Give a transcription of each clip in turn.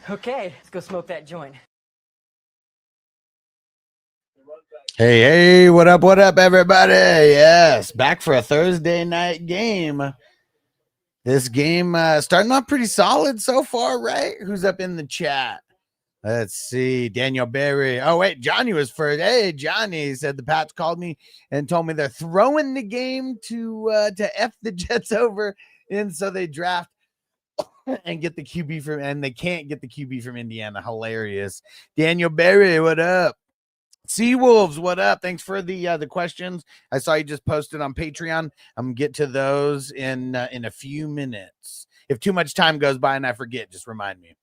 Okay, let's go smoke that joint. Hey, what up, everybody? Yes, back for a Thursday night game. This game starting off pretty solid so far, right? Who's up in the chat? Let's see. Daniel Berry. Oh, wait, Johnny was first. Hey, Johnny said the Pats called me and told me they're throwing the game to F the Jets over, and so they draft and get the QB from, and they can't get the QB from Indiana. Hilarious. Daniel Berry, what up? Seawolves, what up? Thanks for the questions. I saw you just posted on Patreon. I'm gonna get to those in a few minutes. If too much time goes by and I forget, just remind me.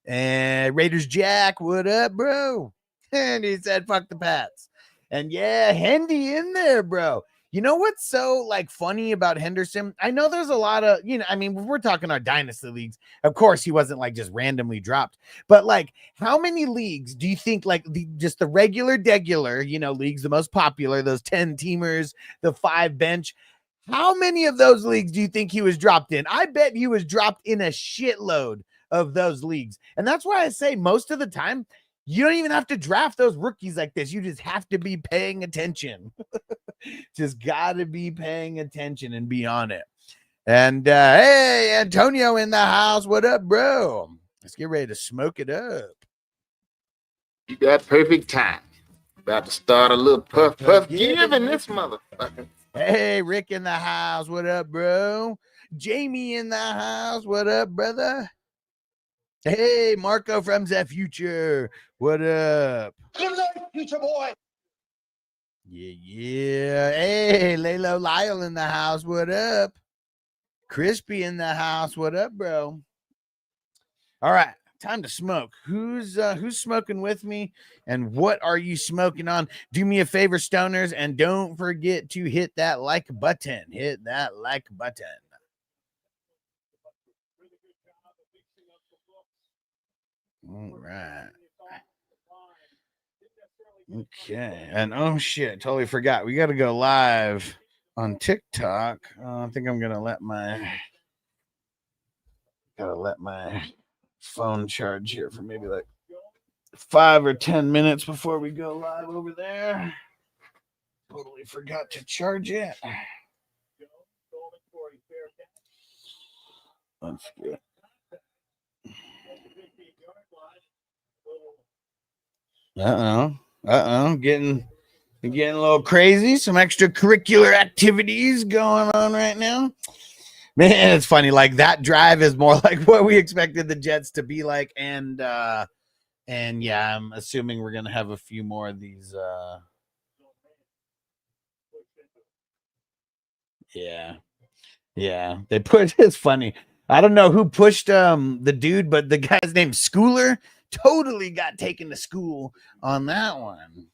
And Raiders Jack, what up, bro? And he said, "Fuck the Pats." And yeah, Hendy in there, bro. You know what's so like funny about Henderson? I know there's a lot of, I mean, we're talking our dynasty leagues. Of course, he wasn't like just randomly dropped, but like, how many leagues do you think like just the regular, leagues, the most popular, those 10 teamers, the 5 bench? How many of those leagues do you think he was dropped in? I bet he was dropped in a shitload of those leagues. And that's why I say most of the time, you don't even have to draft those rookies like this. You just have to be paying attention. Just got to be paying attention and be on it. And hey, Antonio in the house. What up, bro? Let's get ready to smoke it up. You got perfect time. About to start a little puff giving this motherfucker. Hey, Rick in the house. What up, bro? Jamie in the house. What up, brother? Hey, Marco from the future. What up? Good night, future boy. Yeah. Hey, Lalo Lyle in the house. What up? Crispy in the house. What up, bro? All right, time to smoke. Who's smoking with me, and what are you smoking on? Do me a favor, stoners, and don't forget to hit that like button. Hit that like button. All right. Okay. And oh shit, totally forgot. We got to go live on TikTok. I think I'm gonna let my phone charge here for maybe like 5 or 10 minutes before we go live over there. Totally forgot to charge it. That's good. Getting a little crazy. Some extracurricular activities going on right now. Man, it's funny. Like that drive is more like what we expected the Jets to be like, and yeah, I'm assuming we're gonna have a few more of these. Yeah. They put. It's funny. I don't know who pushed the dude, but the guy's name Schooler totally got taken to school on that one.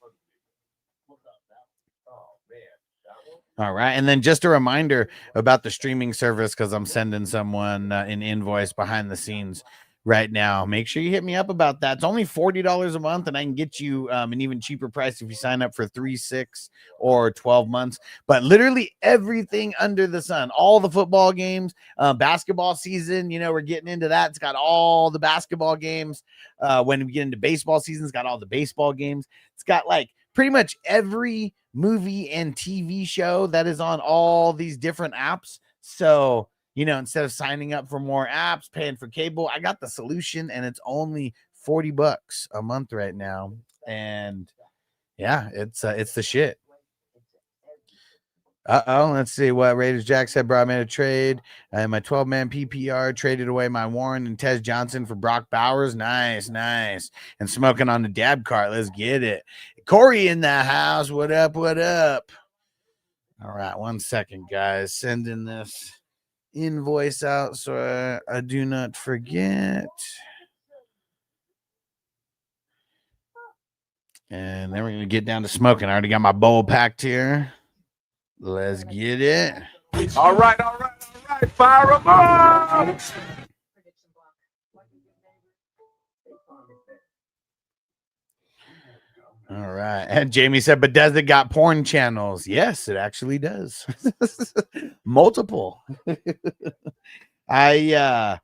All right. And then just a reminder about the streaming service, because I'm sending someone an invoice behind the scenes right now. Make sure you hit me up about that. It's only $40 a month, and I can get you an even cheaper price if you sign up for 3, 6, or 12 months. But literally everything under the sun, all the football games, basketball season, we're getting into that. It's got all the basketball games. When we get into baseball season, it's got all the baseball games. It's got like pretty much every movie and TV show that is on all these different apps. So, instead of signing up for more apps, paying for cable, I got the solution, and it's only $40 a month right now. And yeah, it's the shit. Let's see what Raiders Jack said. Bro, I made a trade. My 12-man PPR traded away my Warren and Tez Johnson for Brock Bowers. Nice. And smoking on the dab cart. Let's get it. Corey in the house. What up? All right, 1 second, guys. Sending this invoice out so I do not forget. And then we're going to get down to smoking. I already got my bowl packed here. Let's get it. All right. Fire them up. All right. And Jamie said, but does it got porn channels? Yes, it actually does. Multiple. I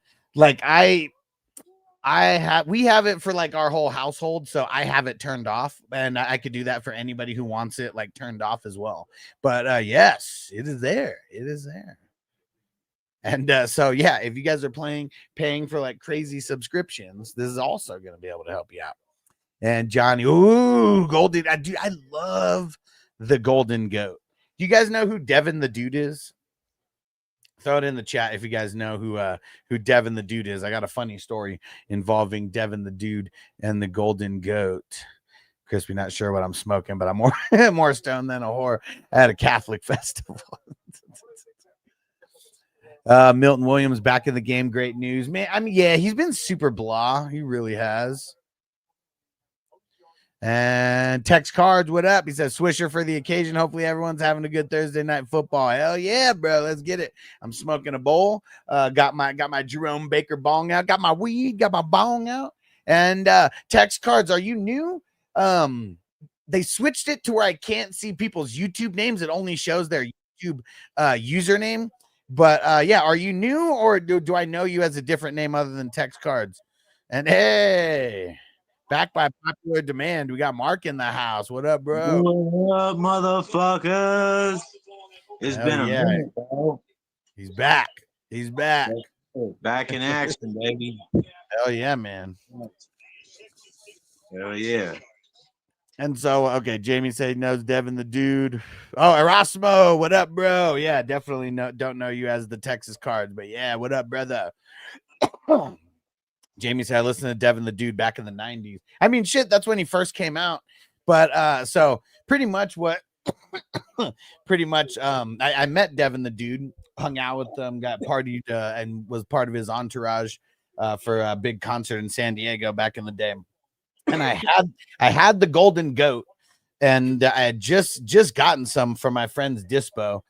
we have it for like our whole household, so I have it turned off, and I could do that for anybody who wants it like turned off as well. But yes, it is there. It is there. And so yeah, if you guys are paying for like crazy subscriptions, this is also going to be able to help you out. And Johnny, ooh, golden. I love the golden goat. Do you guys know who Devin the Dude is? Throw it in the chat if you guys know who Devin the Dude is. I got a funny story involving Devin the Dude and the golden goat. Crispy, not sure what I'm smoking, but I'm more stoned than a whore at a Catholic festival. Milton Williams back in the game. Great news, man. I mean, yeah, he's been super blah. He really has. And Tex Cards, what up? He says Swisher for the occasion. Hopefully everyone's having a good Thursday night football. Hell yeah, bro. Let's get it. I'm smoking a bowl. Got my Jerome Baker bong out. Got my weed. Got my bong out. And Tex Cards, are you new? They switched it to where I can't see people's YouTube names. It only shows their YouTube username. But yeah, are you new, or do I know you as a different name other than Tex Cards? And hey, back by popular demand, we got Mark in the house. What up, bro? What up, motherfuckers? It's been a minute, bro. He's back. He's back. Back in action, baby. Hell yeah, man. Hell yeah. And so, okay, Jamie said he knows Devin the Dude. Oh, Erasmo, what up, bro? Yeah, definitely don't know you as the Texas Cards, but yeah, what up, brother? Jamie said I listened to Devin the Dude back in the 90s. I mean, shit, that's when he first came out. But so pretty much I met Devin the Dude, hung out with them, got partied and was part of his entourage for a big concert in San Diego back in the day. And I had the golden goat, and I had just gotten some from my friend's dispo,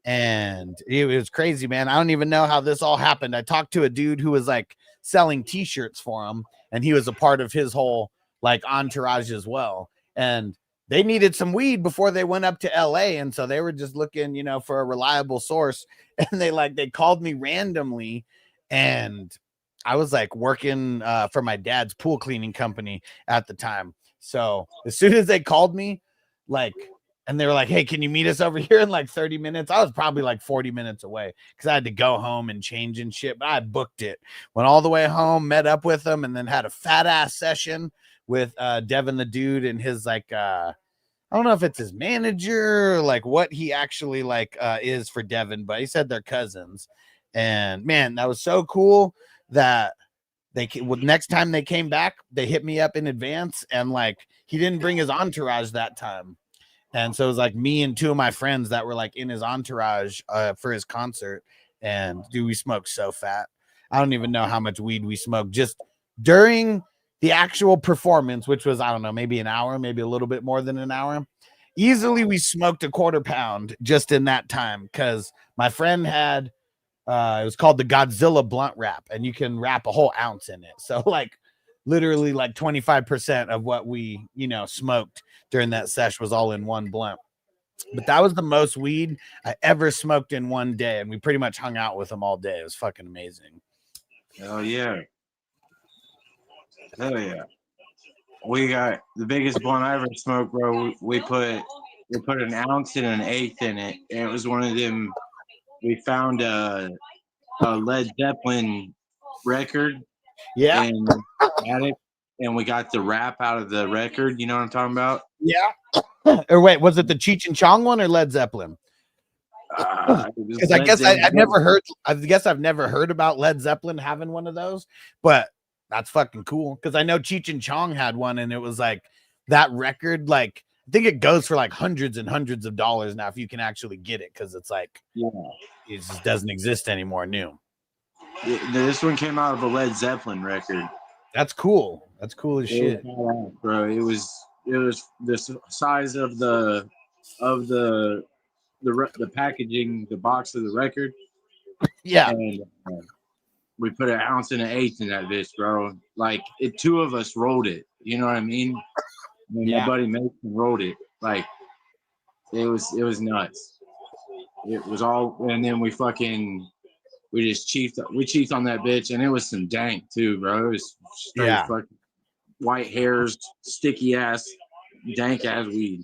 and it was crazy, man. I don't even know how this all happened. I talked to a dude who was like selling t-shirts for him, and he was a part of his whole like entourage as well. And they needed some weed before they went up to LA, and so they were just looking, for a reliable source. And they called me randomly, and I was like working for my dad's pool cleaning company at the time. So as soon as they called me, and they were like, hey, can you meet us over here in like 30 minutes? I was probably like 40 minutes away because I had to go home and change and shit. But I booked it. Went all the way home, met up with them, and then had a fat ass session with Devin the Dude and his I don't know if it's his manager, or like what he actually is for Devin, but he said they're cousins. And man, that was so cool that next time they came back, they hit me up in advance, and he didn't bring his entourage that time. And so it was like me and two of my friends that were like in his entourage for his concert. And dude, we smoked so fat. I don't even know how much weed we smoked just during the actual performance, which was, I don't know, maybe an hour, maybe a little bit more than an hour. Easily we smoked a quarter pound just in that time, because my friend had it was called the Godzilla blunt wrap, and you can wrap a whole ounce in it. So literally 25% of what we, smoked during that sesh was all in one blunt. But that was the most weed I ever smoked in one day. And we pretty much hung out with them all day. It was fucking amazing. Hell yeah. Hell yeah. We got the biggest blunt I ever smoked, bro. We put an ounce and an eighth in it. And it was one of them. We found a Led Zeppelin record. Yeah. And we got the wrap out of the record. You know what I'm talking about? Yeah. Or wait, was it the Cheech and Chong one or Led Zeppelin? Because I guess I've never heard about Led Zeppelin having one of those, but that's fucking cool. Because I know Cheech and Chong had one, and it was like that record, I think it goes for hundreds and hundreds of dollars now if you can actually get it, because it's it just doesn't exist anymore new. This one came out of a Led Zeppelin record. That's cool. That's cool as shit, bro. It was the size of the packaging, the box of the record. Yeah. And we put an ounce and an eighth in that bitch, bro. Two of us rolled it. You know what I mean? My buddy Mason rolled it. It was nuts. It was all, and then we fucking we chiefed on that bitch, and it was some dank too, bro. It was straight fucking white hairs, sticky ass, dank ass weed.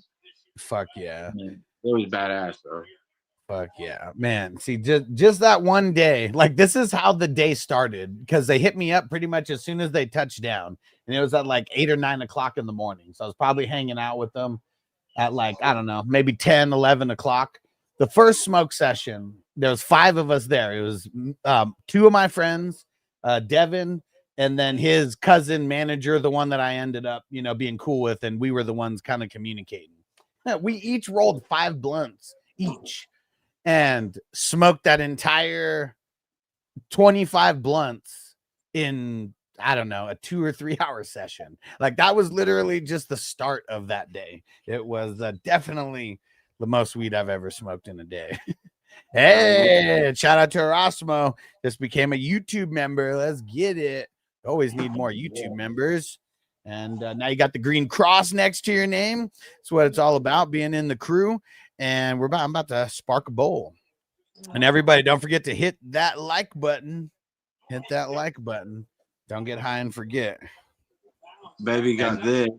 Fuck yeah. Man, it was badass, bro. Fuck yeah, man. See, just that one day, like this is how the day started, because they hit me up pretty much as soon as they touched down, and it was at like 8 or 9 o'clock in the morning. So I was probably hanging out with them at like, I don't know, maybe 10, 11 o'clock. The first smoke session, there was 5 of us there. It was 2 of my friends, Devin, and then his cousin manager, the one that I ended up, being cool with, and we were the ones kind of communicating. We each rolled 5 blunts each and smoked that entire 25 blunts in, I don't know, a 2 or 3 hour session. Like that was literally just the start of that day. It was definitely the most weed I've ever smoked in a day. Hey, shout out to Erasmo. Just became a YouTube member. Let's get it. Always need more YouTube members. And now you got the green cross next to your name. That's what it's all about, being in the crew. And I'm about to spark a bowl. And everybody, don't forget to hit that like button. Hit that like button. Don't get high and forget. Baby got this.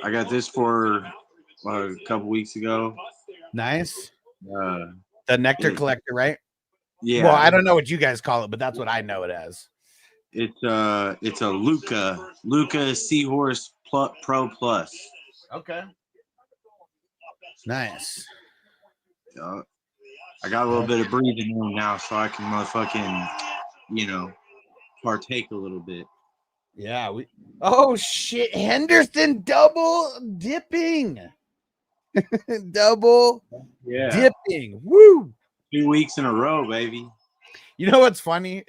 I got this for a couple weeks ago. Nice. The nectar collector, right? Yeah. Well, I don't know what you guys call it, but that's what I know it as. It's a Luca Seahorse Pro Plus. Okay. Nice. I got a little bit of breathing room now, so I can motherfucking, partake a little bit. Yeah. Oh shit! Henderson double dipping. Double dipping. Woo! 2 weeks in a row, baby. You know what's funny?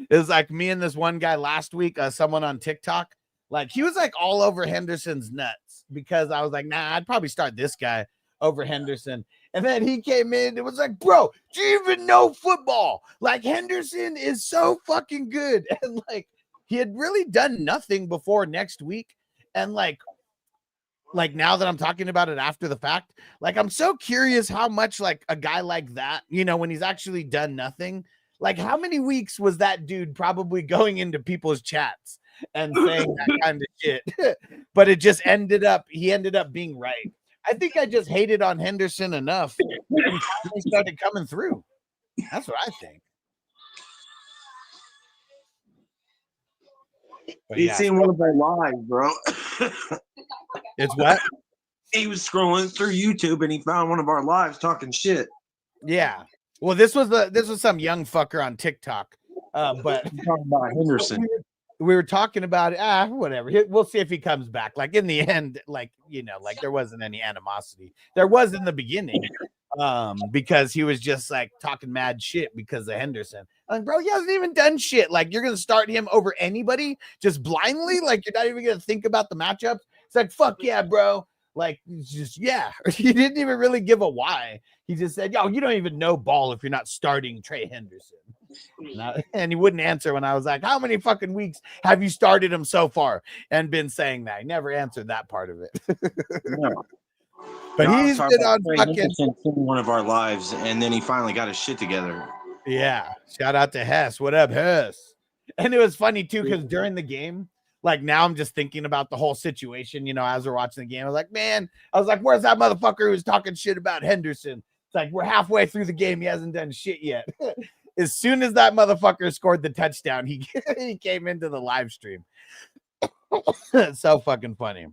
It's like me and this one guy last week, someone on TikTok, like he was like all over Henderson's nuts, because I was like, nah, I'd probably start this guy over Henderson. And then he came in and was like, bro, do you even know football? Like Henderson is so fucking good. And like he had really done nothing before next week. And like now that I'm talking about it after the fact, like I'm so curious how much like a guy like that, when he's actually done nothing, like how many weeks was that dude probably going into people's chats and saying that kind of shit? But he ended up being right. I think I just hated on Henderson enough and he started coming through. That's what I think. He's seen one of our lives, bro. It's what? He was scrolling through YouTube and he found one of our lives talking shit. Yeah. Well, this was some young fucker on TikTok. But I'm talking about Henderson. We were talking about it. Whatever. We'll see if he comes back. Like in the end, like there wasn't any animosity. There was in the beginning, because he was just like talking mad shit because of Henderson. I'm like, bro, he hasn't even done shit. Like you're gonna start him over anybody just blindly. Like you're not even gonna think about the matchups. It's like, fuck yeah, bro. Like just he didn't even really give a why. He just said, yo, you don't even know ball if you're not starting Trey Henderson. And he wouldn't answer when I was like, how many fucking weeks have you started him so far and been saying that? He never answered that part of it. No. But he's been on fucking one of our lives, and then he finally got his shit together. Yeah. Shout out to Hess. What up, Hess? And it was funny too, because during the game, like now I'm just thinking about the whole situation, as we're watching the game. I was like, man, where's that motherfucker who's talking shit about Henderson? It's like we're halfway through the game. He hasn't done shit yet. As soon as that motherfucker scored the touchdown, he came into the live stream. So fucking funny.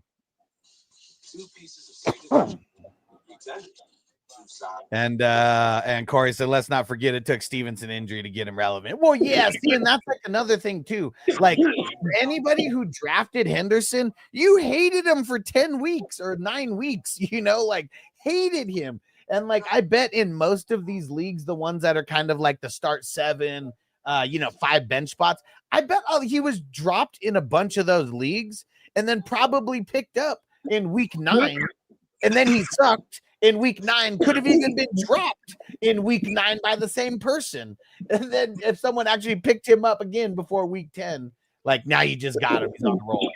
And Corey said, let's not forget it took Stevenson injury to get him relevant. Well, yeah, see, and that's like another thing too. Like anybody who drafted Henderson, you hated him for 10 weeks or 9 weeks, like hated him. And like I bet in most of these leagues, the ones that are kind of like the start 7, 5 bench spots, I bet he was dropped in a bunch of those leagues and then probably picked up in week 9, and then he sucked in week 9, could have even been dropped in week 9 by the same person. And then if someone actually picked him up again before week 10, like now you just got him, he's on a roll.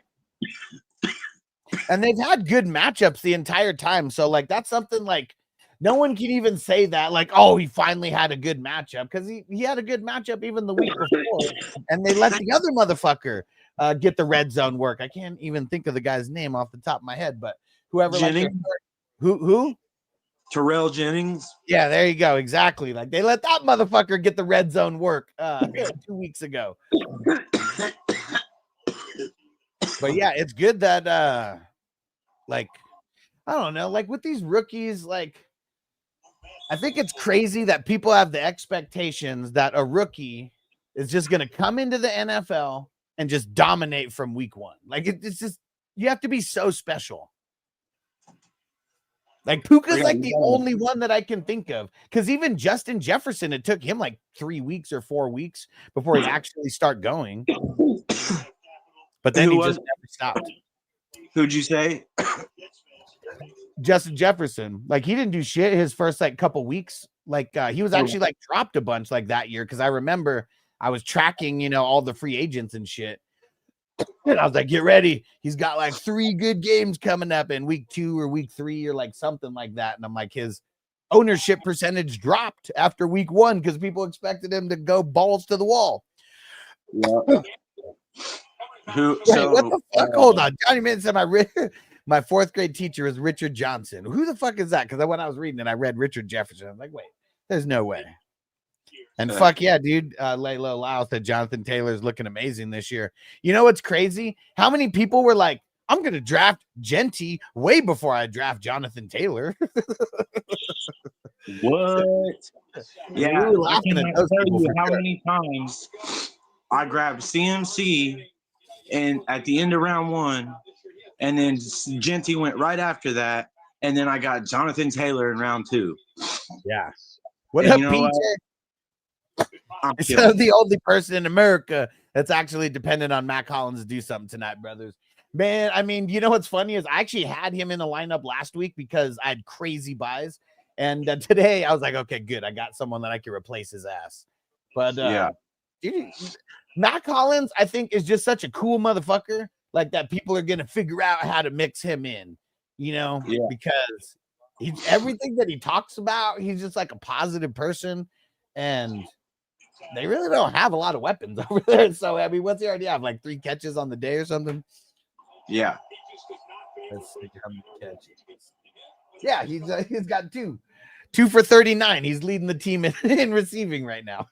And they've had good matchups the entire time. So like that's something like No one can even say that, like, oh, he finally had a good matchup, because he had a good matchup even the week before, and they let the other motherfucker get the red zone work. I can't even think of the guy's name off the top of my head, but whoever Jennings? who? Terrell Jennings. Yeah, there you go. Exactly. Like they let that motherfucker get the red zone work 2 weeks ago. But yeah, it's good that like I don't know, like with these rookies, like I think it's crazy that people have the expectations that a rookie is just going to come into the NFL and just dominate from week one. Like it's just, you have to be so special. Like Puka's like the only one that I can think of, because even Justin Jefferson, it took him like 3 weeks or 4 weeks before he actually start going. But then he just never stopped. Who'd you say? Justin Jefferson, like he didn't do shit his first like couple weeks. Like he was actually like dropped a bunch like that year, because I remember I was tracking, you know, all the free agents and shit. And I was like, get ready. He's got like 3 good games coming up in week 2 or week 3 or like something like that. And I'm like, his ownership percentage dropped after week 1 because people expected him to go balls to the wall. Yeah. What the fuck? Hold on. Johnny Man said my 4th grade teacher is Richard Johnson. Who the fuck is that? Because when I was reading it, I read Richard Jefferson. I'm like, wait, there's no way. And fuck yeah, dude. Laylo Lau said Jonathan Taylor's looking amazing this year. You know what's crazy? How many people were like, I'm going to draft Genty way before I draft Jonathan Taylor? What? Yeah, we were laughing at those people. How many times I grabbed CMC and at the end of round 1, and then Genty went right after that, and then I got Jonathan Taylor in round 2. Yeah. What up, PJ? I'm the only person in America that's actually dependent on Mac Hollins to do something tonight, brothers. Man, I mean, you know what's funny is I actually had him in the lineup last week because I had crazy buys. And today I was like, okay, good. I got someone that I can replace his ass. But yeah, dude, Mac Hollins, I think, is just such a cool motherfucker. Like that people are going to figure out how to mix him in, you know, because he's everything that he talks about. He's just like a positive person. And they really don't have a lot of weapons over there. So, I mean, what's he already have? Like 3 catches on the day or something? Yeah. Let's see how many catches. Yeah, he's got 2 for 39. He's leading the team in receiving right now.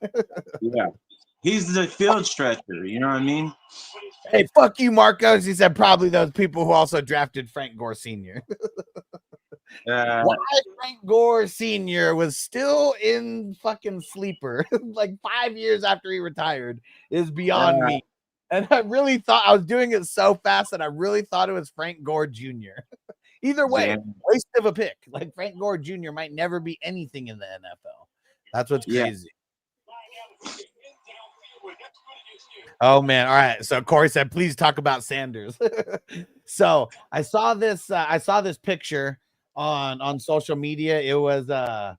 Yeah. He's the field stretcher. You know what I mean? Hey, fuck you, Marcos. He said probably those people who also drafted Frank Gore Sr. Why Frank Gore Sr. was still in fucking sleeper like 5 years after he retired is beyond me. And I really thought I was doing it so fast that I really thought it was Frank Gore Jr. Either way, waste of a pick. Like Frank Gore Jr. might never be anything in the NFL. That's what's crazy. Oh man. All right. So Corey said, please talk about Sanders. So I saw this picture on social media. It was a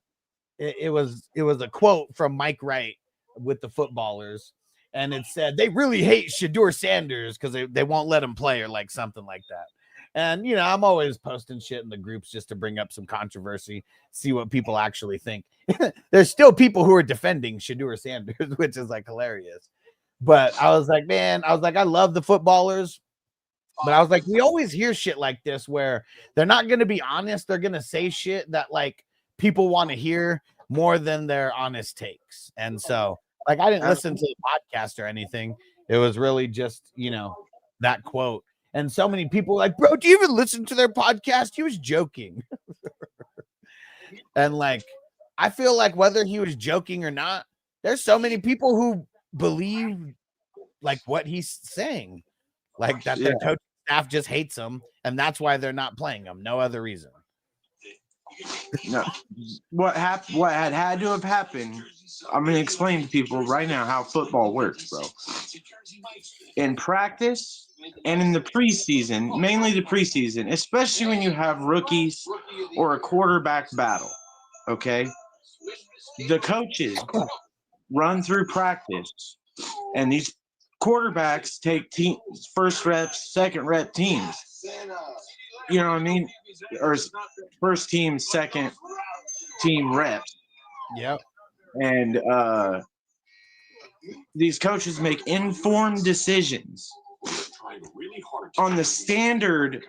quote from Mike Wright with the footballers, and it said they really hate Shedeur Sanders because they won't let him play or like something like that. And you know, I'm always posting shit in the groups just to bring up some controversy, see what people actually think. There's still people who are defending Shedeur Sanders, which is like hilarious. But I was like, man, I love the footballers. But I was like, we always hear shit like this where they're not going to be honest. They're going to say shit that like people want to hear more than their honest takes. And so like, I didn't listen to the podcast or anything. It was really just, you know, that quote. And so many people were like, bro, do you even listen to their podcast? He was joking. And like, I feel like whether he was joking or not, there's so many people who believe like what he's saying, like that their coaching staff just hates him, and that's why they're not playing him. No other reason. No, what had to have happened. I'm gonna explain to people right now how football works, bro. In practice and in the preseason, mainly the preseason, especially when you have rookies or a quarterback battle. Okay, the coaches run through practice, and these quarterbacks take first reps, second rep teams. You know what I mean? Or first team, second team reps. Yep. And these coaches make informed decisions on the standard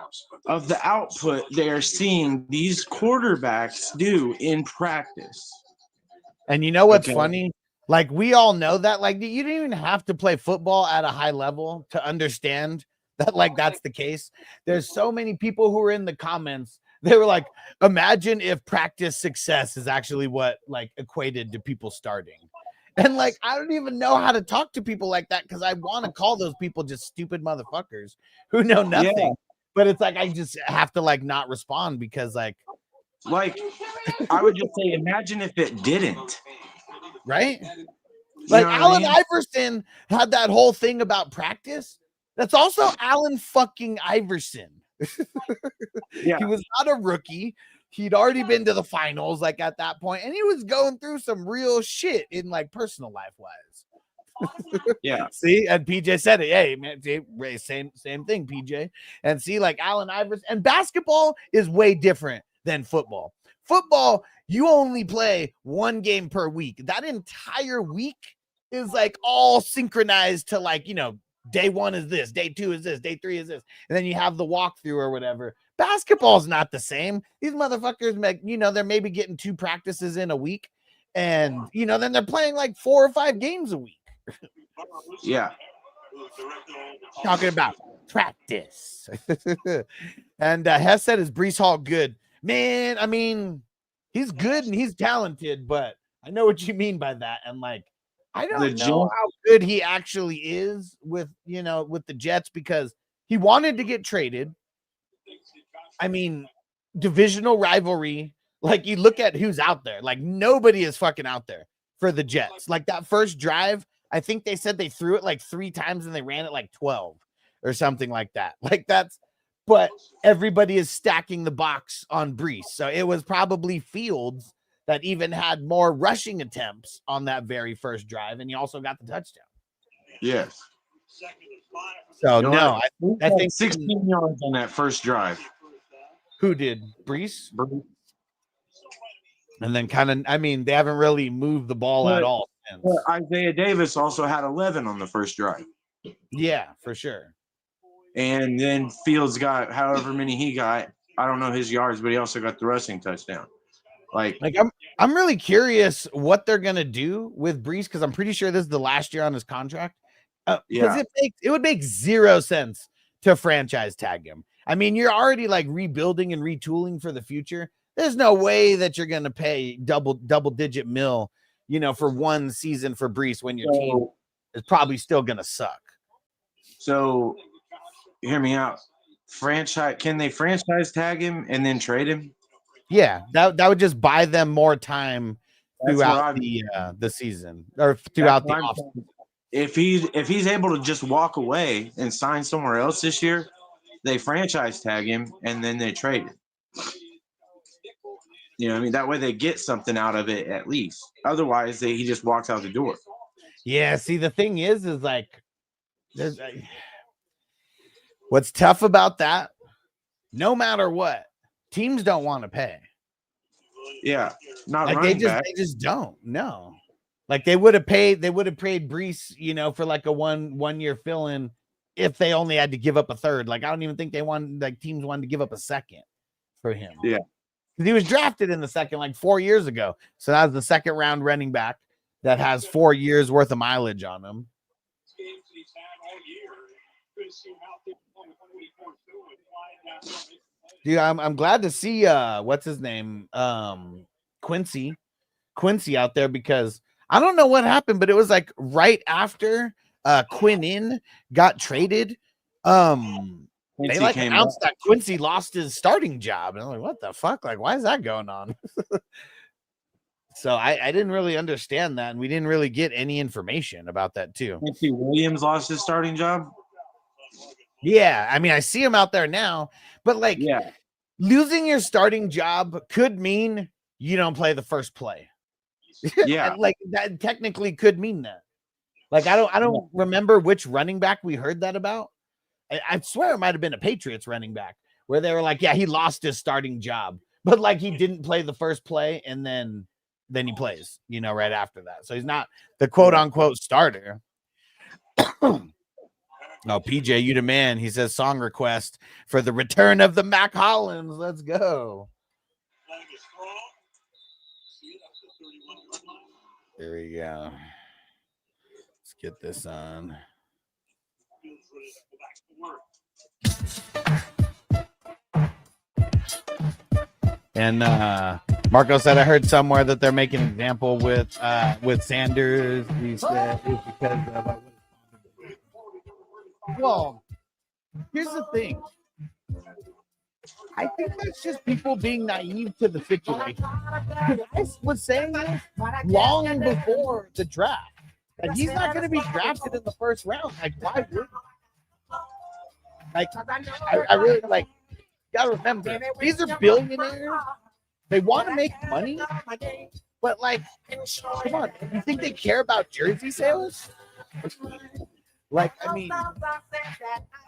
of the output they are seeing these quarterbacks do in practice. And you know what's Okay. funny? Like, we all know that. Like, you didn't even have to play football at a high level to understand that, like, that's the case. There's so many people who were in the comments. They were like, imagine if practice success is actually what, like, equated to people starting. And, like, I don't even know how to talk to people like that because I want to call those people just stupid motherfuckers who know nothing. Yeah. But it's like I just have to, like, not respond because, like, I would just say, imagine if it didn't. right? You Like, know what I Allen mean? Iverson had that whole thing about practice. That's also Allen fucking Iverson. Yeah. He was not a rookie. He'd already been to the finals, like, at that point, and he was going through some real shit in, like, personal life wise. Yeah. See, and PJ said it. Hey, man, same thing, PJ. And see, like, Allen Iverson, and basketball is way different than football. Football, you only play one game per week. That entire week is, like, all synchronized to, like, you know, day one is this, day two is this, day three is this, and then you have the walkthrough or whatever. Basketball's not the same. These motherfuckers make, you know, they're maybe getting 2 practices in a week, and, you know, then they're playing like 4 or 5 games a week. Yeah. Talking about practice. And Hess said, is Breece Hall good? Man, I mean, he's good and he's talented, but I know what you mean by that. And, like, I don't know how good he actually is with, you know, with the Jets because he wanted to get traded. I mean, divisional rivalry. Like, you look at who's out there. Like, nobody is fucking out there for the Jets. Like, that first drive, I think they said they threw it like 3 times and they ran it like 12 or something like that. Like, that's, but everybody is stacking the box on Breece. So it was probably Fields that even had more rushing attempts on that very first drive, and he also got the touchdown. Yes. So, You know no, what? I think 16 yards on that first drive. who did? Breece? And then kind of, I mean, they haven't really moved the ball at all since. But Isaiah Davis also had 11 on the first drive. Yeah, for sure. And then Fields got however many he got. I don't know his yards, but he also got the rushing touchdown. Like I'm really curious what they're gonna do with Breece because I'm pretty sure this is the last year on his contract. Because it would make 0 sense to franchise tag him. I mean, you're already, like, rebuilding and retooling for the future. There's no way that you're gonna pay double digit mil, you know, for one season for Breece when your team is probably still gonna suck. So hear me out. Can they franchise tag him and then trade him? Yeah, that would just buy them more time throughout That's the season or throughout the off. If he's able to just walk away and sign somewhere else this year, they franchise tag him and then they trade him. You know what I mean? That way they get something out of it at least. Otherwise, he just walks out the door. Yeah, see, the thing is like, what's tough about that, no matter what, teams don't want to pay. Yeah, not like running they just don't. No, like they would have paid Breece, you know, for like a one year fill in if they only had to give up a third. Like, I don't even think teams wanted to give up a second for him. Yeah, because he was drafted in the second like 4 years ago. So that was the second round running back that has 4 years worth of mileage on him. Dude, I'm glad to see what's his name? Quincy out there, because I don't know what happened, but it was like right after Quinn got traded. They like announced that Quincy lost his starting job. And I'm like, what the fuck? Like, why is that going on? So I didn't really understand that, and we didn't really get any information about that too. Quincy Williams lost his starting job. Yeah, I mean, I see him out there now, but like, losing your starting job could mean you don't play the first play. Yeah, like that technically could mean that. Like, I don't remember which running back we heard that about. I swear it might have been a Patriots running back where they were like, yeah, he lost his starting job, but like he didn't play the first play and then he plays, you know, right after that. So he's not the quote unquote starter. Oh, PJ, you the man. He says song request for the return of the Mac Hollins. Let's go. There we go. Let's get this on. And Marco said, I heard somewhere that they're making an example with Sanders. He said it's because of well, here's the thing. I think that's just people being naive to the situation. I was saying this long before the draft. Like, he's not going to be drafted in the first round. Like, why would? Like, I really like. You gotta remember, these are billionaires. They want to make money, but like, come on, you think they care about jersey sales? Like, I mean,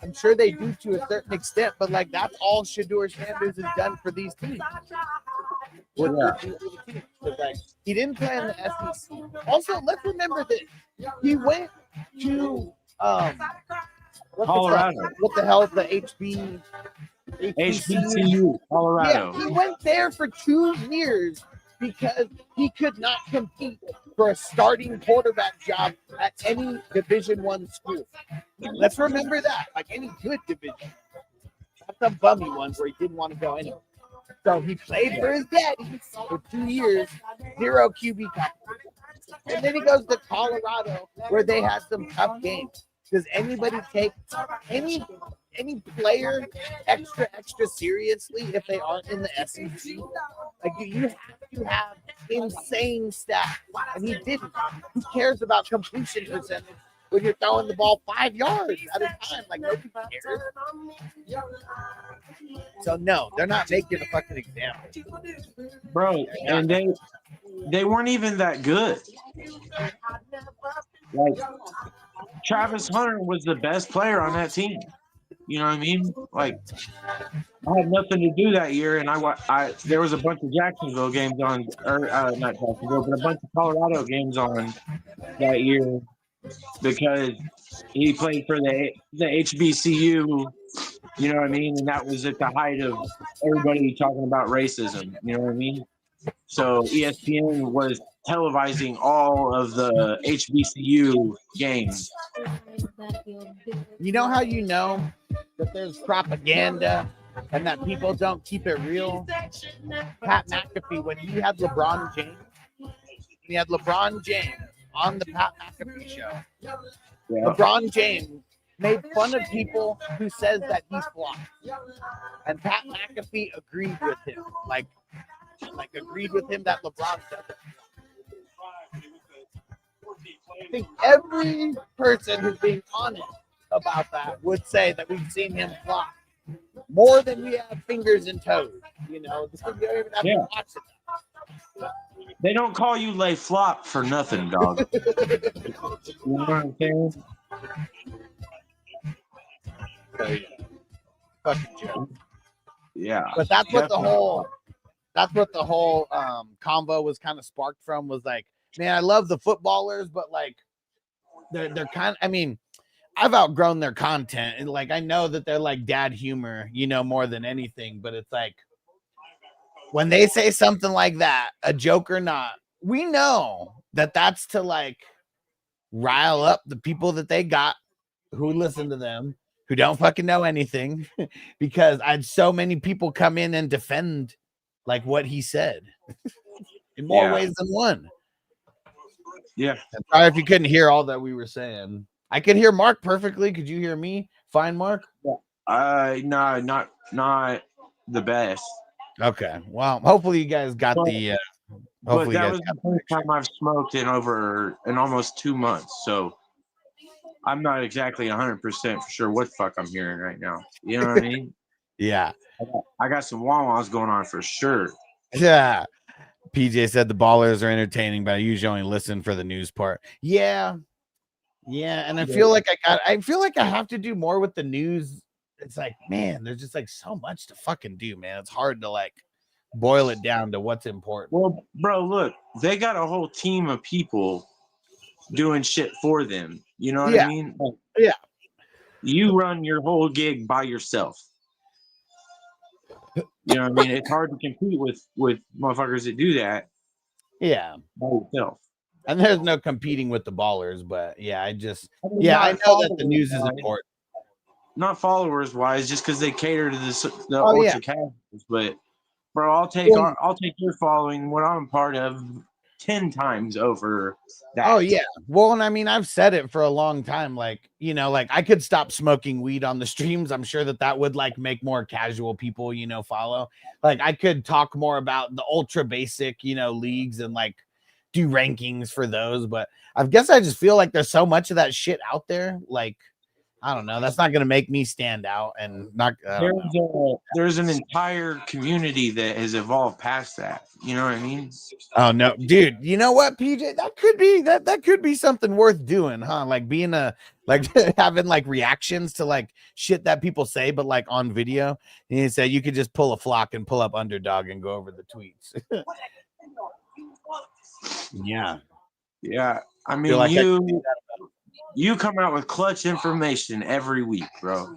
I'm sure they do to a certain extent, but like, that's all Shedeur Sanders has done for these teams. Like, he didn't play in the SEC. Also, let's remember that he went to Colorado. What the hell is the HBCU, Colorado. Yeah, he went there for 2 years because he could not compete for a starting quarterback job at any Division I school. Let's remember that, like any good division. Not some bummy ones where he didn't want to go anywhere. So he played for his daddy for 2 years, 0 QB competition. And then he goes to Colorado where they had some tough games. Does anybody take any player extra seriously if they aren't in the SEC? Like, you have to have insane stats, and he didn't. Who cares about completion percentage when you're throwing the ball 5 yards at a time? Like, nobody cares. So no, they're not making a fucking example, Bro. And they weren't even that good. Like, Travis Hunter was the best player on that team. You know what I mean? Like, I had nothing to do that year, and I there was a bunch of Jacksonville games on, or not Jacksonville, but a bunch of Colorado games on that year because he played for the HBCU. You know what I mean? And that was at the height of everybody talking about racism. You know what I mean? So ESPN was televising all of the HBCU games. You know how you know that there's propaganda and that people don't keep it real? Pat McAfee, when he had LeBron James on the Pat McAfee show, LeBron James made fun of people who says that he's flopped. And Pat McAfee agreed with him. Like agreed with him that LeBron doesn't. I think every person who's being honest about that would say that we've seen him flop more than we have fingers and toes. You know, you don't even have to watch it. They don't call you lay flop for nothing, dog. You know what I'm saying? Fucking joke. Yeah. But that's what the whole convo was kind of sparked from, was like, man, I love the footballers, but like they're kind of, I mean, I've outgrown their content, and like I know that they're like dad humor, you know, more than anything, but it's like when they say something like that, a joke or not, we know that that's to like rile up the people that they got who listen to them, who don't fucking know anything, because I had so many people come in and defend like what he said in more ways than one. Yeah. Sorry if you couldn't hear all that we were saying. I could hear Mark perfectly. Could you hear me fine, Mark? No, not the best. Okay. Well, hopefully you guys got the. But that was the first time I've smoked in almost 2 months, so I'm not exactly 100% for sure what the fuck I'm hearing right now. You know what I mean? Yeah. I got some wah-wahs going on for sure. Yeah. PJ said the ballers are entertaining, but I usually only listen for the news part. Yeah. Yeah. And I feel like I have to do more with the news. It's like, man, there's just like so much to fucking do, man. It's hard to like boil it down to what's important. Well, bro, look, they got a whole team of people doing shit for them. You know what I mean? Like, Yeah. you run your whole gig by yourself. You know what I mean? It's hard to compete with motherfuckers that do that Yeah. by yourself. And there's no competing with the ballers, but yeah, I mean, I not know that the news is followers-wise. important. Not followers wise, just because they cater to the Oh, yeah. ultra casuals. But bro, I'll take your following, what I'm part of, 10 times over that. Oh yeah. Well, and I mean, I've said it for a long time. Like, you know, like I could stop smoking weed on the streams. I'm sure that would like make more casual people, you know, follow. Like I could talk more about the ultra basic, you know, leagues and like do rankings for those. But I guess I just feel like there's so much of that shit out there. Like, I don't know. That's not going to make me stand out and not. There's an entire community that has evolved past that. You know what I mean? Oh no, dude. You know what, PJ? That could be something worth doing, huh? Like being having like reactions to like shit that people say, but like on video. And you say you could just pull a flock and pull up Underdog and go over the tweets. Yeah. Yeah. I mean, like you come out with clutch information every week, bro.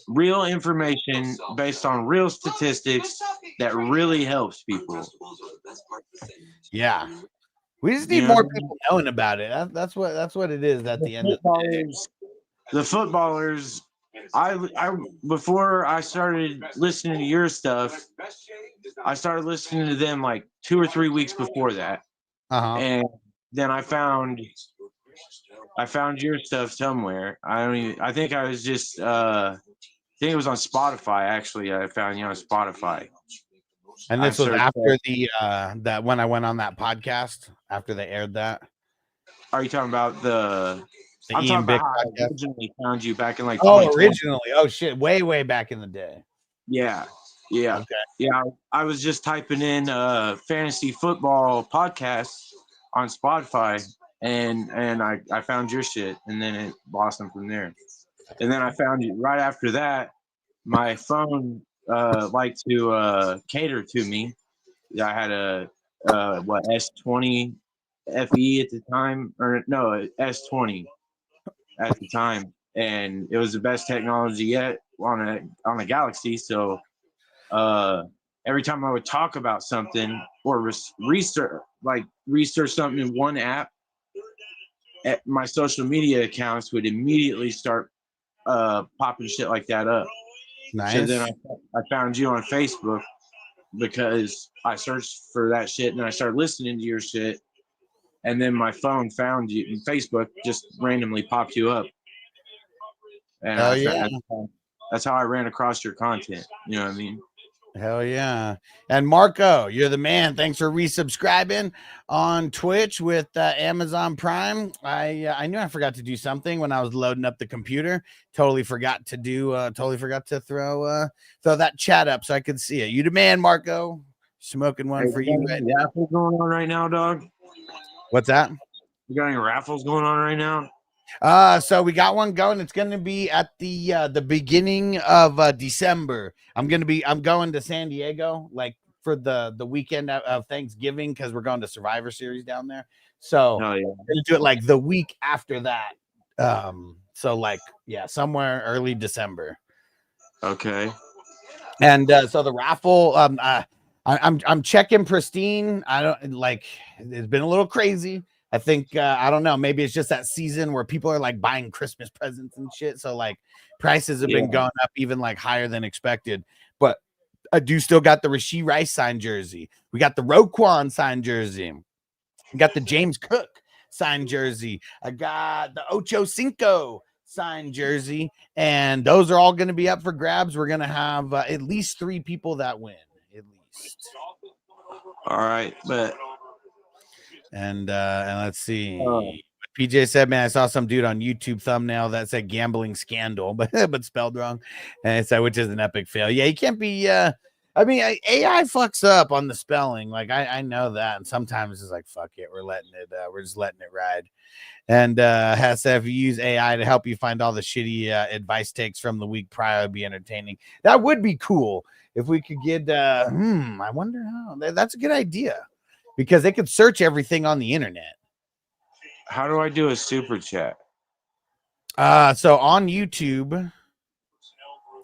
Real information based on real statistics that really helps people. Yeah. We just need more people knowing about it. That's what it is at the end of the day. The footballers, I before I started listening to your stuff, I started listening to them like 2 or 3 weeks before that. And then I found your stuff somewhere. I think I was just I think it was on Spotify, actually. I found you on Spotify. And this was after that when I went on that podcast, after they aired that. Are you talking about I'm Ian talking Bick about how podcast? I originally found you back in like originally. Oh shit, way back in the day. Yeah. Okay. Yeah, I was just typing in fantasy football podcast on Spotify and I found your shit, and then it blossomed from there. And then I found you right after that. My phone liked to cater to me. I had a S20 FE at the time, or no, S20 at the time, and it was the best technology yet on a Galaxy. So every time I would talk about something or research something in one app, my social media accounts would immediately start popping shit like that up. Nice. So then I found you on Facebook because I searched for that shit and I started listening to your shit, and then my phone found you, and Facebook just randomly popped you up. And that's how I ran across your content. You know what I mean? Hell yeah. And Marco, you're the man. Thanks for resubscribing on Twitch with Amazon Prime. I knew I forgot to do something when I was loading up the computer. Totally forgot to throw that chat up so I could see it. You the man, Marco. Smoking one for you right now. Raffles going on right now, dog? What's that? You got any raffles going on right now? So we got one going. It's going to be at the beginning of December. I'm going to San Diego like for the weekend of Thanksgiving, because we're going to Survivor Series down there. So yeah. we're gonna do it like the week after that. So like somewhere early December. Okay. And so the raffle, I'm checking Pristine. I don't like. It's been a little crazy. I think I don't know. Maybe it's just that season where people are like buying Christmas presents and shit. So like prices have been going up even like higher than expected. But I do still got the Rashee Rice signed jersey. We got the Roquan signed jersey. We got the James Cook signed jersey. I got the Ocho Cinco signed jersey, and those are all going to be up for grabs. We're going to have at least 3 people that win, at least. All right, but and let's see. PJ said, man, I saw some dude on YouTube thumbnail that said gambling scandal, but spelled wrong. And it said, which is an epic fail. Yeah, you can't be I mean, AI fucks up on the spelling. Like I know that, and sometimes it's like fuck it, we're just letting it ride. And has said if you use AI to help you find all the shitty advice takes from the week prior, would be entertaining. That would be cool if we could get. I wonder how. That's a good idea because they could search everything on the internet. How do I do a super chat? So on YouTube,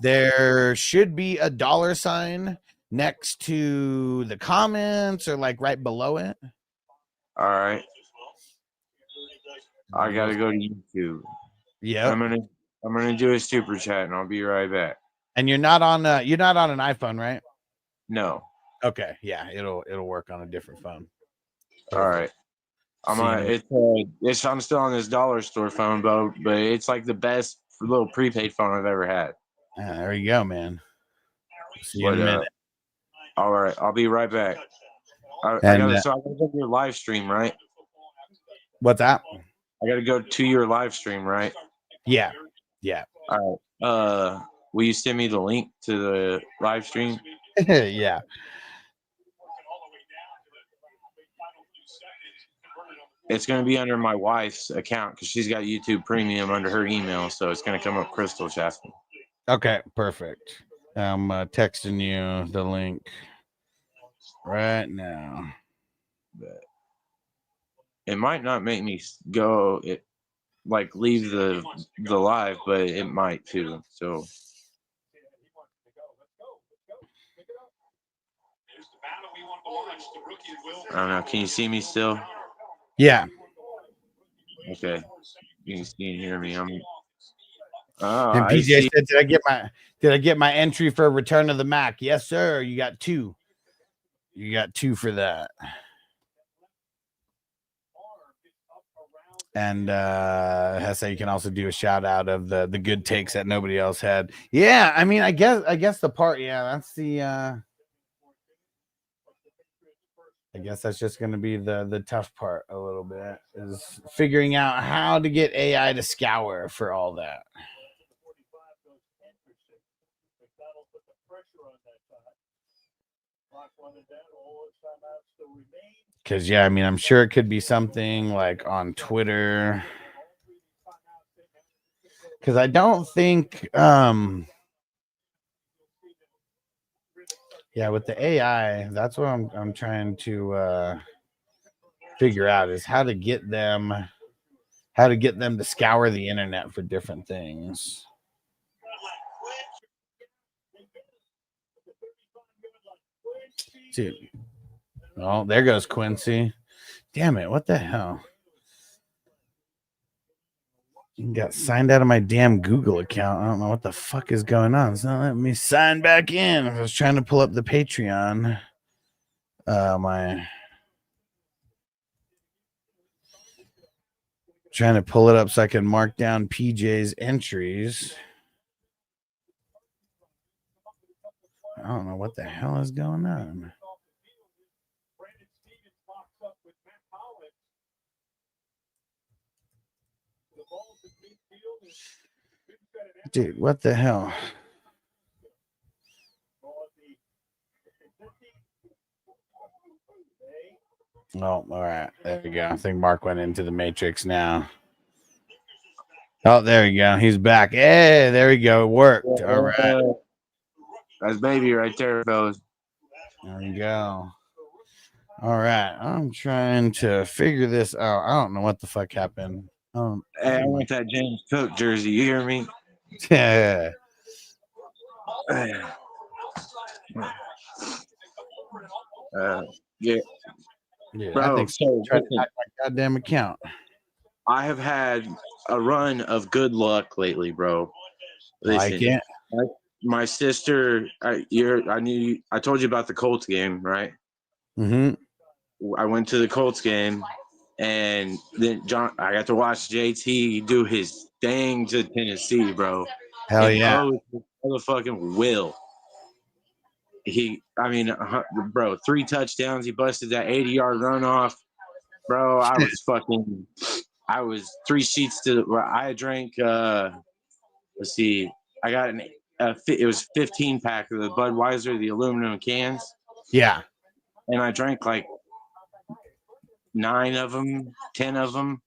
there should be a $sign next to the comments or like right below it. All right. I gotta go to YouTube. Yeah. I'm gonna do a super chat and I'll be right back. And you're not on an iPhone, right? No. Okay. Yeah, it'll work on a different phone. All right. I'm still on this dollar store phone, but it's like the best little prepaid phone I've ever had. There you go, man. See you in a minute. All right, I'll be right back. I gotta go to your live stream, right? What's that? I gotta go to your live stream, right? Yeah. All right. Will you send me the link to the live stream? Yeah. It's going to be under my wife's account because she's got YouTube Premium under her email, so it's going to come up Crystal Chastain. Okay, perfect. I'm texting you the link right now. But it might not make me leave the live, but it might too. So I don't know. Can you see me still? Yeah. Okay. You can see and hear me. And PJ said, did I get my entry for Return of the Mac? Yes, sir. You got 2. You got 2 for that. And Hesse, you can also do a shout out of the good takes that nobody else had. Yeah, I mean, I guess the part, that's the I guess that's just going to be the tough part a little bit, is figuring out how to get AI to scour for all that. Because, I mean, I'm sure it could be something like on Twitter. Because I don't think, with the AI, that's what I'm trying to figure out, is how to get them to scour the internet for different things. Dude. Oh, there goes Quincy. Damn it, what the hell? Got signed out of my damn Google account. I don't know what the fuck is going on. It's not letting me sign back in. I was trying to pull up the Patreon. Trying to pull it up so I can mark down PJ's entries. I don't know what the hell is going on. Dude, what the hell? Oh, all right. There we go. I think Mark went into the Matrix now. Oh, there we go. He's back. Hey, there we go. It worked. All right. That's baby right there, fellas. There we go. All right. I'm trying to figure this out. I don't know what the fuck happened. Hey, I want that James Cook jersey. You hear me? Yeah. Yeah. Bro, I think so. Try to hack my goddamn account. I have had a run of good luck lately, bro. Listen, my sister, I told you about the Colts game, right? Mm-hmm. I went to the Colts game, and then I got to watch JT do his thing to Tennessee, bro. Hell yeah. Motherfucking Will. Bro, 3 touchdowns. He busted that 80-yard runoff. Bro, I was 3 sheets to where I drank, let's see, I got it was 15 pack of the Budweiser, the aluminum cans, Yeah. and I drank like 9 of them, 10 of them,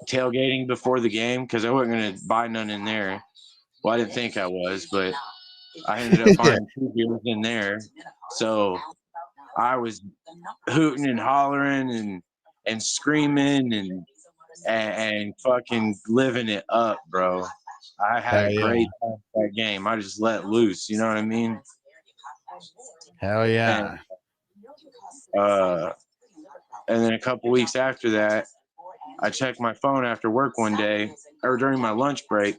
tailgating before the game because I wasn't gonna buy none in there. Well, I didn't think I was, but I ended up buying 2 beers in there. So I was hooting and hollering and screaming and fucking living it up, bro. I had a great time that game. I just let loose, you know what I mean? Hell yeah. And then a couple weeks after that, I checked my phone after work one day or during my lunch break,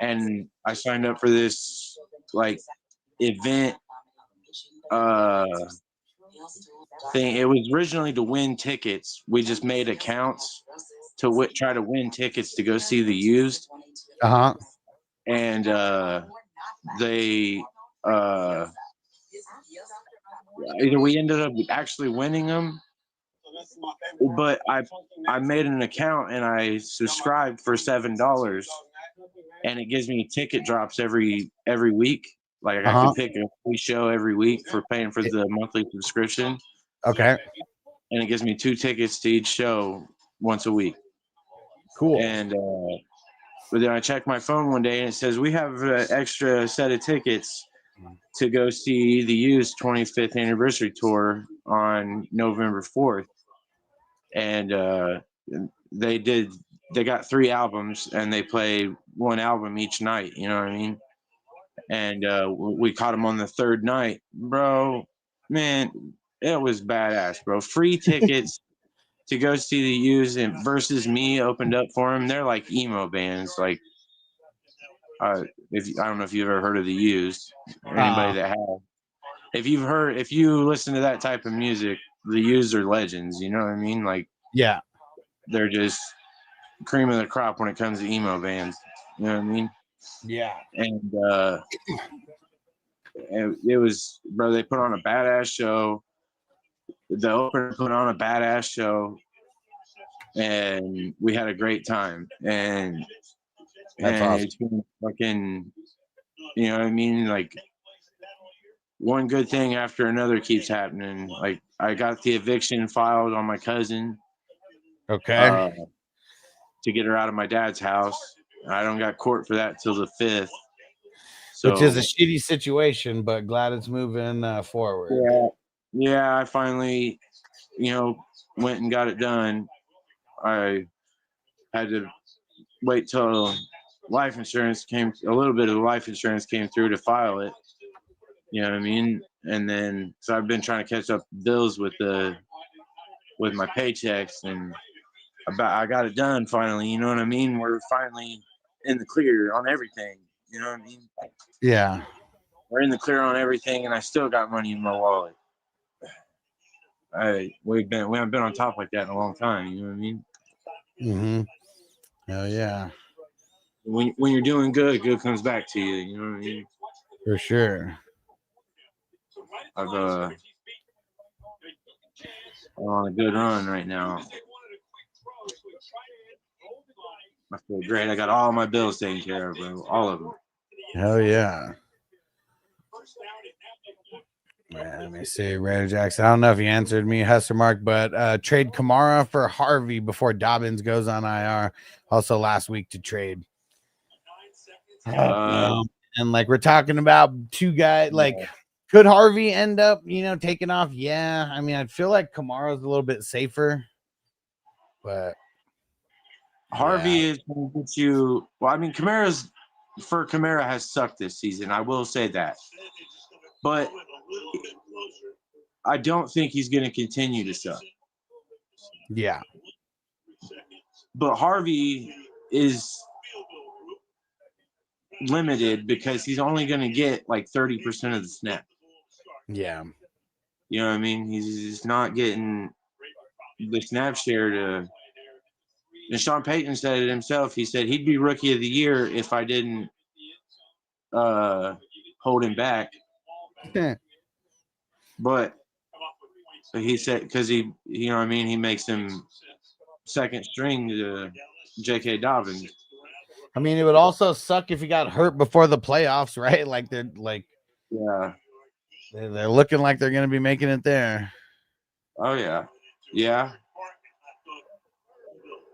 and I signed up for this like event thing. It was originally to win tickets. We just made accounts to try to win tickets to go see the used. Uh-huh. And they either we ended up actually winning them, but I made an account and I subscribed for $7, and it gives me ticket drops every week. Like I could pick a free show every week for paying for the monthly subscription. Okay. And it gives me 2 tickets to each show once a week. Cool. And but then I checked my phone one day and it says we have an extra set of tickets to go see the Used 25th anniversary tour on November 4th. And they got 3 albums and they play 1 album each night, you know what I mean? And we caught them on the 3rd night. Bro, man, it was badass, bro. Free tickets to go see the Used, and Versus Me opened up for them. They're like emo bands. Like, I don't know if you've ever heard of the Used, or anybody that has. If you listen to that type of music, the Used are legends. You know what I mean? Like, yeah, they're just cream of the crop when it comes to emo bands. You know what I mean? Yeah. And it was, bro. They put on a badass show. The opener put on a badass show, and we had a great time. And awesome. It's been fucking, you know what I mean? Like, one good thing after another keeps happening. Like, I got the eviction filed on my cousin. Okay. To get her out of my dad's house. I don't got court for that till the 5th. So, which is a shitty situation, but glad it's moving forward. Yeah, I finally, went and got it done. I had to wait till a little bit of life insurance came through to file it. You know what I mean? And then, so I've been trying to catch up bills with my paychecks, and I got it done finally. You know what I mean? We're finally in the clear on everything. You know what I mean? Yeah. We're in the clear on everything, and I still got money in my wallet. We haven't been on top like that in a long time. You know what I mean? Mm-hmm. Hell yeah. When you're doing good comes back to you. You know what I mean? For sure. I'm on a good run right now. I feel great. I got all my bills taken care of, bro. All of them. Hell yeah. Let me see, Ray Jackson. I don't know if you answered me, Hester Mark, but trade Kamara for Harvey before Dobbins goes on IR. Also last week to trade. And like we're talking about 2 guys, like could Harvey end up, taking off? Yeah. I mean, I feel like Kamara's a little bit safer, but Harvey is going to get you. Well, I mean, Kamara has sucked this season. I will say that, but I don't think he's going to continue to suck. Yeah. But Harvey is limited because he's only going to get like 30% of the snap. Yeah. You know what I mean? He's not getting the snap share to. And Sean Payton said it himself. He said he'd be rookie of the year if I didn't hold him back. But he said because he makes him second string to J.K. Dobbins. I mean, it would also suck if he got hurt before the playoffs, right? Like they're looking like they're going to be making it there. Oh yeah, yeah.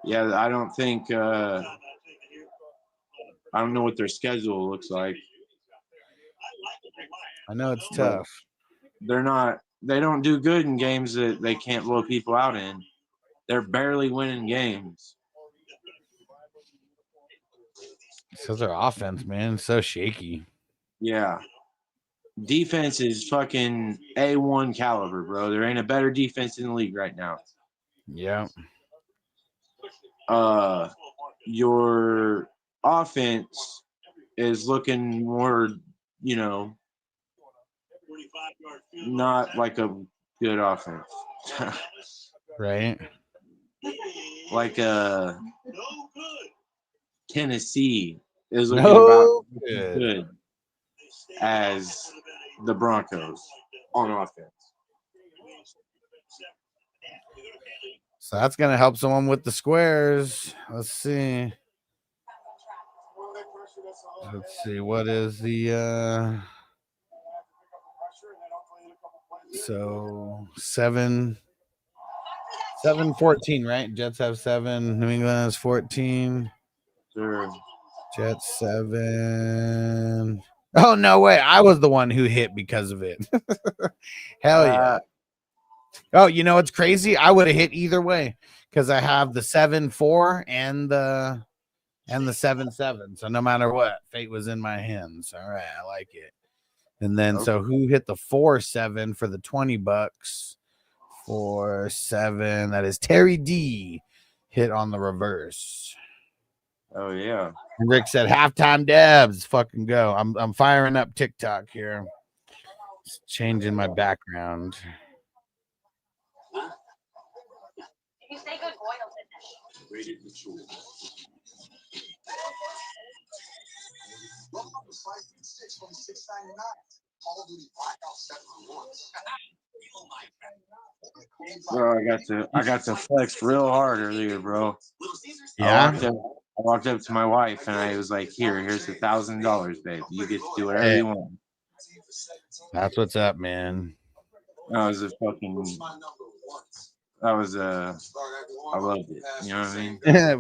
I don't think. I don't know what their schedule looks like. I know it's tough. They're not. They don't do good in games that they can't blow people out in. They're barely winning games. Because their offense, man, is so shaky. Yeah. Defense is fucking A1 caliber, bro. There ain't a better defense in the league right now. Yeah. Your offense is looking more, not like a good offense. Right. Like Tennessee is looking about as good as the Broncos on offense. So that's going to help someone with the squares. Let's see. What is the so 7-14, right? Jets have 7. New England has 14. Sure. Jets 7. Oh, no way. I was the one who hit because of it. Hell yeah. Oh, you know what's crazy? I would have hit either way because I have the 7-4 and the 7-7. So no matter what, fate was in my hands. All right, I like it. And then so who hit the 4-7 for the $20? 4-7. That is Terry D. Hit on the reverse. Oh yeah. And Rick said halftime Debs. Fucking go. I'm firing up TikTok here. It's changing my background. You say good boy, Bro, I got to flex real hard earlier, bro. Yeah. I walked up to my wife and I was like, here's $1,000, babe. You get to do whatever you want. That's what's up, man. I loved it. You know what I mean?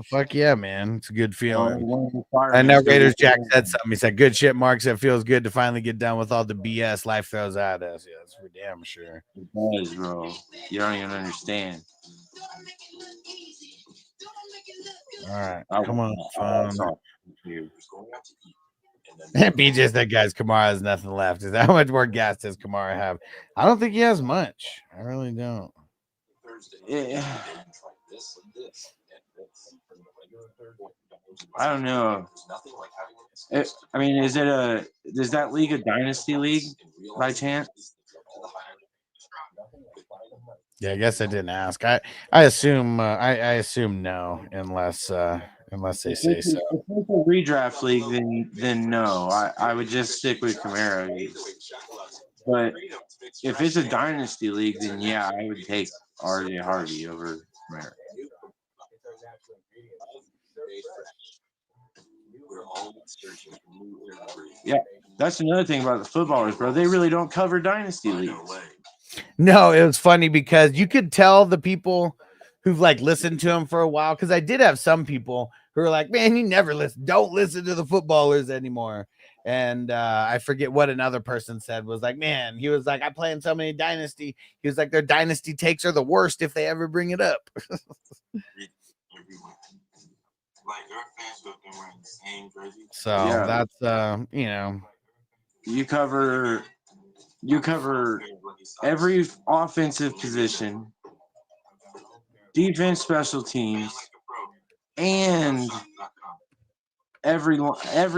Fuck yeah, man. It's a good feeling. I I know Raiders Jack said something. He said, good shit, Mark. It feels good to finally get done with all the BS life throws at us. Yeah, that's for damn sure. It does, bro. You don't even understand. All right. Come on, phone. BJ said, guys, Kamara has nothing left. Is that how much more gas does Kamara have? I don't think he has much. I really don't. Yeah. I don't know. I mean, is that league a dynasty league by chance? Yeah, I guess I didn't ask. I assume I assume no, unless they say so. If it's a redraft league, then no. I would just stick with Kamara. But if it's a dynasty league, then yeah, I would take RJ Harvey over Kamara. Yeah, that's another thing about the footballers, bro. They really don't cover dynasty leagues. No, it was funny because you could tell the people who've like listened to him for a while. Because I did have some people who were like, "Man, you never listen. Don't listen to the footballers anymore." And I forget what another person said was like, "Man," he was like, "I play in so many dynasty." He was like, "Their dynasty takes are the worst if they ever bring it up." So yeah. That's you cover every offensive position, defense, special teams, and every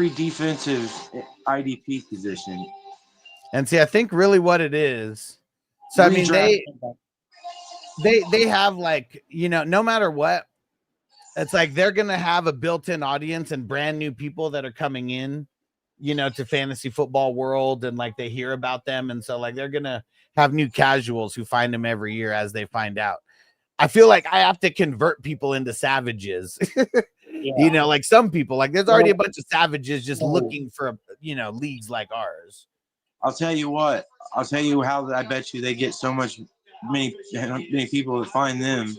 defensive IDP position. And see, I think really what it is. So I mean, they have like, no matter what, it's like they're gonna have a built-in audience and brand new people that are coming in, to fantasy football world, and like they hear about them, and so like they're gonna have new casuals who find them every year as they find out. I feel like I have to convert people into savages You know, like some people, like there's already a bunch of savages just looking for, leagues like ours. I'll tell you what. I'll tell you how I bet you they get so many people to find them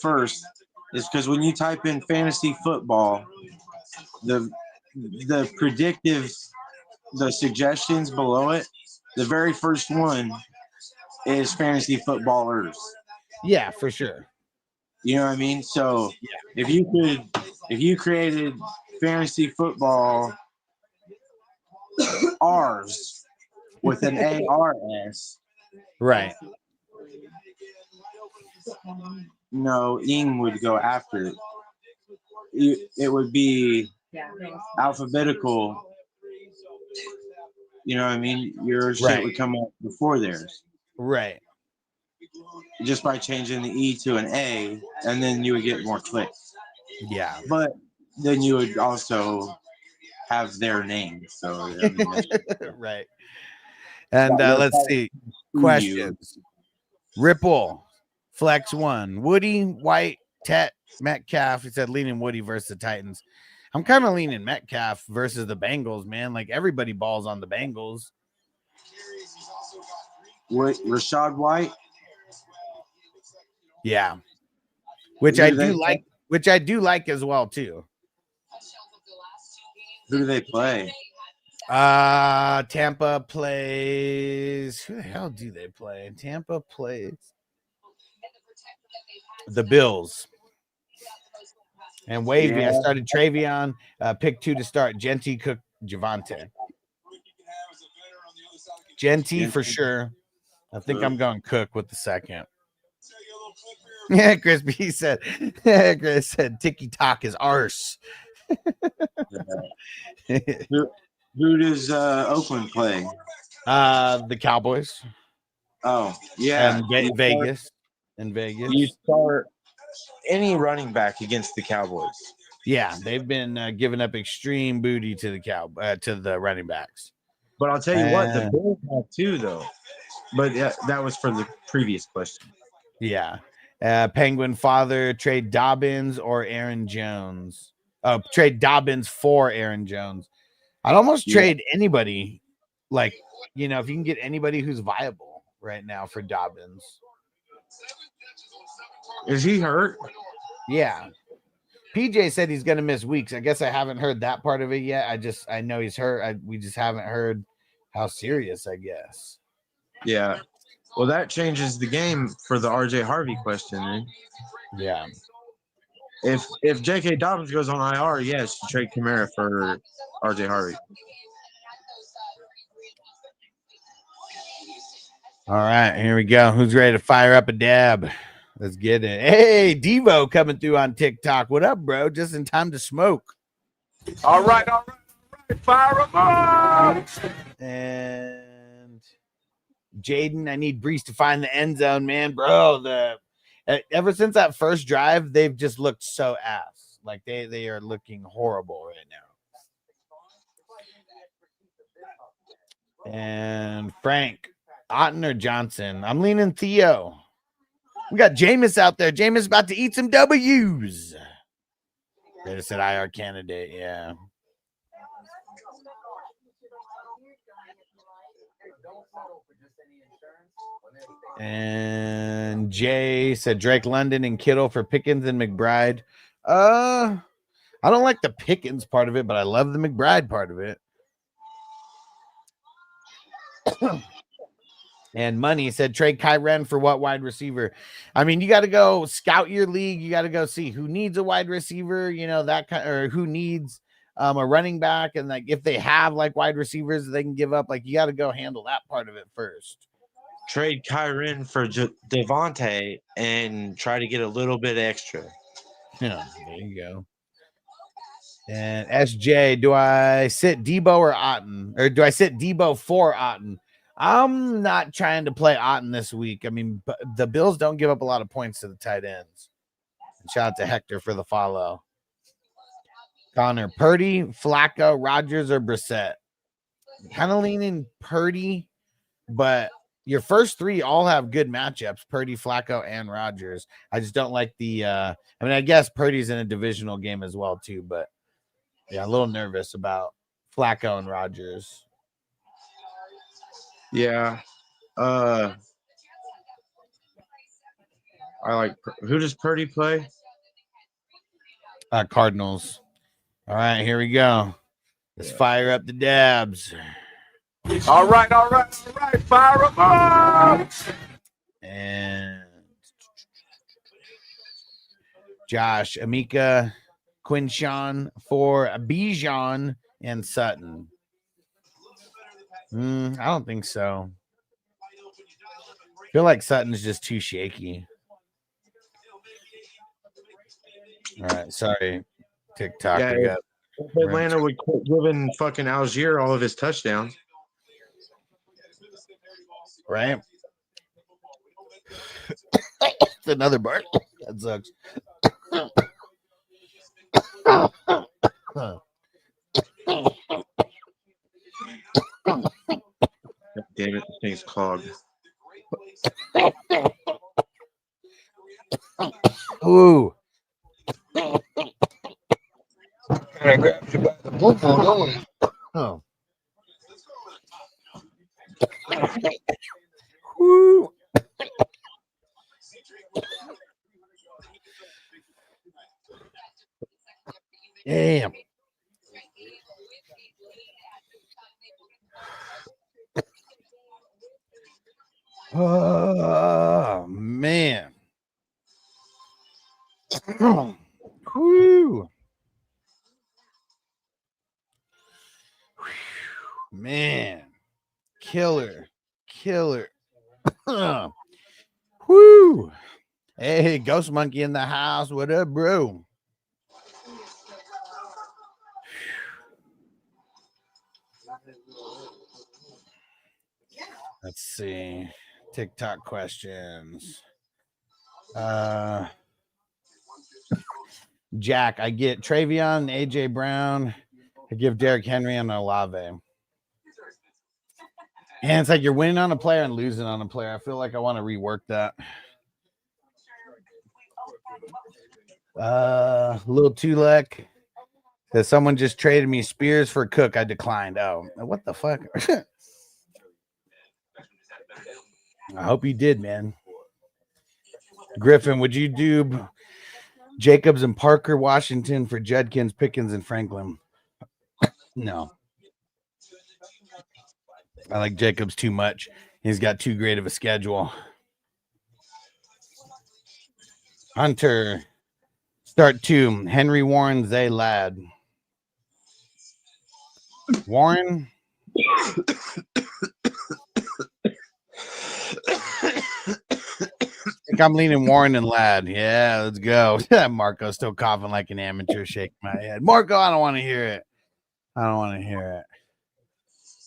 first is because when you type in fantasy football, the suggestions below it, the very first one is fantasy footballers. Yeah, for sure. You know what I mean? So if you created fantasy football R's with an ARS, right? No, Ing would go after it. It would be alphabetical. You know what I mean? Your shit would come up before theirs. Right. Just by changing the E to an A, and then you would get more clicks. Yeah. But then you would also have their name. So I mean, right. And let's see. Questions. Ripple, Flex 1, Woody, White, Tet, Metcalf. He said leaning Woody versus the Titans. I'm kind of leaning Metcalf versus the Bengals, man. Like everybody balls on the Bengals. Rashad White. Yeah. Which I do like as well too. Who do they play? Tampa plays. Who the hell do they play? Tampa plays the Bills. And Wavy, I started Travion, pick 2 to start. Genty, Cook, Javante. Genty for sure. I think I'm going Cook with the second. Yeah, Crispy said. Chris said Tiki Talk is arse. Who does Oakland play? The Cowboys. Oh, yeah. And Vegas. You start any running back against the Cowboys. Yeah, they've been giving up extreme booty to the running backs. But I'll tell you what, the Bills have too, though. But that was for the previous question. Yeah. Penguin Father, trade Dobbins or Aaron Jones. Trade Dobbins for Aaron Jones. I'd almost trade anybody, like, if you can get anybody who's viable right now for Dobbins. Is he hurt? Yeah. PJ said he's going to miss weeks. I guess I haven't heard that part of it yet. I know he's hurt. We just haven't heard how serious, I guess. Yeah. Well, that changes the game for the RJ Harvey question, then. Yeah. If J.K. Dobbins goes on IR, yes, you trade Kamara for RJ Harvey. All right, here we go. Who's ready to fire up a dab? Let's get it. Hey, Devo coming through on TikTok. What up, bro? Just in time to smoke. All right. Fire them up. And Jaden, I need Brees to find the end zone, man. Bro, ever since that first drive, they've just looked so ass. Like they are looking horrible right now. And Frank, Otten or Johnson? I'm leaning Theo. We got Jameis out there. Jameis about to eat some W's. They just said IR candidate, yeah. And Jay said Drake London and Kittle for Pickens and McBride. I don't like the Pickens part of it, but I love the McBride part of it. And Money said trade Kyren for what wide receiver? I mean, you got to go scout your league. You got to go see who needs a wide receiver, that kind, or who needs a running back. And like, if they have like wide receivers they can give up, like you got to go handle that part of it first. Trade Kyren for Devontae and try to get a little bit extra. Yeah, there you go. And SJ, do I sit Debo or Otten? Or do I sit Debo for Otten? I'm not trying to play Otten this week. I mean, the Bills don't give up a lot of points to the tight ends. And shout out to Hector for the follow. Connor, Purdy, Flacco, Rodgers, or Brissett? Kind of leaning Purdy, but your first three all have good matchups: Purdy, Flacco, and Rodgers. I just don't like the. I mean, I guess Purdy's in a divisional game as well too, but yeah, a little nervous about Flacco and Rodgers. Yeah. I like. Who does Purdy play? Cardinals. All right, here we go. Let's fire up the dabs. All right. Fire up. And Josh, Amika, Quinshawn for Bijan and Sutton. I don't think so. I feel like Sutton's just too shaky. All right, sorry, TikTok. Yeah, Atlanta would quit giving fucking Algier all of his touchdowns. Right? It's another bar. That sucks. Damn it, this thing's clogged. Ooh. I grabbed you by the boo-boo, don't we? Oh. Woo. Damn. Oh man. Whew. Man. Killer. Whoo. Hey, Ghost Monkey in the house. What up, bro? Let's see. TikTok questions. Jack, I get Travion, AJ Brown. I give Derrick Henry and Olave. And it's like you're winning on a player and losing on a player. I feel like I want to rework that. Little Tulek says someone just traded me Spears for Cook. I declined. Oh, what the fuck? I hope you did, man. Griffin, would you do Jacobs and Parker Washington for Judkins, Pickens, and Franklin? No. I like Jacobs too much. He's got too great of a schedule. Hunter, start two. Henry Warren, Zay Ladd. Warren. I think I'm leaning Warren and Ladd. Yeah, let's go. Marco's still coughing like an amateur, shaking my head. Marco, I don't want to hear it. I don't want to hear it.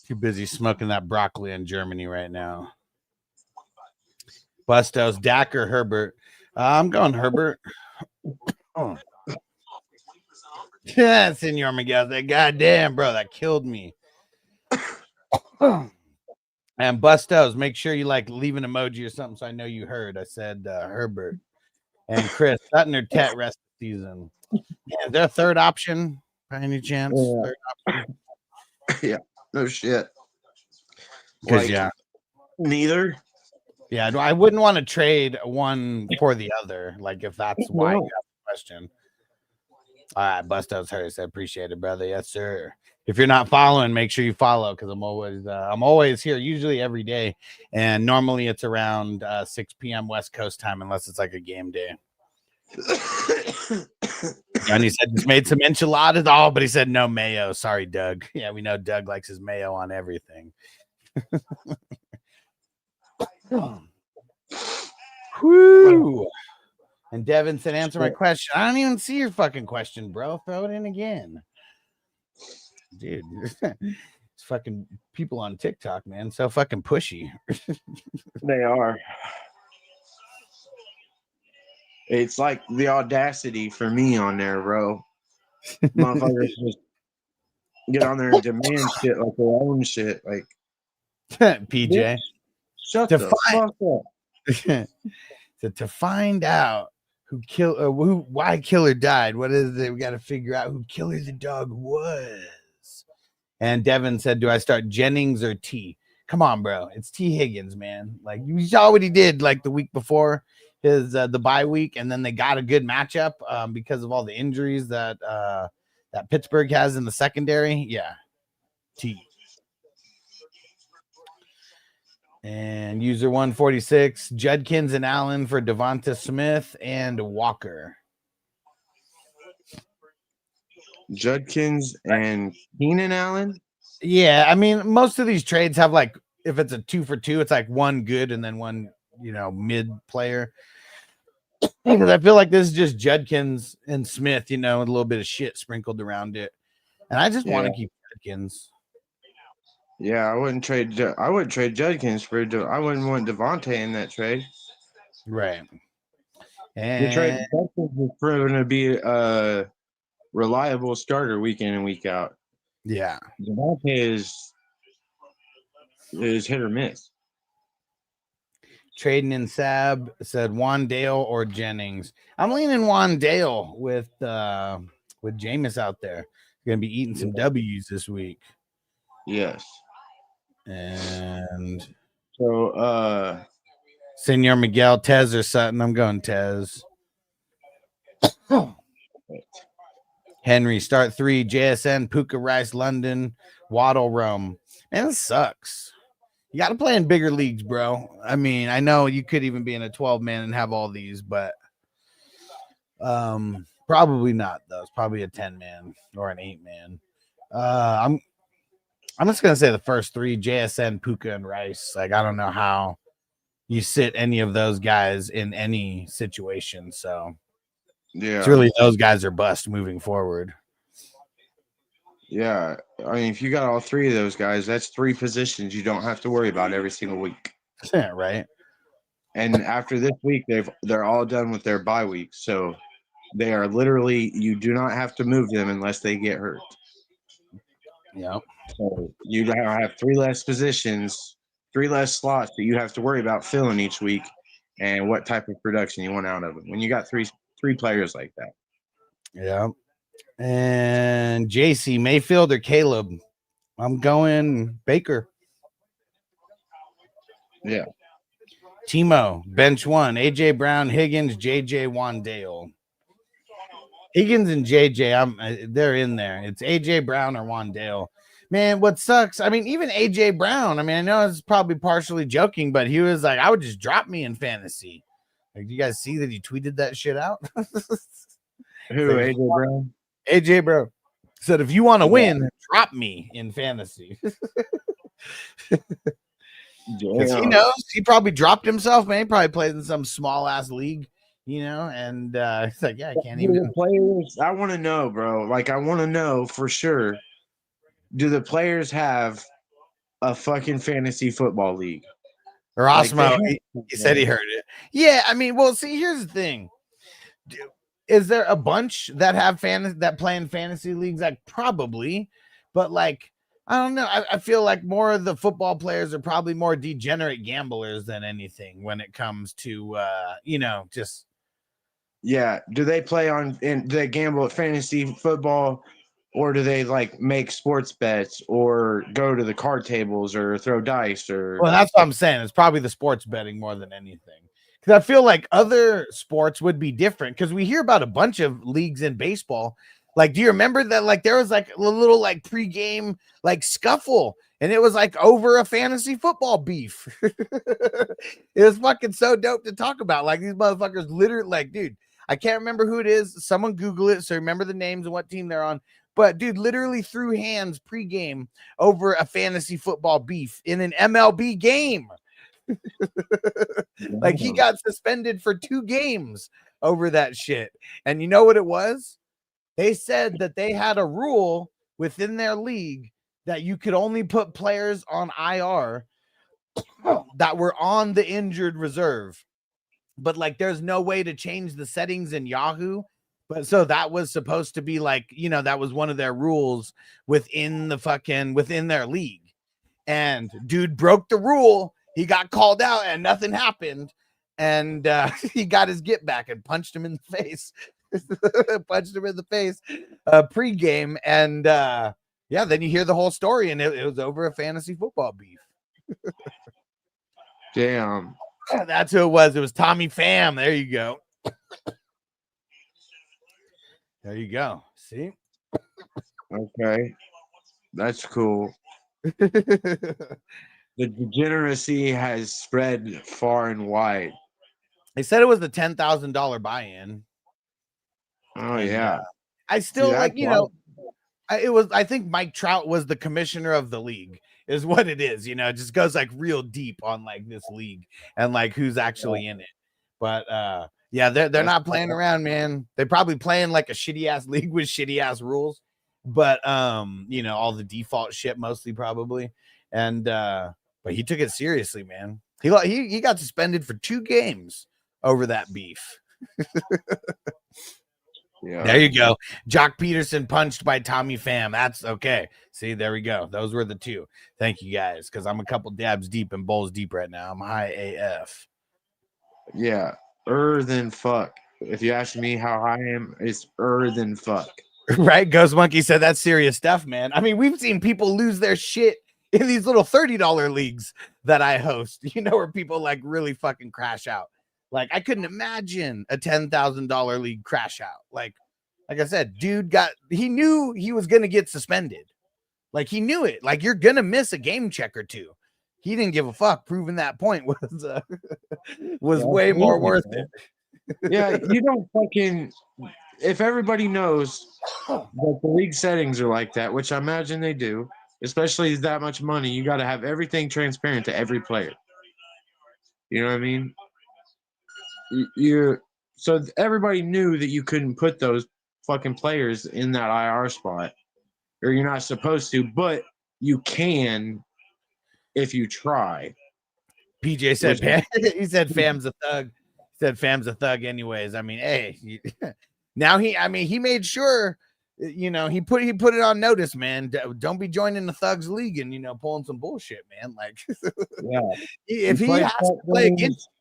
Too busy smoking that broccoli in Germany right now. Bustos, Dak or Herbert? I'm going Herbert. Oh. Yeah, Senor Miguel. God damn, bro, that killed me. And Bustos, make sure you like leave an emoji or something so I know you heard. I said Herbert. And Chris, Sutton or Tet rest of the season. Yeah, is there a third option by any chance? Yeah. Third option? Yeah, no shit. Because Like, yeah. Neither. Yeah, I wouldn't want to trade one for the other. Like if that's why you have the question. All right, Bustos Hurst. I appreciate it, brother. Yes, sir. If you're not following, make sure you follow because I'm always here, usually every day, and normally it's around 6 p.m. West Coast time, unless it's like a game day. And he said just made some enchiladas. Oh, but he said no mayo. Sorry, Doug. Yeah, we know Doug likes his mayo on everything. Whoo! And Devin said, answer my question. I don't even see your fucking question, bro. Throw it in again. Dude, it's fucking people on TikTok, man. So fucking pushy. They are. It's like the audacity for me on there, bro. Motherfuckers just get on there and demand shit like their own shit. Like PJ. Shut To the fuck up. to find out why Killer died. What is it? We got to figure out who Killer the dog was. And Devin said, "Do I start Jennings or T?" Come on, bro. It's T Higgins, man. Like you saw what he did like the week before his the bye week, and then they got a good matchup because of all the injuries that that Pittsburgh has in the secondary. Yeah, T. And user 146, Judkins and Allen for Devonta Smith and Walker. Judkins and Keenan Allen. Yeah, I mean, most of these trades have like, if it's a 2 for 2, it's like one good and then one, mid player. Because I feel like this is just Judkins and Smith, with a little bit of shit sprinkled around it. And I just want to keep Judkins. Yeah, I wouldn't trade Judkins for. I wouldn't want Devontae in that trade. Right. The trade And Judkins is proven to be a reliable starter week in and week out. yeah, Devontae is hit or miss. Trading in Sab said Wandale or Jennings. I'm leaning Wandale with Jameis out there. Gonna be eating some W's this week. Yes. And so Senor Miguel, Tez or Sutton. I'm going Tez. Henry, start 3, JSN, Puka Rice, London, Waddle, Rome. Man, it sucks. You got to play in bigger leagues, bro. I mean, I know you could even be in a 12-man and have all these, but probably not, though. It's probably a 10-man or an 8-man. I'm just gonna say the first 3, JSN, Puka, and Rice. Like, I don't know how you sit any of those guys in any situation. So yeah, it's really those guys are bust moving forward. Yeah, I mean, if you got all 3 of those guys, that's 3 positions you don't have to worry about every single week. Yeah, right. And after this week, they're all done with their bye week, so they are literally, you do not have to move them unless they get hurt. Yep. So you have 3 less positions, 3 less slots that you have to worry about filling each week, and what type of production you want out of it when you got three players like that. Yeah. And JC, Mayfield or Caleb? I'm going Baker. Yeah. Timo, bench 1, AJ Brown, Higgins, JJ Wandale. Higgins and JJ, they're in there. It's AJ Brown or Wandale. Man, what sucks? I mean, even AJ Brown. I mean, I know it's probably partially joking, but he was like, "I would just drop me in fantasy." Like, do you guys see that he tweeted that shit out? Who? AJ Brown. AJ Brown said, "If you want to win, drop me in fantasy." Because he knows he probably dropped himself, man. He probably plays in some small ass league, and he's like, yeah, I can't even. The players, I want to know, bro. Like, I want to know for sure. Do the players have a fucking fantasy football league? Or Osmo, he said he heard it. Yeah, I mean, well, see, here's the thing. Is there a bunch that have that play in fantasy leagues? Like, probably, but like, I don't know. I feel like more of the football players are probably more degenerate gamblers than anything when it comes to, just. Yeah. Do they play do they gamble at fantasy football, or do they like make sports bets or go to the card tables or throw dice or? Well, that's what I'm saying. It's probably the sports betting more than anything. Because I feel like other sports would be different because we hear about a bunch of leagues in baseball. Like, do you remember that? Like, there was like a little like pregame like scuffle, and it was like over a fantasy football beef. It was fucking so dope to talk about. Like, these motherfuckers literally, like, dude, I can't remember who it is. Someone Google it so remember the names and what team they're on. But dude, literally threw hands pregame over a fantasy football beef in an MLB game. Like, he got suspended for 2 games over that shit. And you know what it was? They said that they had a rule within their league that you could only put players on IR that were on the injured reserve. But like, there's no way to change the settings in Yahoo. But so that was supposed to be like, that was one of their rules within their league. And dude broke the rule. he got called out and nothing happened. And he got his get back and punched him in the face. Punched him in the face pre-game. And yeah, then you hear the whole story, and it was over a fantasy football beef. Damn. That's who it was. It was Tommy Pham. There you go. There you go. See? Okay. That's cool. The degeneracy has spread far and wide. They said it was the $10,000 buy-in. Oh, And, yeah. I still See, like, that's you know, I think Mike Trout was the commissioner of the league is what it is. You know, it just goes like real deep on like this league and like who's actually in it. But yeah, they're not playing around, man. They're probably playing like a shitty ass league with shitty ass rules. But you know, all the default shit mostly probably. And but he took it seriously, man. He got suspended for 2 games over that beef. Yeah. There you go. Jock Peterson punched by Tommy Pham. That's okay. See, there we go. Those were the 2. Thank you guys, because I'm a couple dabs deep and bowls deep right now. I'm high AF. Yeah. Than fuck. If you ask me how I am, it's than fuck. Right? Ghost Monkey said that's serious stuff, man. I mean, we've seen people lose their shit in these little $30 leagues that I host, you know, where people like really fucking crash out. Like, I couldn't imagine a $10,000 league crash out. Like I said, dude he knew he was going to get suspended. Like, he knew it. Like, you're going to miss a game check or 2. He didn't give a fuck. Proving that point was way more worth it. Yeah, you don't fucking. If everybody knows that the league settings are like that, which I imagine they do, especially that much money, you got to have everything transparent to every player. You know what I mean? So everybody knew that you couldn't put those fucking players in that IR spot, or you're not supposed to, but you can if you try. PJ said, he said, Fam's a thug. He said, Fam's a thug anyways. I mean, hey, now he made sure, you know, he put it on notice, man. Don't be joining the thugs league and, you know, pulling some bullshit, man. Like, Yeah. if he has to play against you,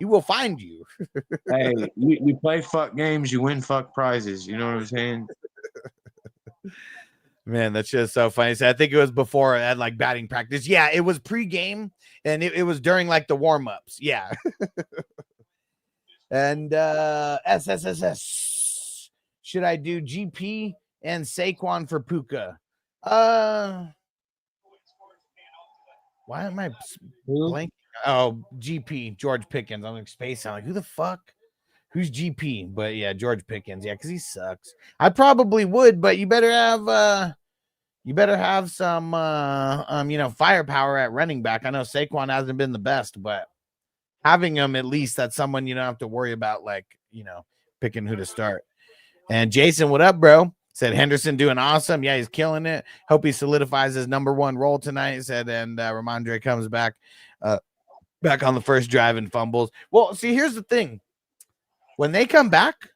he will find you. Hey, you play fuck games, you win fuck prizes. You know what I'm saying? Man, that's just so funny. So I think it was before at like batting practice. Yeah, it was pre-game and it was during like the warm-ups. Yeah. And SSSS. Should I do GP and Saquon for Puka? Why am I blanking? Oh, GP, George Pickens. I'm like space. I'm like, who the fuck? Who's GP? But yeah, George Pickens. Yeah, because he sucks. I probably would, but you better have some you know, firepower at running back. I know Saquon hasn't been the best, but having him at least, that's someone you don't have to worry about, like, you know, picking who to start. And Jason, what up, bro? Said Henderson doing awesome. Yeah, he's killing it. Hope he solidifies his #1 role tonight. Said, and Ramondre comes back on the first drive and fumbles. Well, see, here's the thing. When they come back,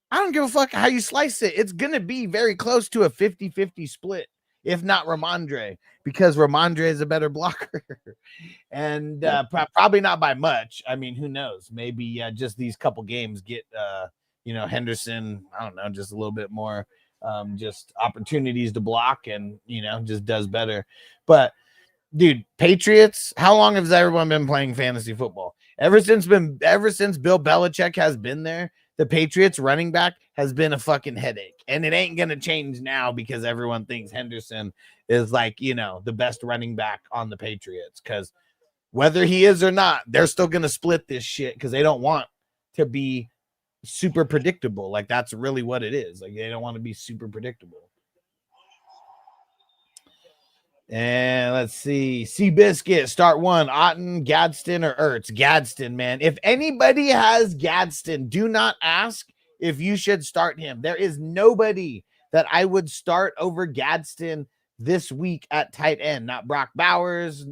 I don't give a fuck how you slice it. It's going to be very close to a 50-50 split, if not Ramondre, because Ramondre is a better blocker. And probably not by much. I mean, who knows? Maybe just these couple games get, you know, Henderson, I don't know, just a little bit more just opportunities to block and, you know, just does better. But, dude, Patriots, how long has everyone been playing fantasy football? Ever since Bill Belichick has been there, the Patriots running back has been a fucking headache. And it ain't going to change now because everyone thinks Henderson is like, you know, the best running back on the Patriots. Because whether he is or not, they're still going to split this shit because they don't want to be super predictable. Like, that's really what it is. Like, they don't want to be super predictable. And let's see. Seabiscuit, start 1. Otten, Gadsden, or Ertz? Gadsden, man. If anybody has Gadsden, do not ask if you should start him. There is nobody that I would start over Gadsden this week at tight end. Not Brock Bowers,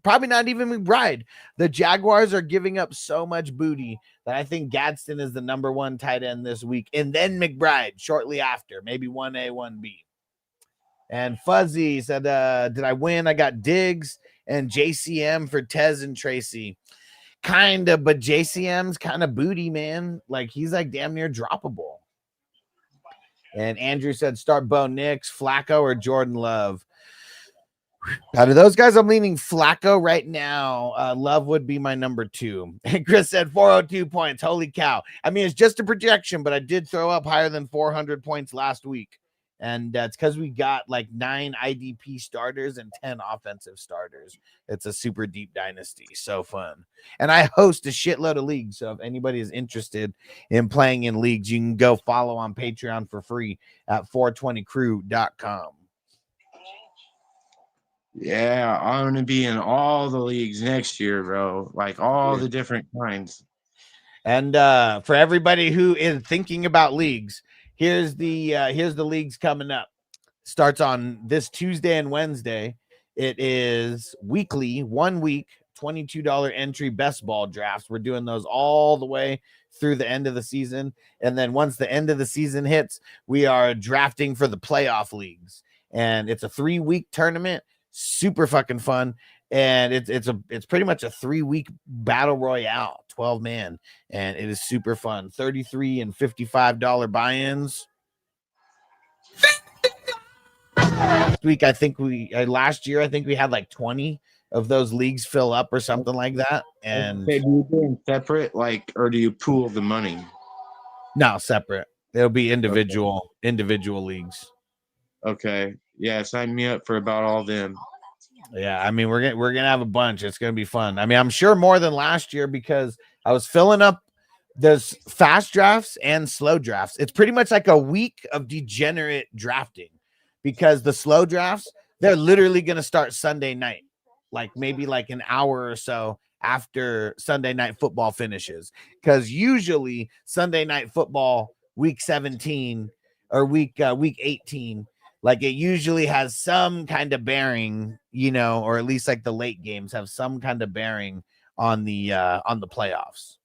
probably not even McBride. The Jaguars are giving up so much booty that I think Gadsden is the #1 tight end this week. And then McBride shortly after, maybe 1A, 1B. And Fuzzy said, did I win? I got Diggs and JCM for Tez and Tracy. Kind of, but JCM's kind of booty, man. Like he's like damn near droppable. And Andrew said start Bo Nix, Flacco, or Jordan Love. Out of those guys, I'm leaning Flacco right now. Love would be my number 2. And Chris said 402 points. Holy cow. I mean, it's just a projection, but I did throw up higher than 400 points last week. And it's because we got like 9 IDP starters and 10 offensive starters. It's a super deep dynasty. So fun. And I host a shitload of leagues. So if anybody is interested in playing in leagues, you can go follow on Patreon for free at 420crew.com. Yeah, I'm going to be in all the leagues next year, bro. Like all the different kinds. And for everybody who is thinking about leagues, here's the leagues coming up. Starts on this Tuesday and Wednesday. It is weekly, 1 week, $22 entry best ball drafts. We're doing those all the way through the end of the season. And then once the end of the season hits, we are drafting for the playoff leagues. And it's a 3-week tournament. Super fucking fun. And it's pretty much a 3-week battle royale, 12 man, and it is super fun. $33 and $55 buy-ins. Last week, last year, I think we had like 20 of those leagues fill up or something like that. And do you do them separate, like, or do you pool the money? No, separate. It'll be individual leagues. Okay. Yeah, sign me up for about all them. Yeah, I mean, we're gonna have a bunch. It's gonna be fun. I mean, I'm sure more than last year because I was filling up. There's fast drafts and slow drafts. It's pretty much like a week of degenerate drafting because the slow drafts, they're literally gonna start Sunday night, like maybe like an hour or so after Sunday night football finishes. Because usually Sunday night football, week 17 or week 18. Like it usually has some kind of bearing, you know, or at least like the late games have some kind of bearing on the playoffs.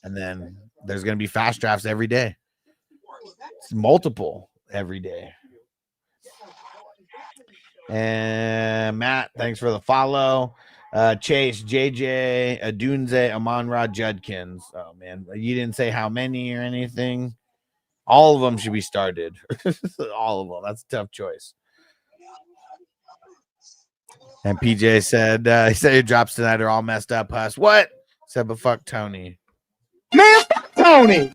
And then there's going to be fast drafts every day. It's multiple every day. And Matt, thanks for the follow. Chase, JJ, Adunze, Amon-Ra, Judkins. Oh man, you didn't say how many or anything. All of them should be started. All of them. That's a tough choice. And PJ said, he said your drops tonight are all messed up, Huss. What? Said, but fuck Tony. Man, fuck Tony.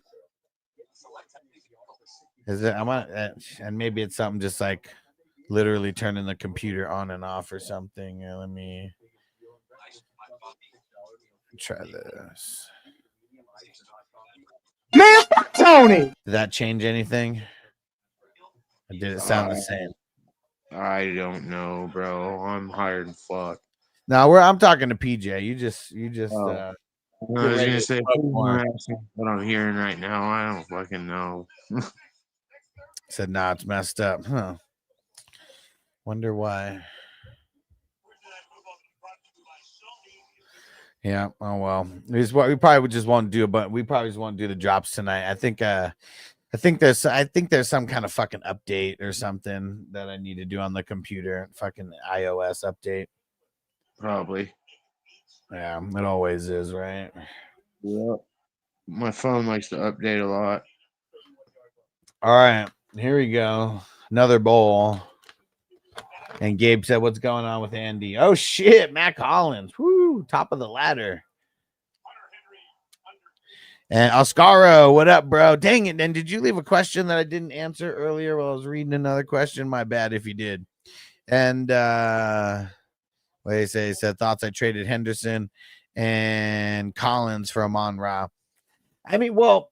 Is it? And maybe it's something just like literally turning the computer on and off or something. Let me try this. Man, fuck Tony. Did that change anything? Or did it sound the same? I don't know, bro. I'm hired and fuck. No, I'm talking to PJ. You just I was gonna say what I'm hearing right now. I don't fucking know. said, nah, it's messed up. Huh. Wonder why. Yeah. Oh well. We probably just won't do it, but we probably just won't do the drops tonight. I think there's some kind of fucking update or something that I need to do on the computer. Fucking iOS update. Probably. Yeah, it always is, right? Yeah. My phone likes to update a lot. All right, here we go. Another bowl. And Gabe said, what's going on with Andy? Oh, shit, Matt Collins. Woo, top of the ladder. And Oscaro, what up, bro? Dang it. And did you leave a question that I didn't answer earlier while I was reading another question? My bad if you did. And what did he say? He said, thoughts I traded Henderson and Collins for Amon-Ra. I mean, well,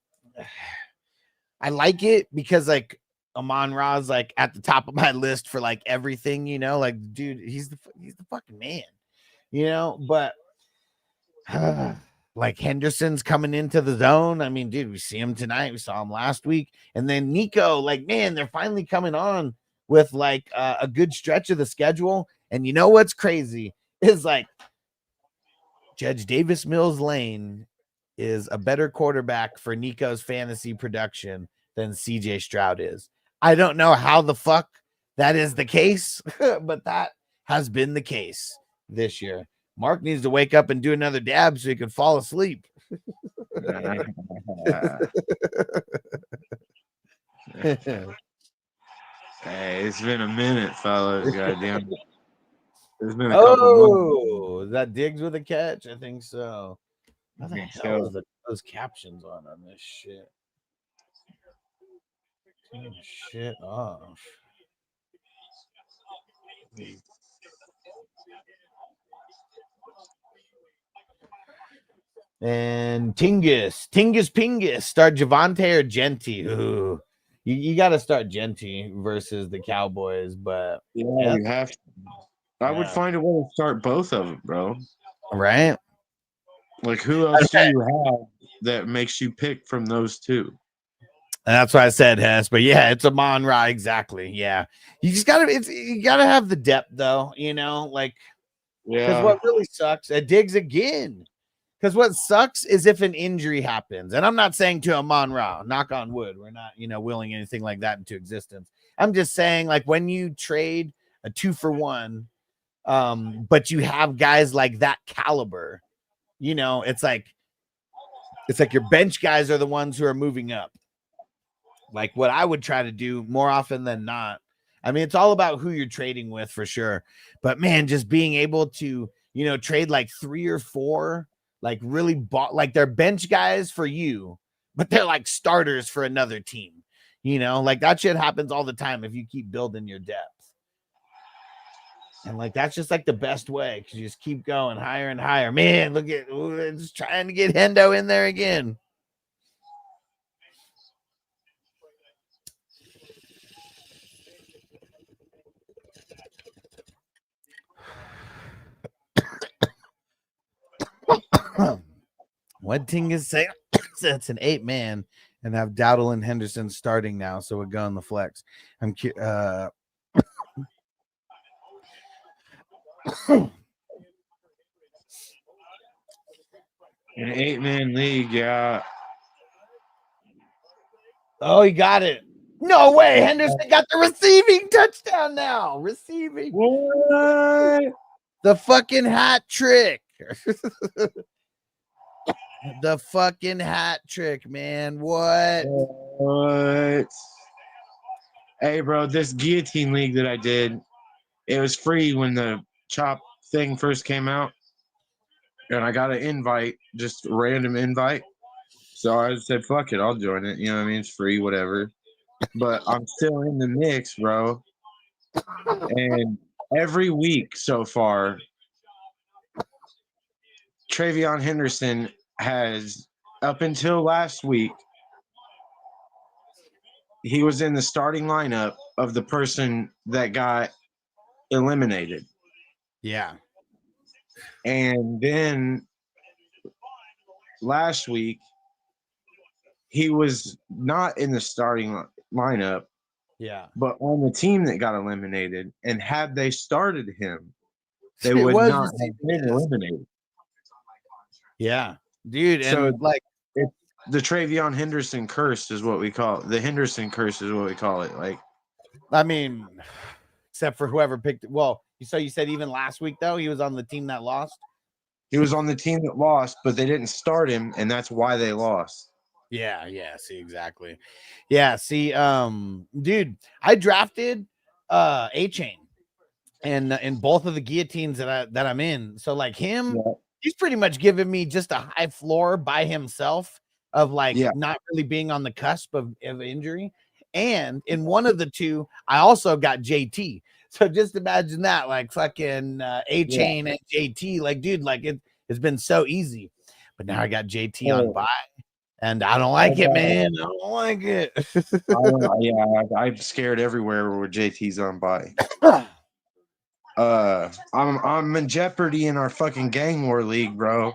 I like it because, like, Amon-Ra is like at the top of my list for like everything, you know, like dude, he's the fucking man, you know, but like Henderson's coming into the zone. I mean, dude, we see him tonight. We saw him last week. And then Nico, like, man, they're finally coming on with like a good stretch of the schedule. And you know what's crazy is like Judge Davis Mills Lane is a better quarterback for Nico's fantasy production than CJ Stroud is. I don't know how the fuck that is the case, but that has been the case this year. Mark needs to wake up and do another dab so he can fall asleep. Hey, it's been a minute, fellas. Goddamn. There's been a couple months. Is that Diggs with a catch? I think so. How the think hell so. is those captions on this shit? Turn shit off. And Tingus, start Javante or Genty. Ooh, you got to start Genty versus the Cowboys, but Yeah, you have to. I would find a way to start both of them, bro. Right? Like, who else do you have that makes you pick from those two? And that's why I said Hess, but yeah, it's Amon Ra, exactly. Yeah, you just you gotta have the depth, though. You know, like, because what really sucks, Diggs again. Because what sucks is if an injury happens, and I'm not saying to Amon Ra, knock on wood, we're not, willing anything like that into existence. I'm just saying, like, when you trade a 2-for-1, but you have guys like that caliber, it's like your bench guys are the ones who are moving up. Like what I would try to do more often than not. I mean, it's all about who you're trading with for sure. But man, just being able to, trade like 3 or 4, like really like they're bench guys for you, but they're like starters for another team. Like that shit happens all the time if you keep building your depth. And like that's just like the best way because you just keep going higher and higher. Man, look at just trying to get Hendo in there again. What thing is saying? It's an 8-man and have Dowdle and Henderson starting now, so we're going the flex. I'm An 8-man league, yeah. Oh, he got it. No way. Henderson got the receiving touchdown now. Receiving. What? The fucking hat trick. The fucking hat trick, man. What? Hey, bro, this guillotine league that I did, it was free when the chop thing first came out. And I got an invite, just a random invite. So I said, fuck it, I'll join it. You know what I mean? It's free, whatever. But I'm still in the mix, bro. And every week so far, Travion Henderson has, up until last week, he was in the starting lineup of the person that got eliminated. Yeah. And then last week, he was not in the starting lineup. Yeah. But on the team that got eliminated, and had they started him, they would not have been eliminated. Yeah. Dude, and so like the Travion Henderson curse is what we call it. The Henderson curse is what we call it. Like, I mean, except for whoever picked it. Well, you said even last week though, he was on the team that lost. He was on the team that lost, but they didn't start him, and that's why they lost. Yeah, see, exactly. Yeah, see, dude, I drafted A-Chain and in both of the guillotines that I'm in. So like him, he's pretty much giving me just a high floor by himself of like not really being on the cusp of injury. And in one of the two, I also got JT. So just imagine that, like fucking A-Chain and JT. Like, dude, like it's been so easy. But now I got JT on bye. And I don't like it, man. I don't like it. I'm scared everywhere where JT's on bye. I'm in jeopardy in our fucking gang war league, bro.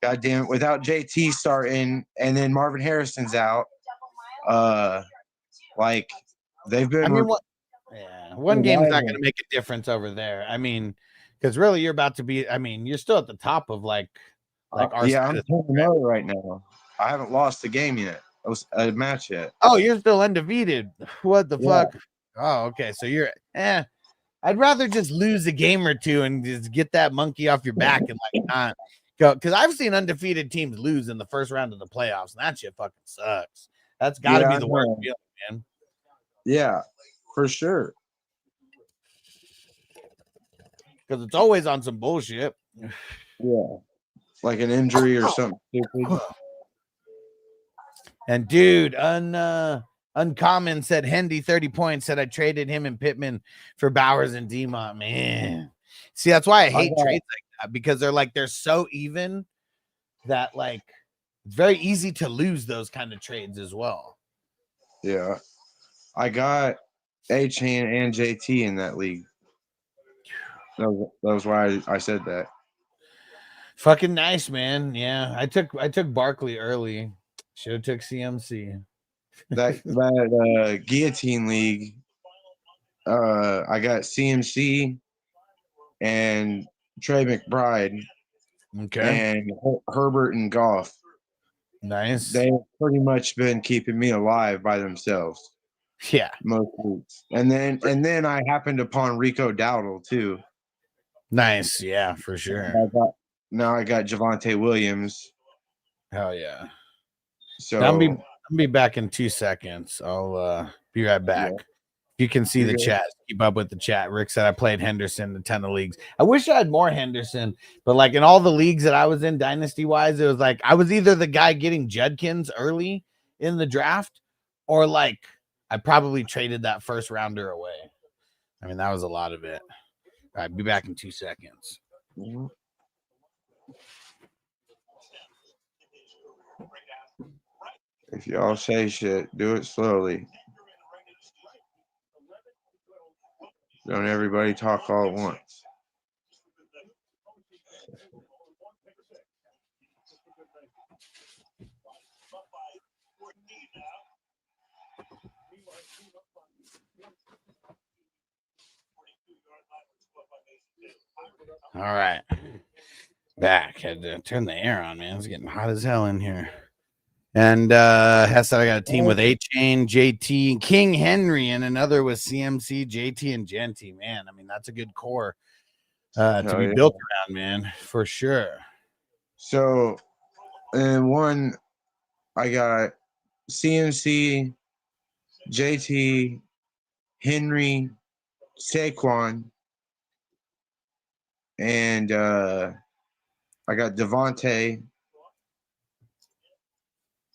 Goddamn, without JT starting and then Marvin Harrison's out. Like they've been. I mean, one game's not going to make a difference over there. I mean, because really, you're about to be. I mean, you're still at the top of like our. Yeah, I'm 10-0 right now. I haven't lost a game yet. A match yet. Oh, you're still undefeated. What the fuck? Oh, okay. So you're I'd rather just lose a game or two and just get that monkey off your back and like not go. Because I've seen undefeated teams lose in the first round of the playoffs, and that shit fucking sucks. That's got to Yeah, be I the worst know. feeling, man. Yeah, for sure. Because it's always on some bullshit. Yeah, like an injury or something stupid. And dude, Uncommon said Hendy 30 points. Said I traded him and Pittman for Bowers and Demont. Man, see, that's why I hate trades like that, because they're so even that like it's very easy to lose those kind of trades as well. Yeah, I got A-Chain and JT in that league. That was why I said that. Fucking nice, man. Yeah, I took Barkley early. Should have took CMC. That guillotine league. I got CMC and Trey McBride Okay, and Herbert and Goff. nice. They've pretty much been keeping me alive by themselves Yeah, most weeks. And then I happened upon Rico Dowdle too. nice. Yeah, for sure. Now I got Javonte Williams. Hell yeah. So I'll be back in 2 seconds. I'll be right back. Yeah. You can see the chat. Keep up with the chat. Rick said I played Henderson in a ton of leagues. I wish I had more Henderson, but like in all the leagues that I was in dynasty wise, it was like I was either the guy getting Judkins early in the draft, or like I probably traded that first rounder away. I mean, that was a lot of it. All right, be back in 2 seconds. If y'all say shit, do it slowly. Don't everybody talk all at once. All right. Back. Had to turn the air on, man. It's getting hot as hell in here. And Hess said I got a team with A-Chain, JT, King Henry, and another with CMC, JT, and Genty. Man, I mean, that's a good core to be built around, man, for sure. So, in one, I got CMC, JT, Henry, Saquon, and I got Devontae,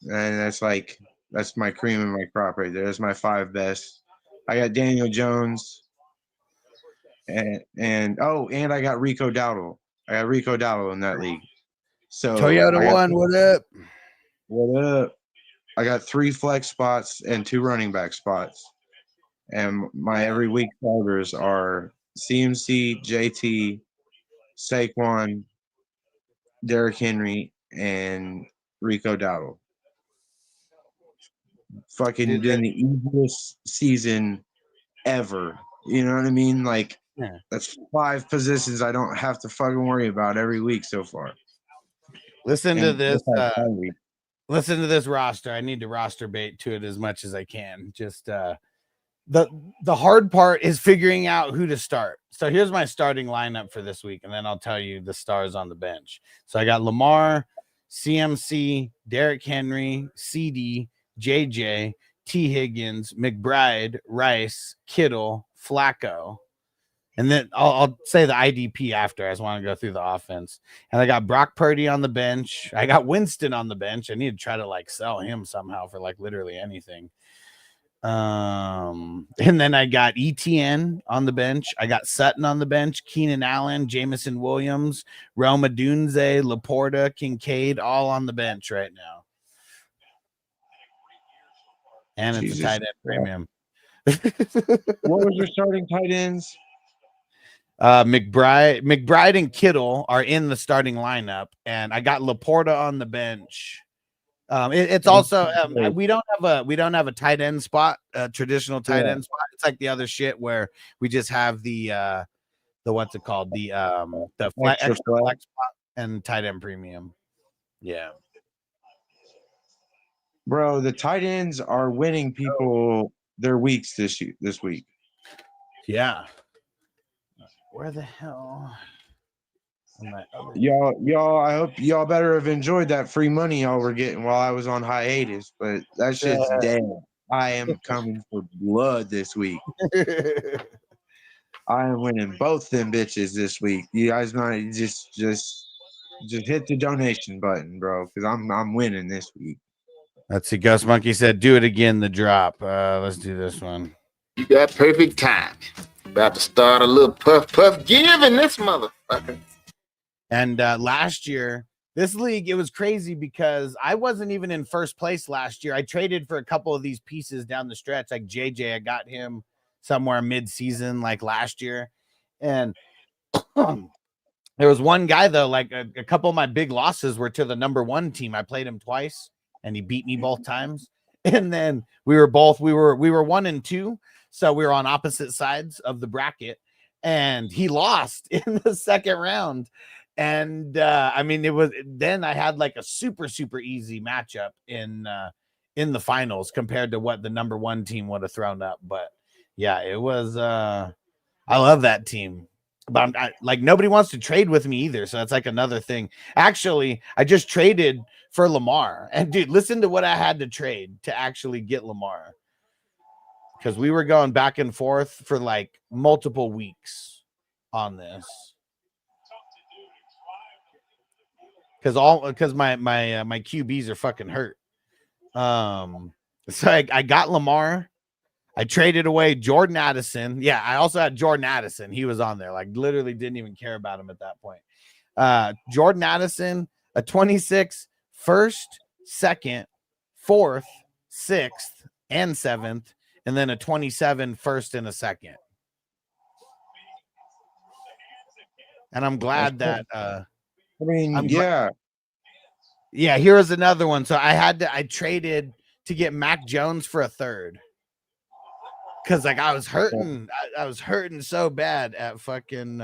and that's my cream and my crop right there. That's my 5 best. I got Daniel Jones, and I got Rico Dowdle. I got Rico Dowdle in that league. So Toyota One, what up? What up? I got 3 flex spots and 2 running back spots. And my every week starters are CMC, JT, Saquon, Derrick Henry, and Rico Dowdle. Fucking doing the easiest season ever. You know what I mean? Like, that's 5 positions I don't have to fucking worry about every week so far. Listen to this. Listen to this roster. I need to roster bait to it as much as I can. Just the hard part is figuring out who to start. So here's my starting lineup for this week, and then I'll tell you the stars on the bench. So I got Lamar, CMC, Derrick Henry, CD, JJ, T. Higgins, McBride, Rice, Kittle, Flacco. And then I'll say the IDP after. I just want to go through the offense. And I got Brock Purdy on the bench. I got Winston on the bench. I need to try to like sell him somehow for like literally anything. And then I got ETN on the bench. I got Sutton on the bench, Keenan Allen, Jamison Williams, Roma Dunze, Laporta, Kincaid, all on the bench right now. And it's a tight end premium. What was your starting tight ends? McBride and Kittle are in the starting lineup, and I got Laporta on the bench. It's also we don't have a tight end spot, a traditional tight end spot. It's like the other shit where we just have the what's it called, the extra flex spot and tight end premium. Yeah, bro, the tight ends are winning people their weeks this week. Yeah. Where the hell? Y'all, I hope y'all better have enjoyed that free money y'all were getting while I was on hiatus, but that shit's dead. I am coming for blood this week. I am winning both them bitches this week. You guys might just hit the donation button, bro, because I'm winning this week. Let's see. Ghost Monkey said, "Do it again." The drop. Let's do this one. You got perfect time. About to start a little puff giving this motherfucker. And last year, this league, it was crazy because I wasn't even in first place last year. I traded for a couple of these pieces down the stretch, like JJ. I got him somewhere mid-season, like last year, and there was one guy though. Like a couple of my big losses were to the number one team. I played him twice, and he beat me both times. And then we were 1 and 2, so we were on opposite sides of the bracket, and he lost in the second round. And I mean, then I had like a super easy matchup in the finals compared to what the number one team would have thrown up. But yeah, it was I love that team. But like nobody wants to trade with me either, so that's like another thing. Actually, I just traded for Lamar, and dude, listen to what I had to trade to actually get Lamar, because we were going back and forth for like multiple weeks on this. Because my QBs are fucking hurt. So I got Lamar. I traded away Jordan Addison. Yeah, I also had Jordan Addison. He was on there. Like literally didn't even care about him at that point. Jordan Addison, a 26 first, second, fourth, sixth, and seventh, and then a 27 first and a second. And I'm glad that I mean, yeah. Yeah, here's another one. So I traded to get Mac Jones for a third. Cause like I was hurting so bad at fucking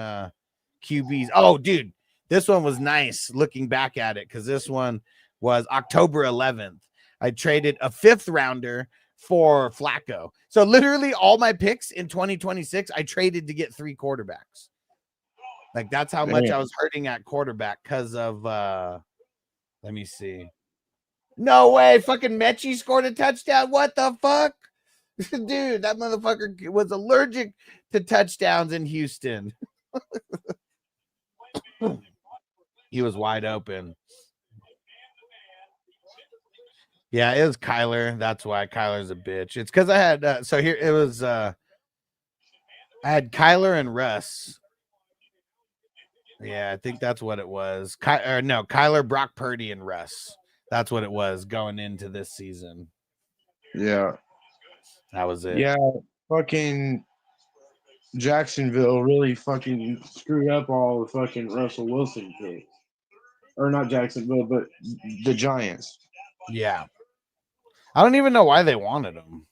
QBs. Oh, dude, this one was nice looking back at it, because this one was October 11th. I traded a 5th rounder for Flacco. So literally all my picks in 2026, I traded to get 3 quarterbacks. Like that's how much I was hurting at quarterback because of let me see. No way, fucking Mechie scored a touchdown. What the fuck? Dude, that motherfucker was allergic to touchdowns in Houston. He was wide open. Yeah, it was Kyler. That's why Kyler's a bitch. It's because I had so here it was I had Kyler and Russ. Yeah, I think that's what it was. Kyler, Brock Purdy, and Russ. That's what it was going into this season. Yeah. That was it. Yeah, fucking Jacksonville really fucking screwed up all the fucking Russell Wilson picks. Or not Jacksonville, but the Giants. Yeah. I don't even know why they wanted him.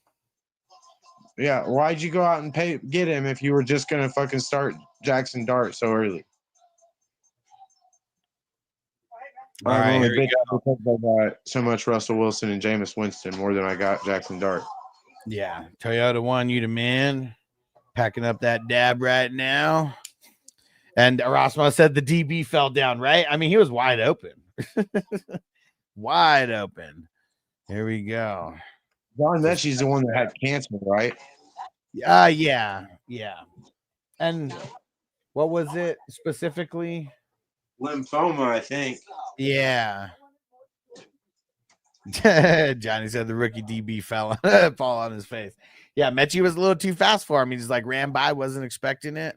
Yeah, why'd you go out and get him if you were just gonna fucking start Jackson Dart so early? All right, only here we go. because I got so much Russell Wilson and Jameis Winston more than I got Jackson Dart. Yeah, Toyota won you the man. Packing up that dab right now. And Erasmo said the DB fell down, right? I mean, he was wide open. Wide open. Here we go. John Mechie's the one that had cancer, right? Yeah. And what was it specifically? Lymphoma, I think. Yeah. Johnny said the rookie DB fall on his face. Yeah, Mechie was a little too fast for him. He just like ran by, wasn't expecting it.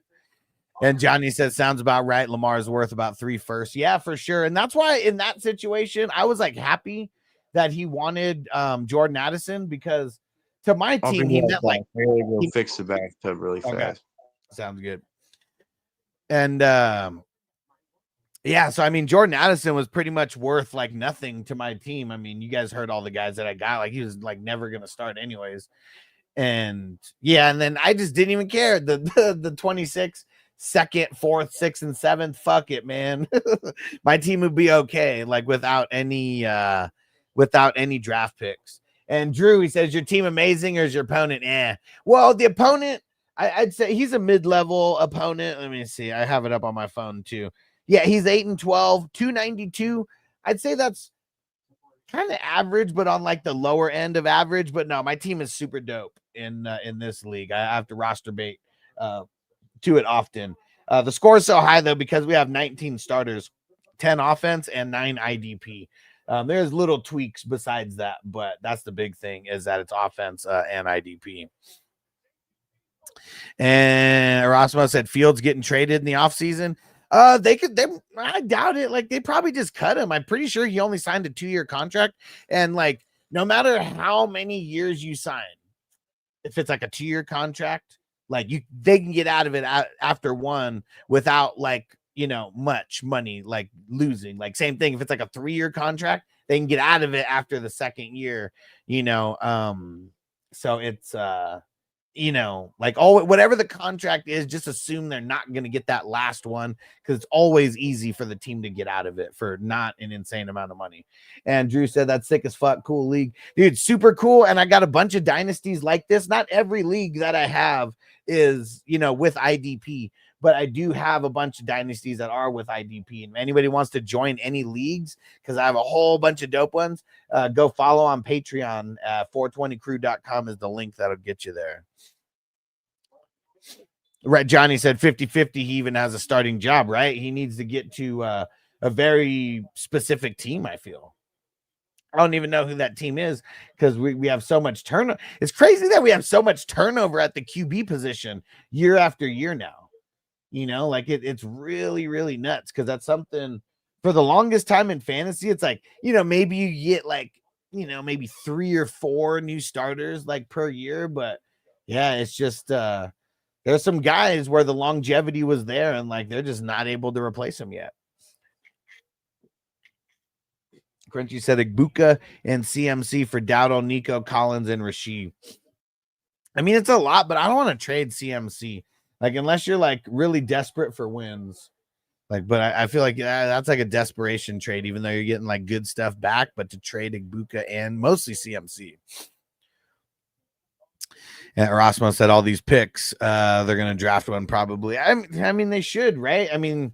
And Johnny said, sounds about right. Lamar's worth about 3 firsts. Yeah, for sure. And that's why in that situation, I was like happy that he wanted Jordan Addison, because to my team, he meant like we'll fix the bathtub really fast. Okay. Sounds good. And yeah, so I mean, Jordan Addison was pretty much worth like nothing to my team. I mean, you guys heard all the guys that I got. Like he was like never gonna start anyways. And yeah, and then I just didn't even care. The 26, 2nd, 4th, 6th, and 7th. Fuck it, man. My team would be okay, like without any draft picks. And Drew, he says, your team amazing or is your opponent? Well, the opponent, I'd say he's a mid-level opponent. Let me see. I have it up on my phone too. Yeah, he's 8-12, 292. I'd say that's kind of average, but on like the lower end of average. But no, my team is super dope in this league. I have to roster bait to it often. The score is so high though because we have 19 starters, 10 offense, and 9 IDP. There's little tweaks besides that, but that's the big thing is that it's offense and IDP. And Erasmo said Fields getting traded in the offseason. I doubt it. Like, they probably just cut him. I'm pretty sure he only signed a 2-year contract. And like, no matter how many years you sign, if it's like a 2-year contract, like they can get out of it after one without like, much money, like losing. Like, same thing. If it's like a 3-year contract, they can get out of it after the second year, so it's, like whatever the contract is, just assume they're not going to get that last one because it's always easy for the team to get out of it for not an insane amount of money. And Drew said that's sick as fuck. Cool league, dude. Super cool. And I got a bunch of dynasties like this. Not every league that I have is, with IDP, but I do have a bunch of dynasties that are with IDP. And if anybody wants to join any leagues, because I have a whole bunch of dope ones, go follow on Patreon. 420crew.com is the link that'll get you there. Right, Johnny said 50-50. He even has a starting job, right? He needs to get to a very specific team, I feel. I don't even know who that team is because we have so much turnover. It's crazy that we have so much turnover at the QB position year after year now. Like it's really, really nuts because that's something for the longest time in fantasy. It's like, maybe you get like, maybe 3 or 4 new starters like per year. But yeah, it's just there's some guys where the longevity was there and like they're just not able to replace them yet. Crunchy said Ibuka and CMC for Dowdle, Nico, Collins, and Rasheed. I mean, it's a lot, but I don't want to trade CMC. Like, unless you're like really desperate for wins. Like, but I feel like that's like a desperation trade, even though you're getting like good stuff back, but to trade Ibuka and mostly CMC. And Erasmo said all these picks, they're going to draft one probably. I mean, they should, right? I mean,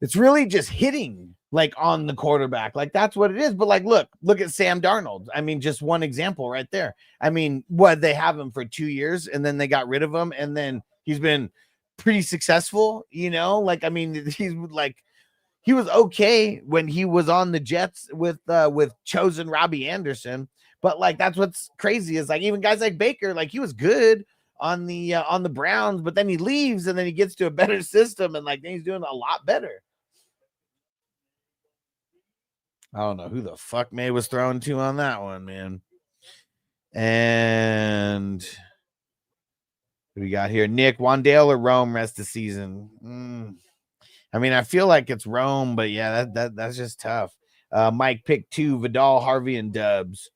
it's really just hitting like on the quarterback. Like, that's what it is. But like, look at Sam Darnold. I mean, just one example right there. I mean, they have him for 2 years and then they got rid of him. And then he's been pretty successful, like, I mean, he's like, he was okay when he was on the Jets with chosen Robbie Anderson. But like, that's what's crazy is like even guys like Baker, like he was good on the Browns, but then he leaves and then he gets to a better system and like then he's doing a lot better. I don't know who the fuck May was throwing to on that one, man. And what we got here? Nick, Wandale or Rome rest of season? I mean, I feel like it's Rome, but yeah, that's just tough. Mike picked 2, Vidal, Harvey, and Dubs.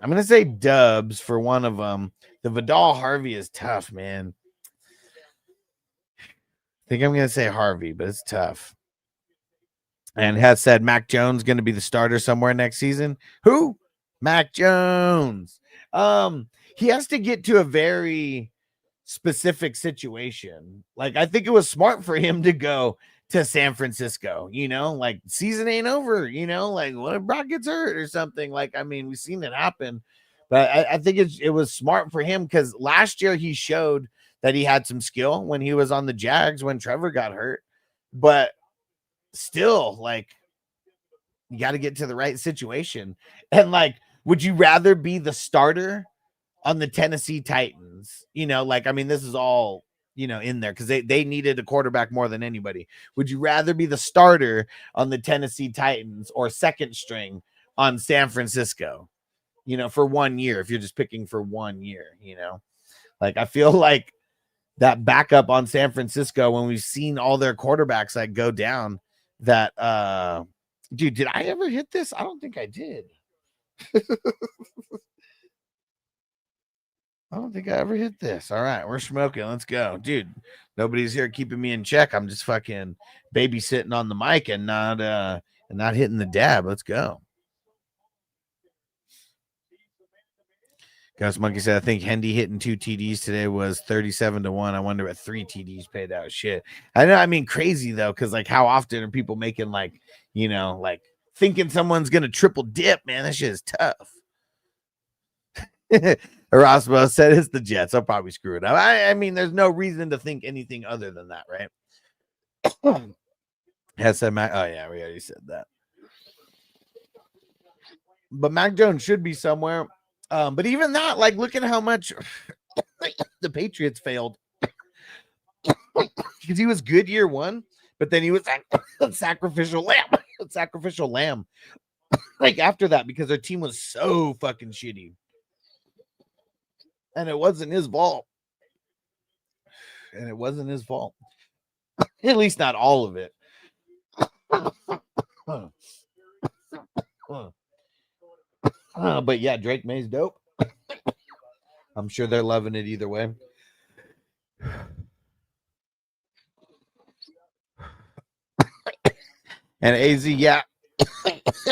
I'm going to say Dubs for one of them. The Vidal Harvey is tough, man. I think I'm going to say Harvey, but it's tough. And has said Mac Jones going to be the starter somewhere next season. Who? Mac Jones. He has to get to a very specific situation. Like, I think it was smart for him to go to San Francisco, like season ain't over, like what if Brock gets hurt or something? Like, I mean, we've seen it happen, but I think it was smart for him because last year he showed that he had some skill when he was on the Jags when Trevor got hurt, but still, like, you got to get to the right situation. And like, would you rather be the starter on the Tennessee Titans? Like, I mean, this is all, in there because they needed a quarterback more than anybody. Would you rather be the starter on the Tennessee Titans or second string on San Francisco, for 1 year, if you're just picking for 1 year, like, I feel like that backup on San Francisco, when we've seen all their quarterbacks like go down, that dude, did I ever hit this? I don't think I did. I don't think I ever hit this. All right, we're smoking. Let's go. Dude, nobody's here keeping me in check. I'm just fucking babysitting on the mic and not hitting the dab. Let's go. Ghost Monkey said, I think Hendy hitting 2 TDs today was 37-1. I wonder what 3 TDs paid out. Shit. I know. I mean, crazy though, because like how often are people making like, you know, like thinking someone's gonna triple dip, man? That shit is tough. Erasmus said it's the Jets. I'll probably screw it up. I mean, there's no reason to think anything other than that, right? Has said Mac. Oh yeah, we already said that. But Mac Jones should be somewhere. But even that, like, look at how much the Patriots failed because he was good year one, but then he was sacrificial lamb. Like after that, because their team was so fucking shitty, and it wasn't his fault. At least not all of it. But yeah, Drake May's dope. I'm sure they're loving it either way. And AZ, yeah.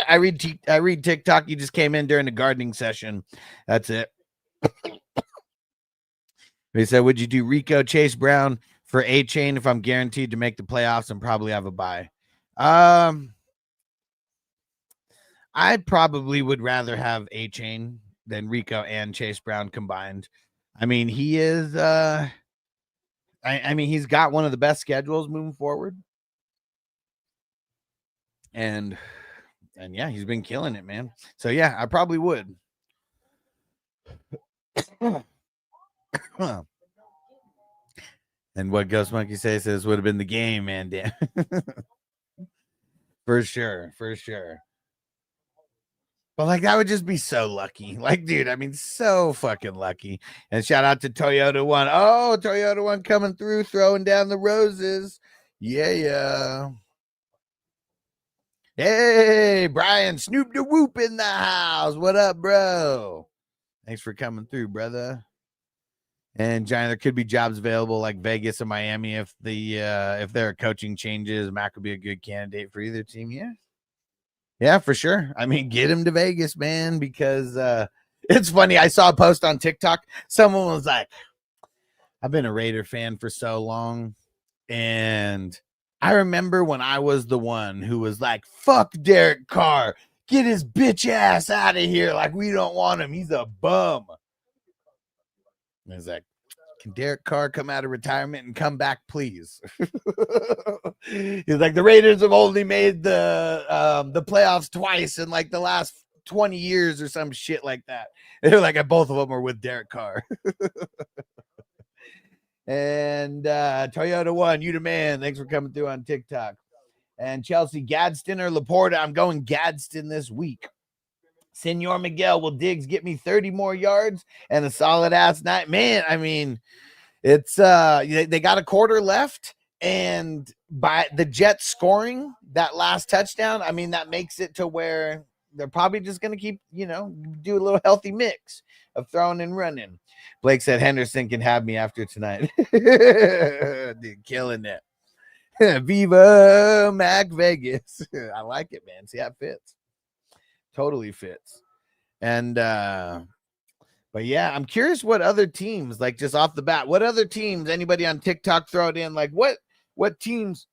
I read TikTok. You just came in during the gardening session. That's it. He said, would you do Rico, Chase Brown for A-Chain if I'm guaranteed to make the playoffs and probably have a bye? I probably would rather have A-Chain than Rico and Chase Brown combined. I mean, he is I mean, he's got one of the best schedules moving forward. And yeah, he's been killing it, man. So yeah, I probably would. And what Ghost Monkey says would have been the game, man. Damn. For sure. But like that would just be so lucky. Like, dude, I mean, so fucking lucky. And shout out to Toyota One. Oh, Toyota One coming through, throwing down the roses. Yeah. Hey, Brian, Snoop the Whoop in the house. What up, bro? Thanks for coming through, brother. And Johnny, there could be jobs available like Vegas and Miami if there are coaching changes. Mac would be a good candidate for either team. Yeah, for sure. I mean, get him to Vegas, man, because it's funny. I saw a post on TikTok. Someone was like, I've been a Raider fan for so long, and I remember when I was the one who was like, fuck Derek Carr. Get his bitch ass out of here. Like, we don't want him. He's a bum. And I was like, can Derek Carr come out of retirement and come back, please? He's like, the Raiders have only made the playoffs twice in like the last 20 years or some shit like that. And they're like, both of them are with Derek Carr. And Toyota One, you the man. Thanks for coming through on TikTok. And Chelsea, Gadsden or Laporta? I'm going Gadsden this week. Senor Miguel, will Diggs get me 30 more yards and a solid ass night? Man, I mean, it's they got a quarter left, and by the Jets scoring that last touchdown, I mean, that makes it to where they're probably just going to keep, do a little healthy mix of throwing and running. Blake said Henderson can have me after tonight. Dude, killing it. Viva Mac Vegas. I like it, man. See how it fits. Totally fits. And but yeah, I'm curious what other teams, like just off the bat, what other teams, anybody on TikTok throw it in, like what teams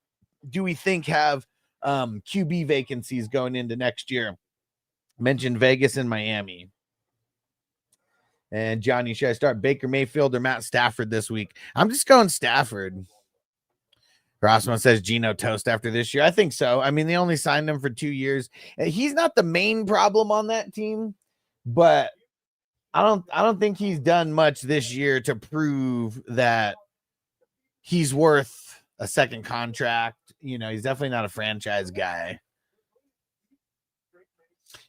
do we think have QB vacancies going into next year? Mentioned Vegas and Miami. And Johnny, should I start Baker Mayfield or Matt Stafford this week? I'm just going Stafford. Rossman says Geno toast after this year. I think so. I mean, they only signed him for 2 years. He's not the main problem on that team, but I don't think he's done much this year to prove that he's worth a second contract. He's definitely not a franchise guy.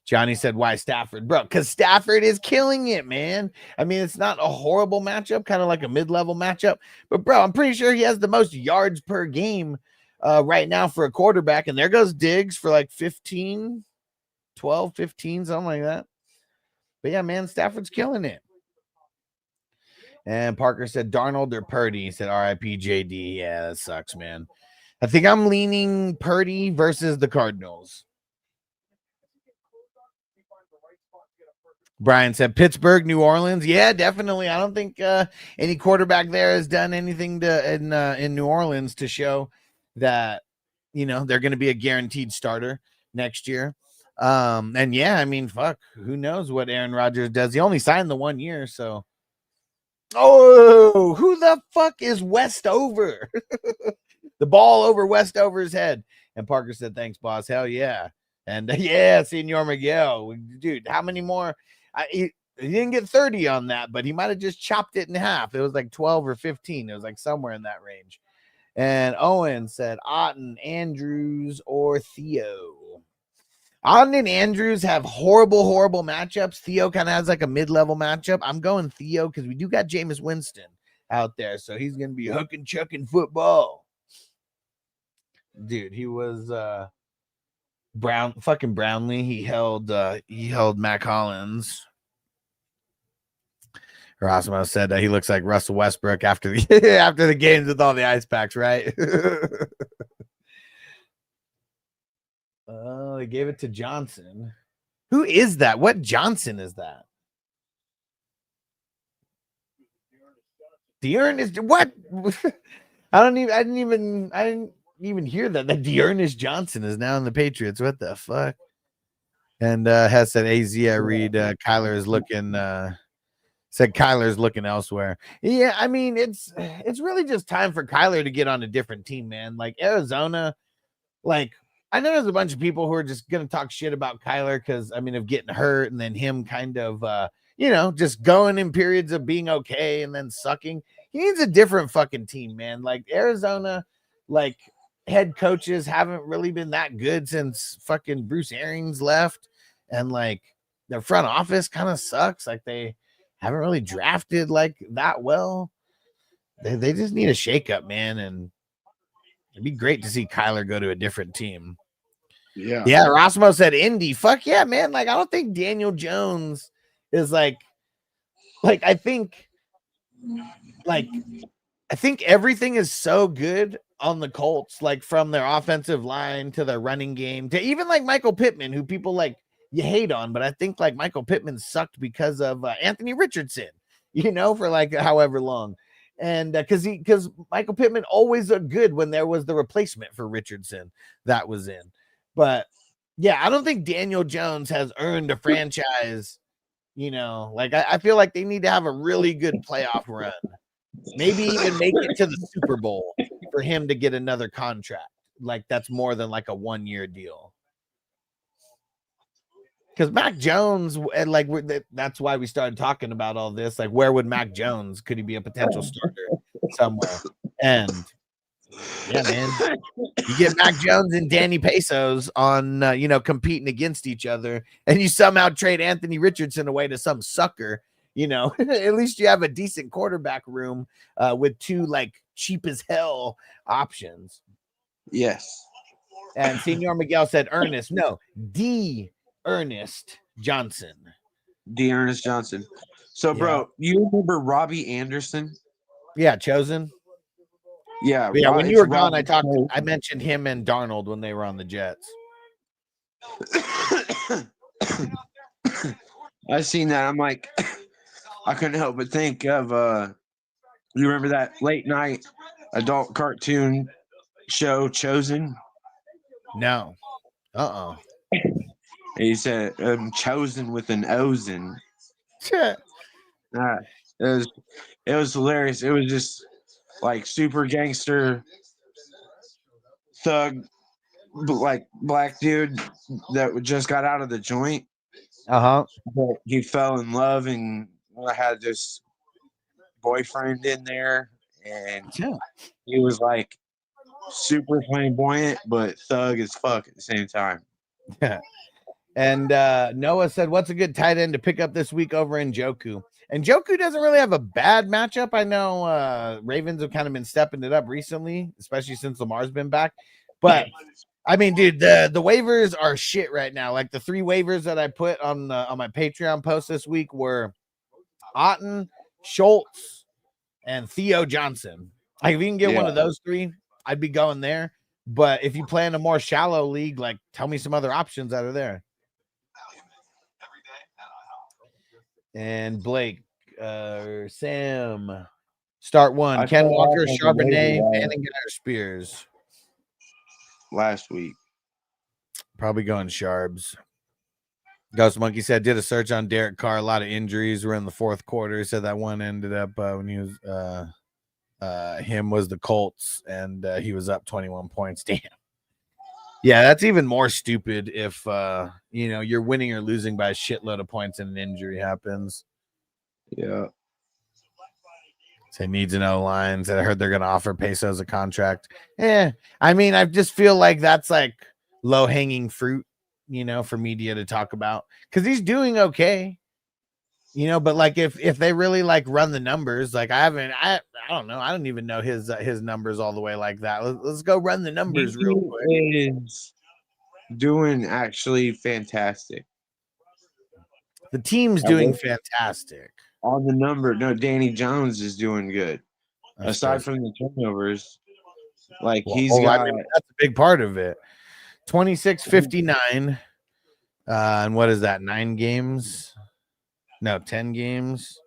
Johnny said, why Stafford? Bro, because Stafford is killing it, man. I mean, it's not a horrible matchup, kind of like a mid-level matchup. But, bro, I'm pretty sure he has the most yards per game right now for a quarterback. And there goes Diggs for like 15, 12, 15, something like that. But, yeah, man, Stafford's killing it. And Parker said Darnold or Purdy. He said RIP JD. Yeah, that sucks, man. I think I'm leaning Purdy versus the Cardinals. Brian said Pittsburgh, New Orleans. Yeah, definitely. I don't think any quarterback there has done anything in New Orleans to show that they're going to be a guaranteed starter next year. And yeah, I mean, fuck, who knows what Aaron Rodgers does? He only signed the 1 year, so. Oh, who the fuck is Westover? The ball over Westover's head. And Parker said, "Thanks, boss. Hell yeah." And yeah, Senor Miguel, dude, how many more? He didn't get 30 on that, but he might have just chopped it in half. It was like 12 or 15. It was like somewhere in that range. And Owen said Otten, Andrews, or Theo. Otten and Andrews have horrible matchups. Theo kind of has like a mid-level matchup. I'm going Theo because we do got Jameis Winston out there, so he's going to be hooking, chucking football. Dude, he was Brownlee. He held Mac Hollins. Rosmo said that he looks like Russell Westbrook after the games with all the ice packs, right? Oh, they gave it to Johnson. Who is that? What Johnson is that? Dearness, what? I didn't even hear that. That Dearness Johnson is now in the Patriots. What the fuck? And has said AZ, I read Kyler is looking said Kyler's looking elsewhere. Yeah, I mean, it's really just time for Kyler to get on a different team, man. Like Arizona, like I know there's a bunch of people who are just gonna talk shit about Kyler because of getting hurt and then him kind of just going in periods of being okay and then sucking. He needs a different fucking team, man. Like Arizona, like head coaches haven't really been that good since fucking Bruce Arians left, and like their front office kind of sucks. Like they haven't really drafted like that well. They just need a shakeup, man, and it'd be great to see Kyler go to a different team. Yeah. Yeah, Rosmo said Indy. Fuck yeah, man. Like, I don't think Daniel Jones is like I think everything is so good on the Colts, like from their offensive line to their running game to even like Michael Pittman, who people like you hate on, but I think like Michael Pittman sucked because of Anthony Richardson, for like however long. And because Michael Pittman always looked good when there was the replacement for Richardson that was in. But yeah, I don't think Daniel Jones has earned a franchise. Like I feel like they need to have a really good playoff run, maybe even make it to the Super Bowl for him to get another contract. Like that's more than like a 1-year deal. Because Mac Jones, and like that's why we started talking about all this. Like, where would Mac Jones? Could he be a potential starter somewhere? And yeah, man, you get Mac Jones and Danny Pesos on, competing against each other, and you somehow trade Anthony Richardson away to some sucker. At least you have a decent quarterback room with two like cheap as hell options. Yes. And Senor Miguel said Ernest. No, Ernest Johnson. Ernest Johnson. So, bro, you remember Robbie Anderson? Yeah, Chosen. Yeah. When you were gone, I mentioned him and Darnold when they were on the Jets. I seen that. I'm like, I couldn't help but think of you remember that late night adult cartoon show Chosen? No. He said chosen with an Ozen. It was hilarious. It was just like super gangster thug, like black dude that just got out of the joint. But he fell in love and had this boyfriend in there, and he was like super flamboyant but thug as fuck at the same time. Yeah. And Noah said, what's a good tight end to pick up this week over in Njoku? And Njoku doesn't really have a bad matchup. I know Ravens have kind of been stepping it up recently, especially since Lamar's been back. But I mean, dude, the waivers are shit right now. Like the 3 waivers that I put on my Patreon post this week were Otten, Schultz, and Theo Johnson. Like if you can get one of those 3, I'd be going there. But if you play in a more shallow league, like tell me some other options that are there. And Blake, Sam, start one. I Ken fell off Walker, on the waiver Charbonnet, wire Manning, or Spears. last week. Probably going Sharbs. Ghost Monkey said did a search on Derek Carr. A lot of injuries were in the fourth quarter. He said that one ended up when he was him was the Colts, and he was up 21 points. Damn. Yeah, that's even more stupid if you're winning or losing by a shitload of points and an injury happens. Yeah. Say needs an O-line. Said I heard they're gonna offer Pesos a contract. I mean, I just feel like that's like low-hanging fruit, for media to talk about. Because he's doing okay. But like if they really like run the numbers, like I don't know. I don't even know his numbers all the way like that. Let's go run the numbers real quick. He is doing actually fantastic. The team's doing fantastic. On the number, no, Danny Jones is doing good. That's Aside true. from the turnovers, like Well, he's got. I mean, that's a big part of it. 26-59. And what is that? 9 games? No, 10 games.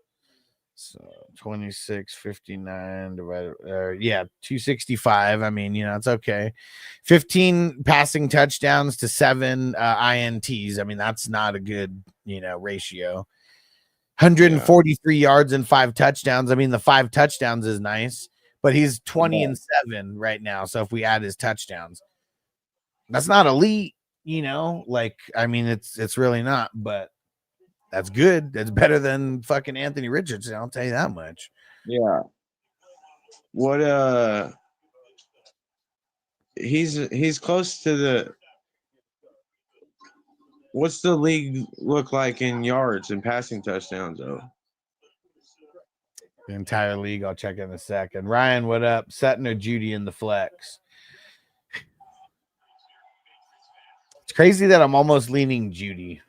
So 26-59 divided, 265. I mean, it's okay. 15 passing touchdowns to 7 INTs. I mean, that's not a good, ratio. 143 yards and 5 touchdowns. I mean, the 5 touchdowns is nice, but he's 20-7 right now. So if we add his touchdowns, that's not elite, I mean, it's really not, but that's good. That's better than fucking Anthony Richardson. I'll tell you that much. Yeah. What he's close to the. What's the league look like in yards and passing touchdowns though? The entire league. I'll check in a second. Ryan, what up? Sutton or Judy in the flex? It's crazy that I'm almost leaning Judy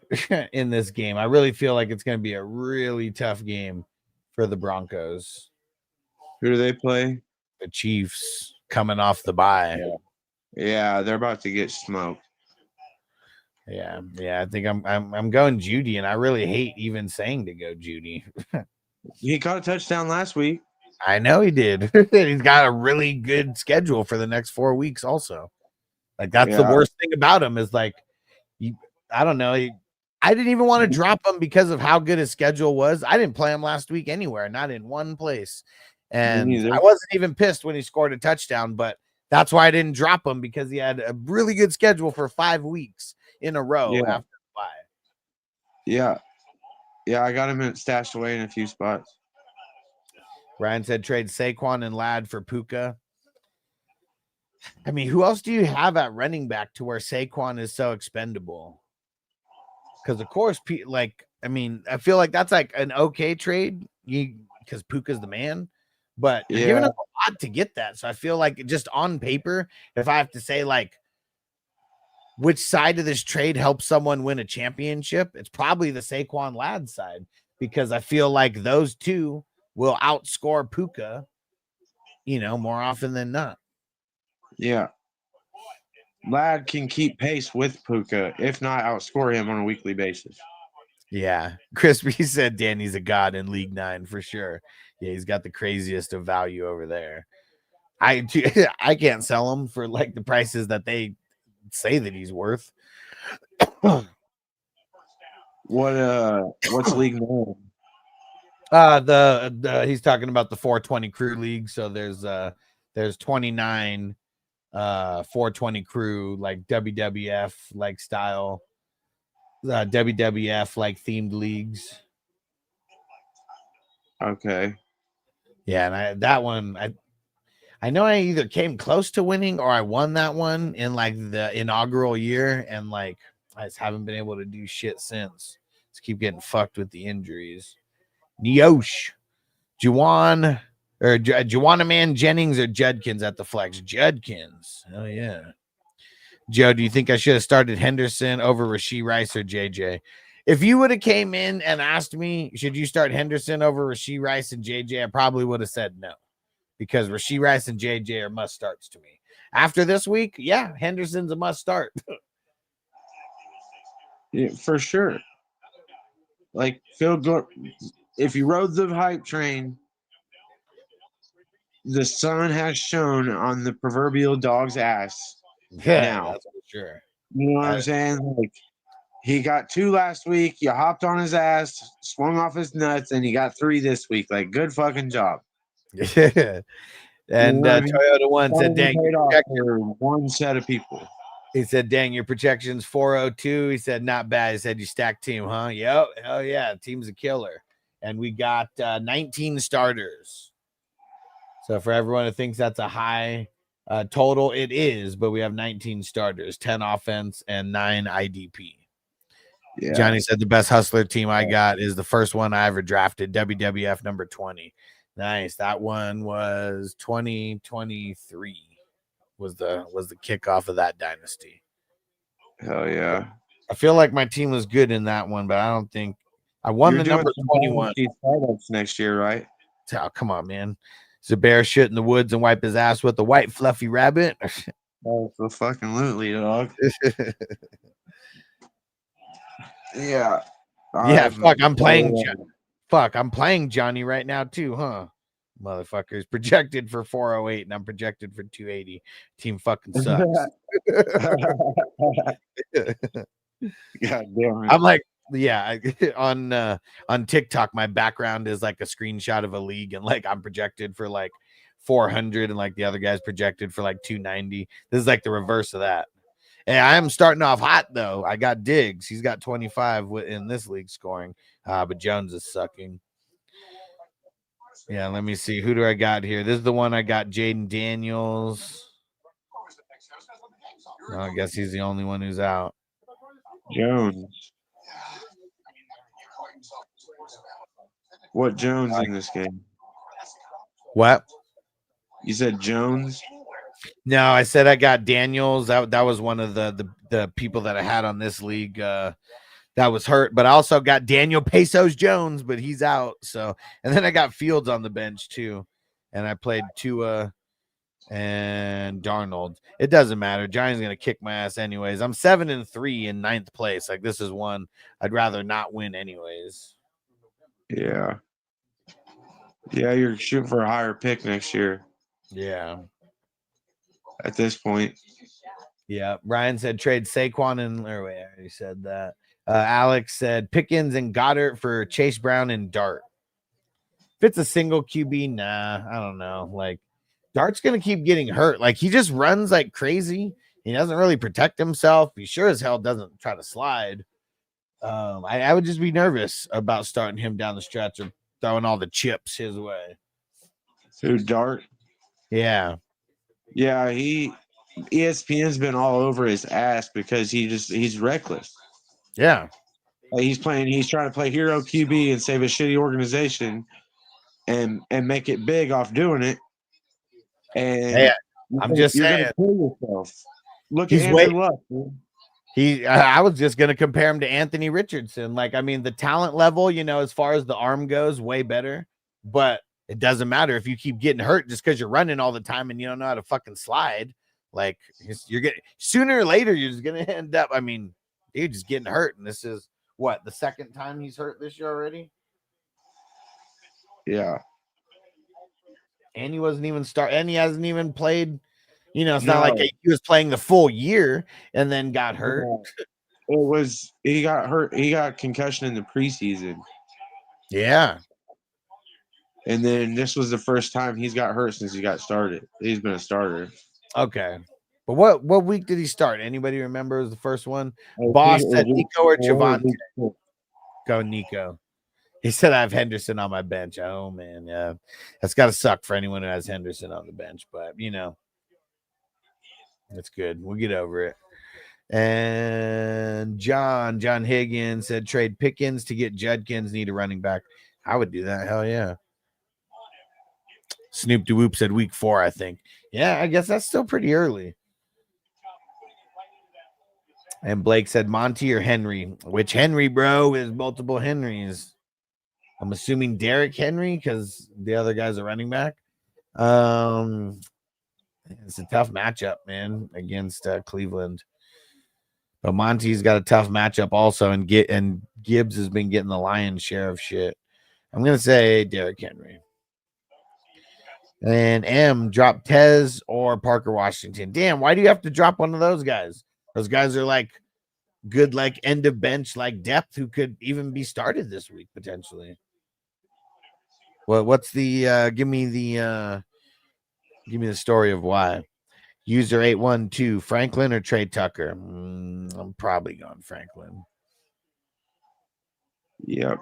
in this game. I really feel like it's going to be a really tough game for the Broncos. Who do they play? The Chiefs coming off the bye. Yeah, they're about to get smoked. Yeah. I think I'm going Judy, and I really hate even saying to go Judy. He caught a touchdown last week. I know he did. He's got a really good schedule for the next 4 weeks also. Like, that's the worst thing about him is like, I don't know. I didn't even want to drop him because of how good his schedule was. I didn't play him last week anywhere, not in one place. And I wasn't even pissed when he scored a touchdown, but that's why I didn't drop him, because he had a really good schedule for 5 weeks in a row after the bye. Yeah. Yeah, I got him stashed away in a few spots. Ryan said trade Saquon and Ladd for Puka. I mean, who else do you have at running back to where Saquon is so expendable? Because, of course, I feel like that's like an okay trade because Puka's the man. But you're giving up a lot to get that. So I feel like just on paper, if I have to say, like, which side of this trade helps someone win a championship, it's probably the Saquon Ladd side, because I feel like those two will outscore Puka, more often than not. Yeah. Ladd can keep pace with Puka, if not outscore him on a weekly basis. Yeah. Crispy said Danny's a god in League 9 for sure. Yeah, he's got the craziest of value over there. I can't sell him for like the prices that they say that he's worth. What's League 9? He's talking about the 420 crew league. So there's 29 420 crew, like WWF like style, WWF like themed leagues. Okay. Yeah, and I know I either came close to winning or I won that one in like the inaugural year, and like I just haven't been able to do shit since. Just keep getting fucked with the injuries. Neosh, Juwan Man Jennings or Judkins at the flex? Judkins. Oh yeah. Joe, do you think I should have started Henderson over Rashee Rice or JJ? If you would have came in and asked me, should you start Henderson over Rashee Rice and JJ, I probably would have said no, because Rashee Rice and JJ are must starts to me. After this week, yeah, Henderson's a must start. Yeah, for sure. like Phil. If you rode the hype train, the sun has shone on the proverbial dog's ass. Yeah, Now, that's for sure. you know what I'm saying? Like, he got 2 last week. You hopped on his ass, swung off his nuts, and he got 3 this week. Like, good fucking job. Yeah. And You know what I mean? Toyota One said, Finally "Dang, paid off for one set of people." he said, dang, your projection's 402. He said, not bad. He said, you stacked team, huh? Yep. Hell yeah. Team's a killer. And we got 19 starters. So for everyone who thinks that's a high total, it is, but we have 19 starters, 10 offense and 9 IDP. Yeah. Johnny said the best hustler team I got is the first one I ever drafted, WWF number 20. Nice. That one was 2023. Was the kickoff of that dynasty. Hell yeah. I feel like my team was good in that one, but I don't think I won. You're the number 21 startups next year, right? Oh, come on, man. Is a bear shit in the woods and wipe his ass with a white fluffy rabbit? Oh, so fucking lootly, dog. Yeah. Yeah, fuck, I'm playing I'm playing Johnny right now too, huh? Motherfuckers projected for 408 and I'm projected for 280. Team fucking sucks. God damn it. I'm like, yeah, on TikTok, my background is like a screenshot of a league, and like I'm projected for like 400, and like the other guy's projected for like 290. This is like the reverse of that. And I am starting off hot though. I got Diggs. He's got 25 in this league scoring, but Jones is sucking. Yeah, let me see. Who do I got here? This is the one I got, Jaden Daniels. Well, I guess he's the only one who's out. Jones. What Jones in this game? What? You said Jones? No, I said I got Daniels. That was one of the people that I had on this league that was hurt, but I also got Daniel Pesos Jones, but he's out. So, and then I got Fields on the bench too, and I played Tua and Darnold. It doesn't matter. Johnny's gonna kick my ass anyways. I'm 7-3 in 9th place. Like, this is one I'd rather not win anyways. Yeah. Yeah, you're shooting for a higher pick next year. Yeah. At this point. Yeah. Ryan said trade Saquon and I already said that. Alex said Pickens and Goddard for Chase Brown and Dart. If it's a single QB, nah, I don't know. Like, Dart's gonna keep getting hurt. Like, he just runs like crazy. He doesn't really protect himself. He sure as hell doesn't try to slide. I would just be nervous about starting him down the stretch or throwing all the chips his way. Who, Dart? Yeah. Yeah, ESPN's been all over his ass because he's reckless. Yeah. He's trying to play hero QB and save a shitty organization and make it big off doing it. And hey, I'm just saying, gonna kill yourself. Look at Andrew Luck, dude. I was just gonna compare him to Anthony Richardson. Like, I mean, the talent level, as far as the arm goes, way better, but it doesn't matter if you keep getting hurt just because you're running all the time and you don't know how to fucking slide. Like, you're getting sooner or later, you're just gonna end up. I mean, dude, just getting hurt, and this is what, the second time he's hurt this year already. Yeah, and he wasn't even and he hasn't even played. It's not like he was playing the full year and then got hurt. He got hurt. He got concussion in the preseason. Yeah. And then this was the first time he's got hurt since he got started. He's been a starter. Okay. But what week did he start? Anybody remember was the first one? Boss said Nico or Javante. Go Nico. He said I have Henderson on my bench. Oh, man. Yeah. That's got to suck for anyone who has Henderson on the bench. But, that's good. We'll get over it. And John Higgins said trade Pickens to get Judkins, need a running back. I would do that. Hell yeah. Snoop DeWhoop said week 4, I think. Yeah, I guess that's still pretty early. And Blake said Monty or Henry. Which Henry, bro? Is multiple Henrys. I'm assuming Derrick Henry because the other guy's a running back. It's a tough matchup, man, against Cleveland. But Monty's got a tough matchup also, and Gibbs has been getting the lion's share of shit. I'm gonna say Derrick Henry. And M drop Tez or Parker Washington. Damn, why do you have to drop one of those guys? Those guys are like good, like end of bench, like depth who could even be started this week potentially. Well, what's the give me the story of why? User 812, Franklin or Trey Tucker? I'm probably going Franklin. Yep.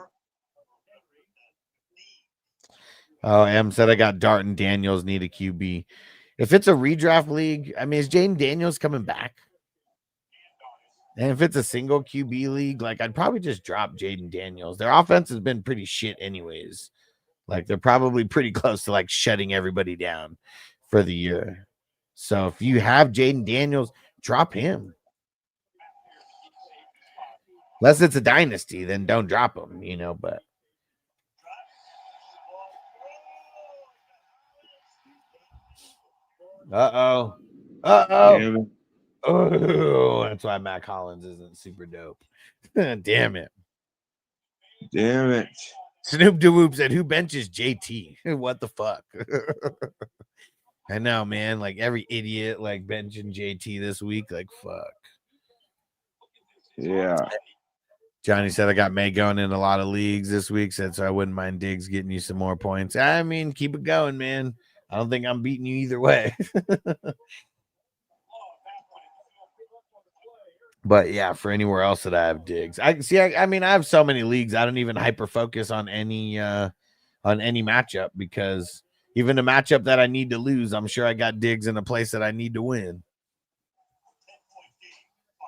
Oh, M said I got Dart and Daniels need a QB. If it's a redraft league, I mean, is Jaden Daniels coming back? And if it's a single QB league, like I'd probably just drop Jaden Daniels. Their offense has been pretty shit anyways. Like they're probably pretty close to like shutting everybody down for the year. So if you have Jaden Daniels, drop him. Unless it's a dynasty, then don't drop him, you know, but Uh-oh. Damn Oh, that's why Matt Collins isn't super dope. Damn it. Damn it. Snoop Doo-Whoop said, who benches JT? What the fuck? I know, man. Like every idiot like benching JT this week. Like, fuck. Yeah. Johnny said, I got May going in a lot of leagues this week. Said, so I wouldn't mind Diggs getting you some more points. I mean, keep it going, man. I don't think I'm beating you either way. But yeah, for anywhere else that I have Diggs, I mean, I have so many leagues. I don't even hyper focus on any matchup because even a matchup that I need to lose, I'm sure I got Diggs in a place that I need to win.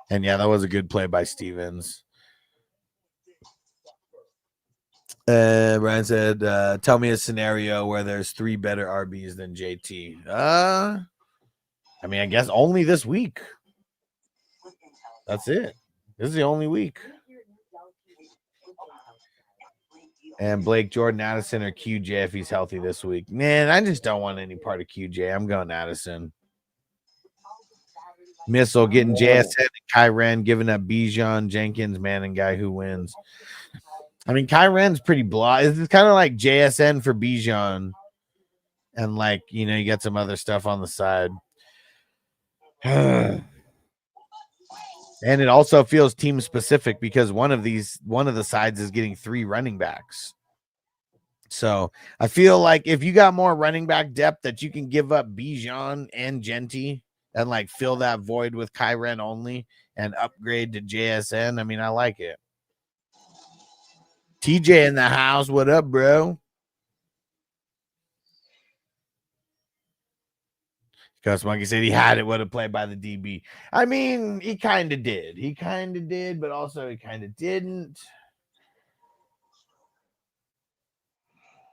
And yeah, that was a good play by Stevens. Brian said, tell me a scenario where there's 3 better RBs than JT. I mean, I guess only this week. That's it. This is the only week. And Blake Jordan, Addison, or QJ if he's healthy this week. Man, I just don't want any part of QJ. I'm going Addison. Missile getting JSN and Kyren, giving up Bijan, Jenkins, Manning guy who wins. I mean, Kyren's pretty blah. It's kind of like JSN for Bijan. And like, you know, you got some other stuff on the side. And it also feels team specific because one of the sides is getting 3 running backs. So I feel like if you got more running back depth that you can give up Bijan and Genty and like fill that void with Kyren only and upgrade to JSN, I mean, I like it. TJ in the house. What up, bro? Gus Monkey said he had it. What a play by the DB. I mean, he kind of did. He kind of did, but also he kind of didn't.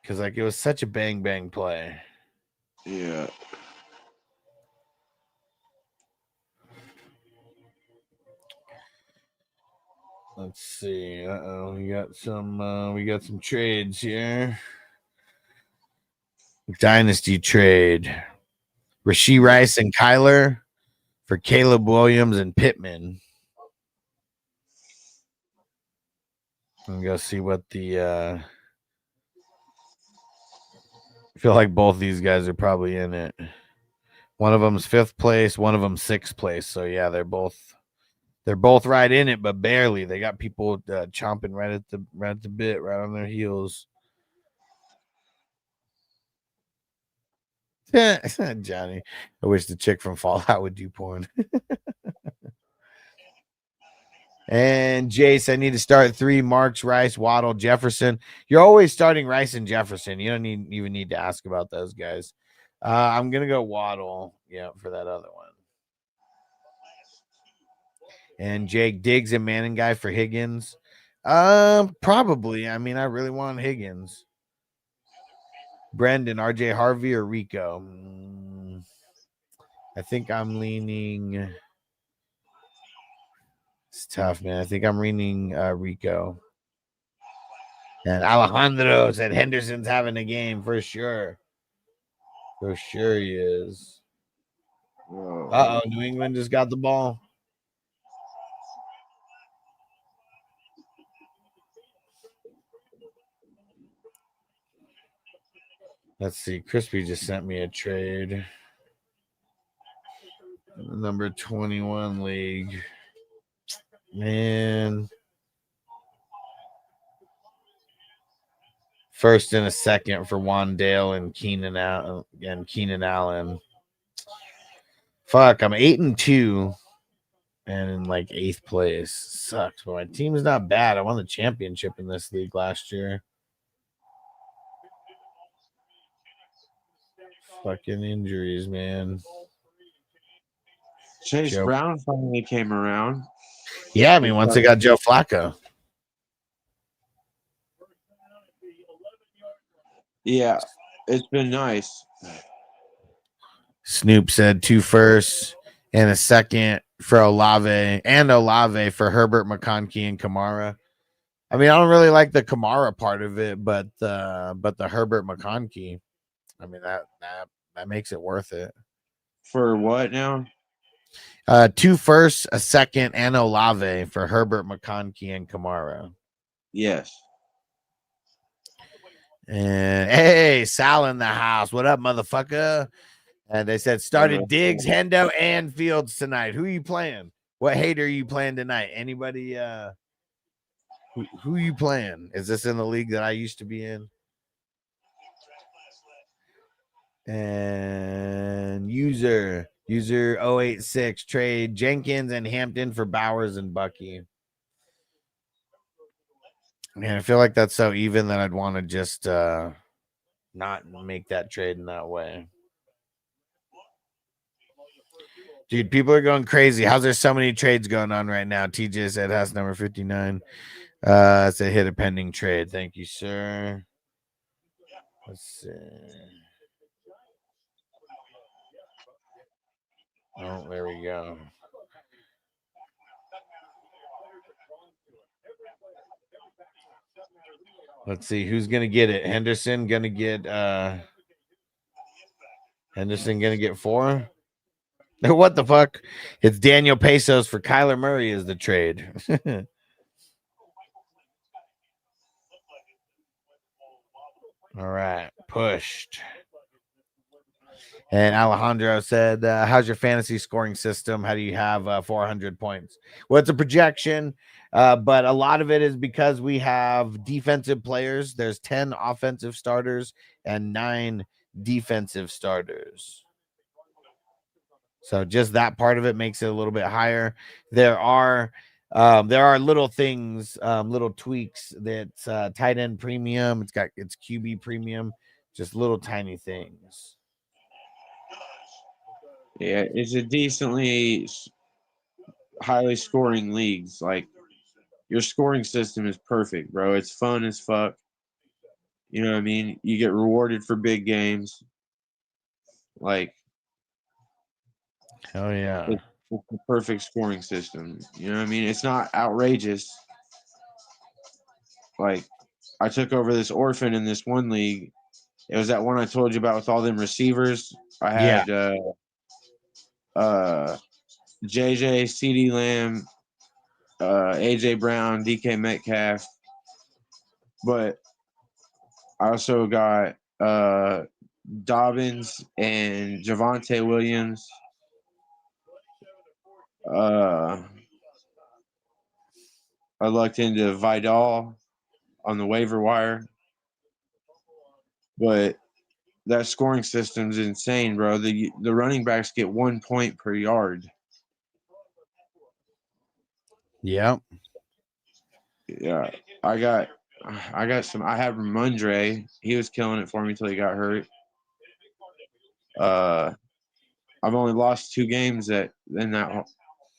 Because, like, it was such a bang play. Yeah. Let's see. We got some trades here. Dynasty trade. Rashee Rice and Kyler for Caleb Williams and Pittman. I'm gonna see what the I feel like both these guys are probably in it. One of them's 5th place, one of them 6th place. So yeah, they're both right in it, but barely. They got people chomping right at the bit, right on their heels. Johnny, I wish the chick from Fallout would do porn. And Jace, I need to start 3: Marks, Rice, Waddle, Jefferson. You're always starting Rice and Jefferson. You don't even need to ask about those guys. I'm gonna go Waddle, yeah, for that other one. And Jake, Diggs and Manning guy for Higgins. Probably. I mean, I really want Higgins. Brendan, RJ Harvey, or Rico? I think I'm leaning. It's tough, man. I think I'm leaning Rico. And Alejandro said Henderson's having a game for sure. For sure he is. Uh-oh, New England just got the ball. Let's see. Crispy just sent me a trade. Number 21 league. Man. First and a second for Wandale and Keenan Allen. Fuck, I'm 8-2 and in like 8th place. Sucks, but my team's not bad. I won the championship in this league last year. Fucking injuries, man. Chase Brown finally came around. Yeah, I mean, once they got Joe Flacco. Yeah, it's been nice. Snoop said 2 firsts and a second for Olave for Herbert, McConkey, and Kamara. I mean, I don't really like the Kamara part of it, but the Herbert McConkey, I mean that makes it worth it. For what now? 2 firsts, a second, and Olave for Herbert, McConkey, and Kamara. Yes. And hey, Sal in the house. What up, motherfucker? And they said started Diggs, Hendo, and Fields tonight. Who are you playing? What hater are you playing tonight? Anybody? Who you playing? Is this in the league that I used to be in? And user 086 trade Jenkins and Hampton for Bowers and Bucky. Man, I feel like that's so even that I'd want to just not make that trade in that way. Dude, people are going crazy. How's there so many trades going on right now? TJ said house number 59. It's a hit a pending trade. Thank you, sir. Let's see. Oh, there we go. Let's see who's gonna get it. Henderson gonna get 4. What the fuck? It's Daniel Pesos for Kyler Murray is the trade. All right, pushed. And Alejandro said, how's your fantasy scoring system? How do you have 400 points? Well, it's a projection, but a lot of it is because we have defensive players. There's 10 offensive starters and 9 defensive starters. So just that part of it makes it a little bit higher. There are little things, little tweaks that's tight end premium. It's QB premium, just little tiny things. Yeah, it's a decently highly scoring leagues. Like your scoring system is perfect, bro. It's fun as fuck. You know what I mean? You get rewarded for big games. Like, hell yeah. It's the perfect scoring system. You know what I mean? It's not outrageous. Like, I took over this orphan in this one league. It was that one I told you about with all them receivers. I had JJ, CD Lamb, AJ Brown, DK Metcalf. But I also got Dobbins and Javonte Williams. I looked into Vidal on the waiver wire. But that scoring system's insane, bro. The running backs get 1 point per yard. Yep. Yeah. I have Ramondre. He was killing it for me until he got hurt. I've only lost 2 games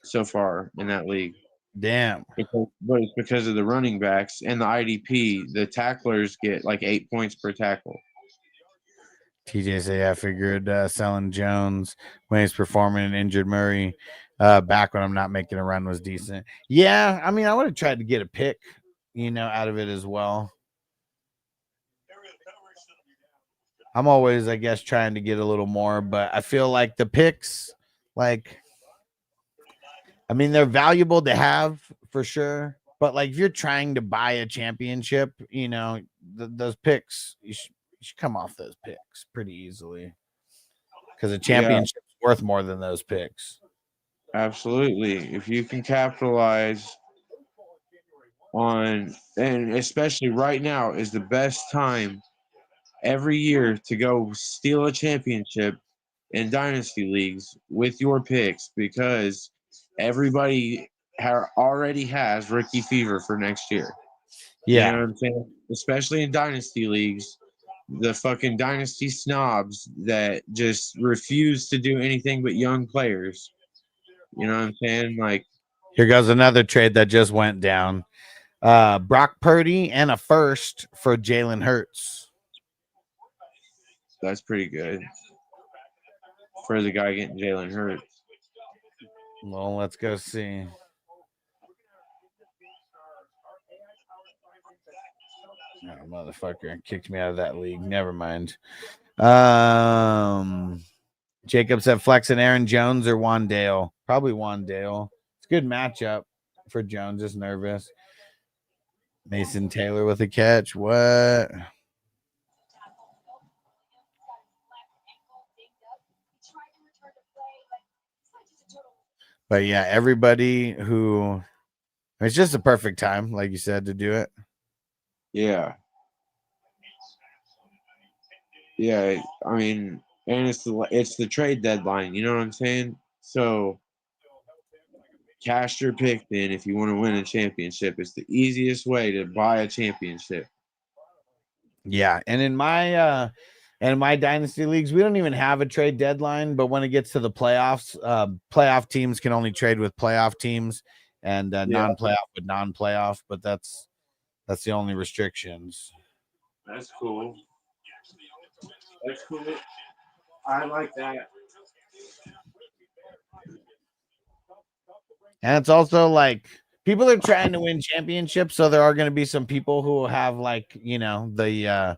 so far in that league. Damn. But it's because of the running backs and the IDP. The tacklers get like 8 points per tackle. TJ say I figured selling Jones when he's performing and injured Murray back when I'm not making a run was decent. Yeah, I mean, I would have tried to get a pick, out of it as well. I'm always, I guess, trying to get a little more, but I feel like the picks, they're valuable to have for sure. But if you're trying to buy a championship, those picks, you should come off those picks pretty easily because a championship's worth more than those picks. Absolutely. If you can capitalize on, and especially right now is the best time every year to go steal a championship in dynasty leagues with your picks because everybody already has rookie fever for next year. Yeah. You know what I'm saying? Especially in dynasty leagues, the fucking dynasty snobs that just refuse to do anything but young players. You know what I'm saying? Like, here goes another trade that just went down. Brock Purdy and a first for Jalen Hurts. that's pretty good for the guy getting Jalen Hurts. Well, let's go see. Oh, motherfucker kicked me out of that league. Never mind. Jacob said flexing Aaron Jones or Wandale. Probably Wandale. It's a good matchup for Jones. Just nervous. Mason Taylor with a catch. What? But yeah, everybody who it's just a perfect time, like you said, to do it. Yeah. Yeah, I mean, and it's the trade deadline, you know what I'm saying? So cash your pick then if you want to win a championship. It's the easiest way to buy a championship. Yeah, and in my dynasty leagues, we don't even have a trade deadline, but when it gets to the playoffs, playoff teams can only trade with playoff teams and non-playoff with non-playoff, but that's the only restrictions. That's cool. That's cool. I like that. And it's also like people are trying to win championships, so there are going to be some people who will have like, you know, the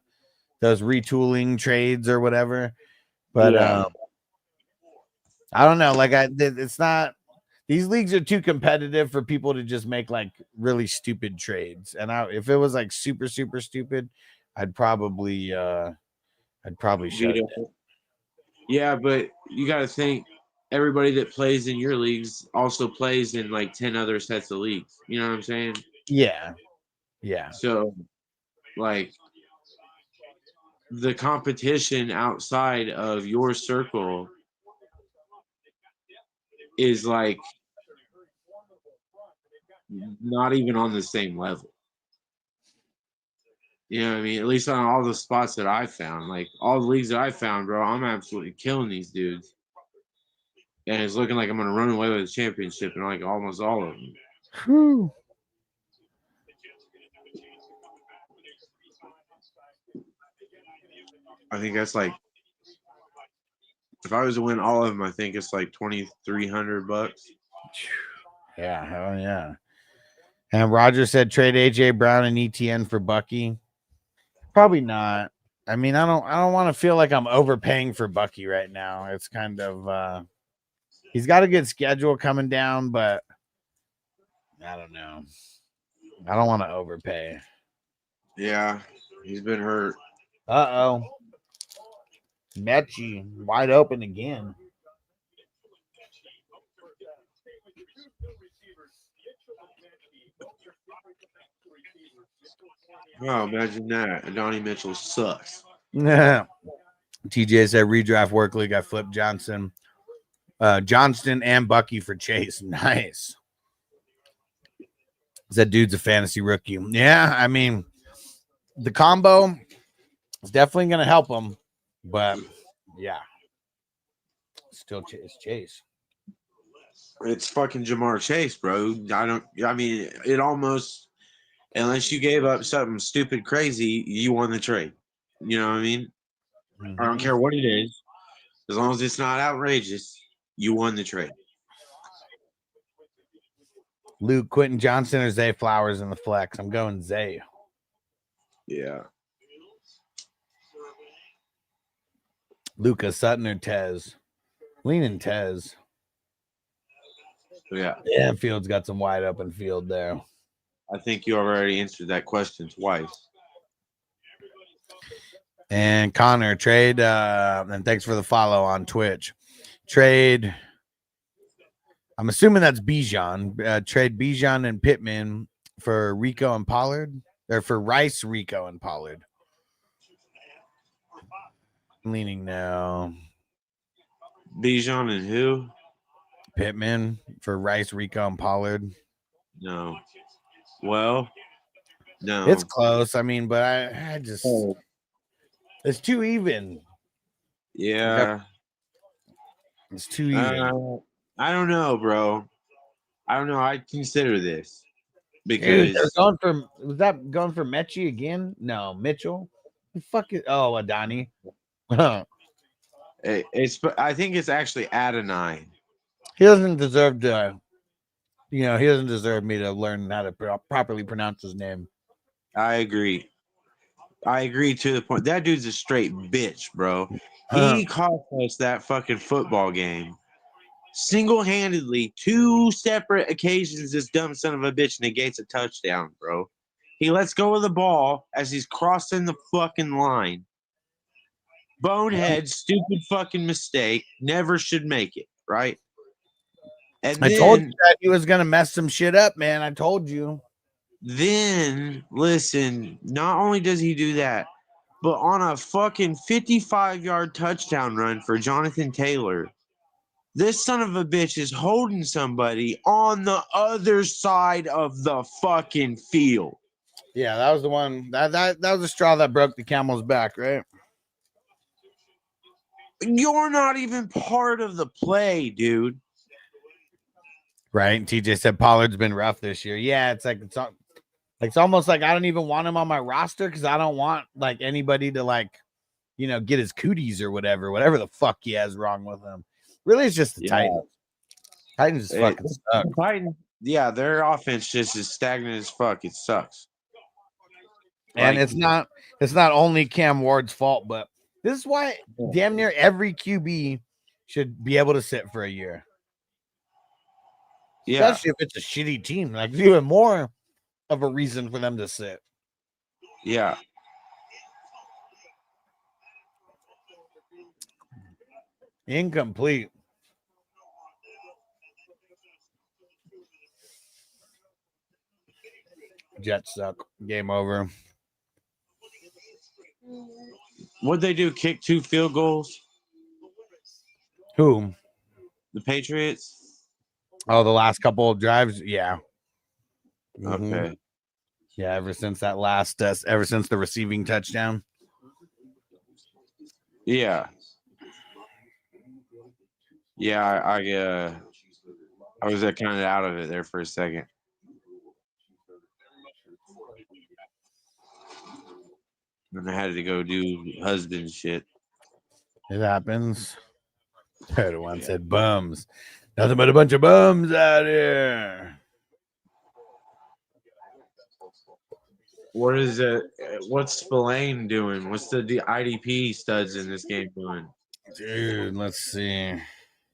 those retooling trades or whatever. But I don't know, like it's not, these leagues are too competitive for people to just make like really stupid trades. And if it was like super stupid, I'd probably shut it down. Yeah, but you got to think everybody that plays in your leagues also plays in like 10 other sets of leagues. You know what I'm saying? Yeah. So, like, the competition outside of your circle is like not even on the same level. You know what I mean? At least on all the spots that I found, like all the leagues that I found, bro, I'm absolutely killing these dudes. And it's looking like I'm going to run away with the championship in like almost all of them. Whew. I think that's like, if I was to win all of them, I think it's like $2,300. Yeah, hell yeah. And Roger said trade AJ Brown and ETN for Bucky. Probably not. I mean, I don't want to feel like I'm overpaying for Bucky right now. It's kind of he's got a good schedule coming down, but I don't know. I don't want to overpay. Yeah, he's been hurt. Uh-oh. Mechie wide open again. Oh, imagine that. Donnie Mitchell sucks. TJ said redraft work league. I flipped Johnston and Bucky for Chase. Nice. That dude's a fantasy rookie. Yeah, I mean, the combo is definitely going to help him, but yeah, still it's Chase. It's fucking Jamar Chase, bro. I mean, it almost, unless you gave up something stupid crazy, you won the trade. You know what I mean? Mm-hmm. I don't care what it is. As long as it's not outrageous, you won the trade. Luke, Quentin Johnson, or Zay Flowers in the flex? I'm going Zay. Yeah. Luca, Sutton, or Tez? Leaning Tez. Yeah. Yeah, Fields got some wide open field there. I think you already answered that question twice. And Connor, trade, and thanks for the follow on Twitch. Trade, I'm assuming that's Bijan. Trade Bijan and Pittman for Rico and Pollard, or for Rice, Rico, and Pollard. I'm leaning now. Bijan and who? Pittman for Rice, Rico, and Pollard. No. Well, no. It's close. I mean, but I just, it's too even. Yeah. It's too even. I don't know, bro. I don't know. I'd consider this Dude, because they're going for, was that going for Mechie again? No, Mitchell. The fuck is, oh, Adani. it's. I think it's actually Adonai. He doesn't deserve to, he doesn't deserve me to learn how to properly pronounce his name. I agree. I agree to the point. That dude's a straight bitch, bro. He cost us that fucking football game. Single-handedly, 2 separate occasions, this dumb son of a bitch negates a touchdown, bro. He lets go of the ball as he's crossing the fucking line. Bonehead, stupid fucking mistake. Never should make it, right? And I told you that he was going to mess some shit up, man. I told you. Then, listen, not only does he do that, but on a fucking 55-yard touchdown run for Jonathan Taylor, this son of a bitch is holding somebody on the other side of the fucking field. Yeah, that was the one. That was the straw that broke the camel's back, right? You're not even part of the play, dude. Right. And TJ said Pollard's been rough this year. Yeah, it's almost like I don't even want him on my roster because I don't want like anybody to get his cooties or whatever the fuck he has wrong with him. Really, it's just the Titans. Titans just fucking suck. Titans, yeah, their offense just is stagnant as fuck. It sucks. And it's not only Cam Ward's fault, but this is why damn near every QB should be able to sit for a year. Yeah. Especially if it's a shitty team. Like even more of a reason for them to sit. Yeah. Incomplete. Jets suck. Game over. What'd they do? Kick 2 field goals? Who? The Patriots? Oh, the last couple of drives? Yeah. Okay. Yeah, ever since the receiving touchdown. Yeah. Yeah, I was kind of out of it there for a second. And I had to go do husband shit. It happens. The one said bums. Nothing but a bunch of bums out here. What is it? What's Spillane doing? What's the IDP studs in this game doing? Dude, let's see.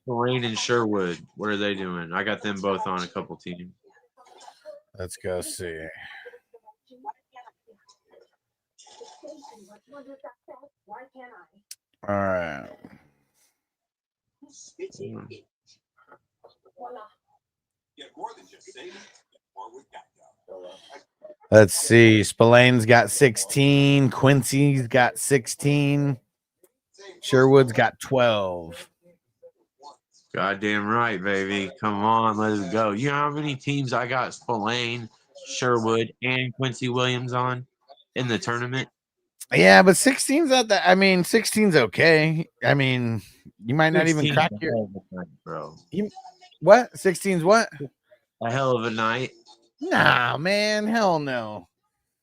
Spillane and Sherwood. What are they doing? I got them both on a couple teams. Let's go see. All right. Let's see. Spillane's got 16. Quincy's got 16. Sherwood's got 12. Goddamn right, baby. Come on, let's go. You know how many teams I got Spillane, Sherwood, and Quincy Williams on in the tournament? Yeah, but 16's not that. I mean, 16's okay. I mean, you might not even crack your night, bro. What? 16's what? A hell of a night. Nah, man. Hell no.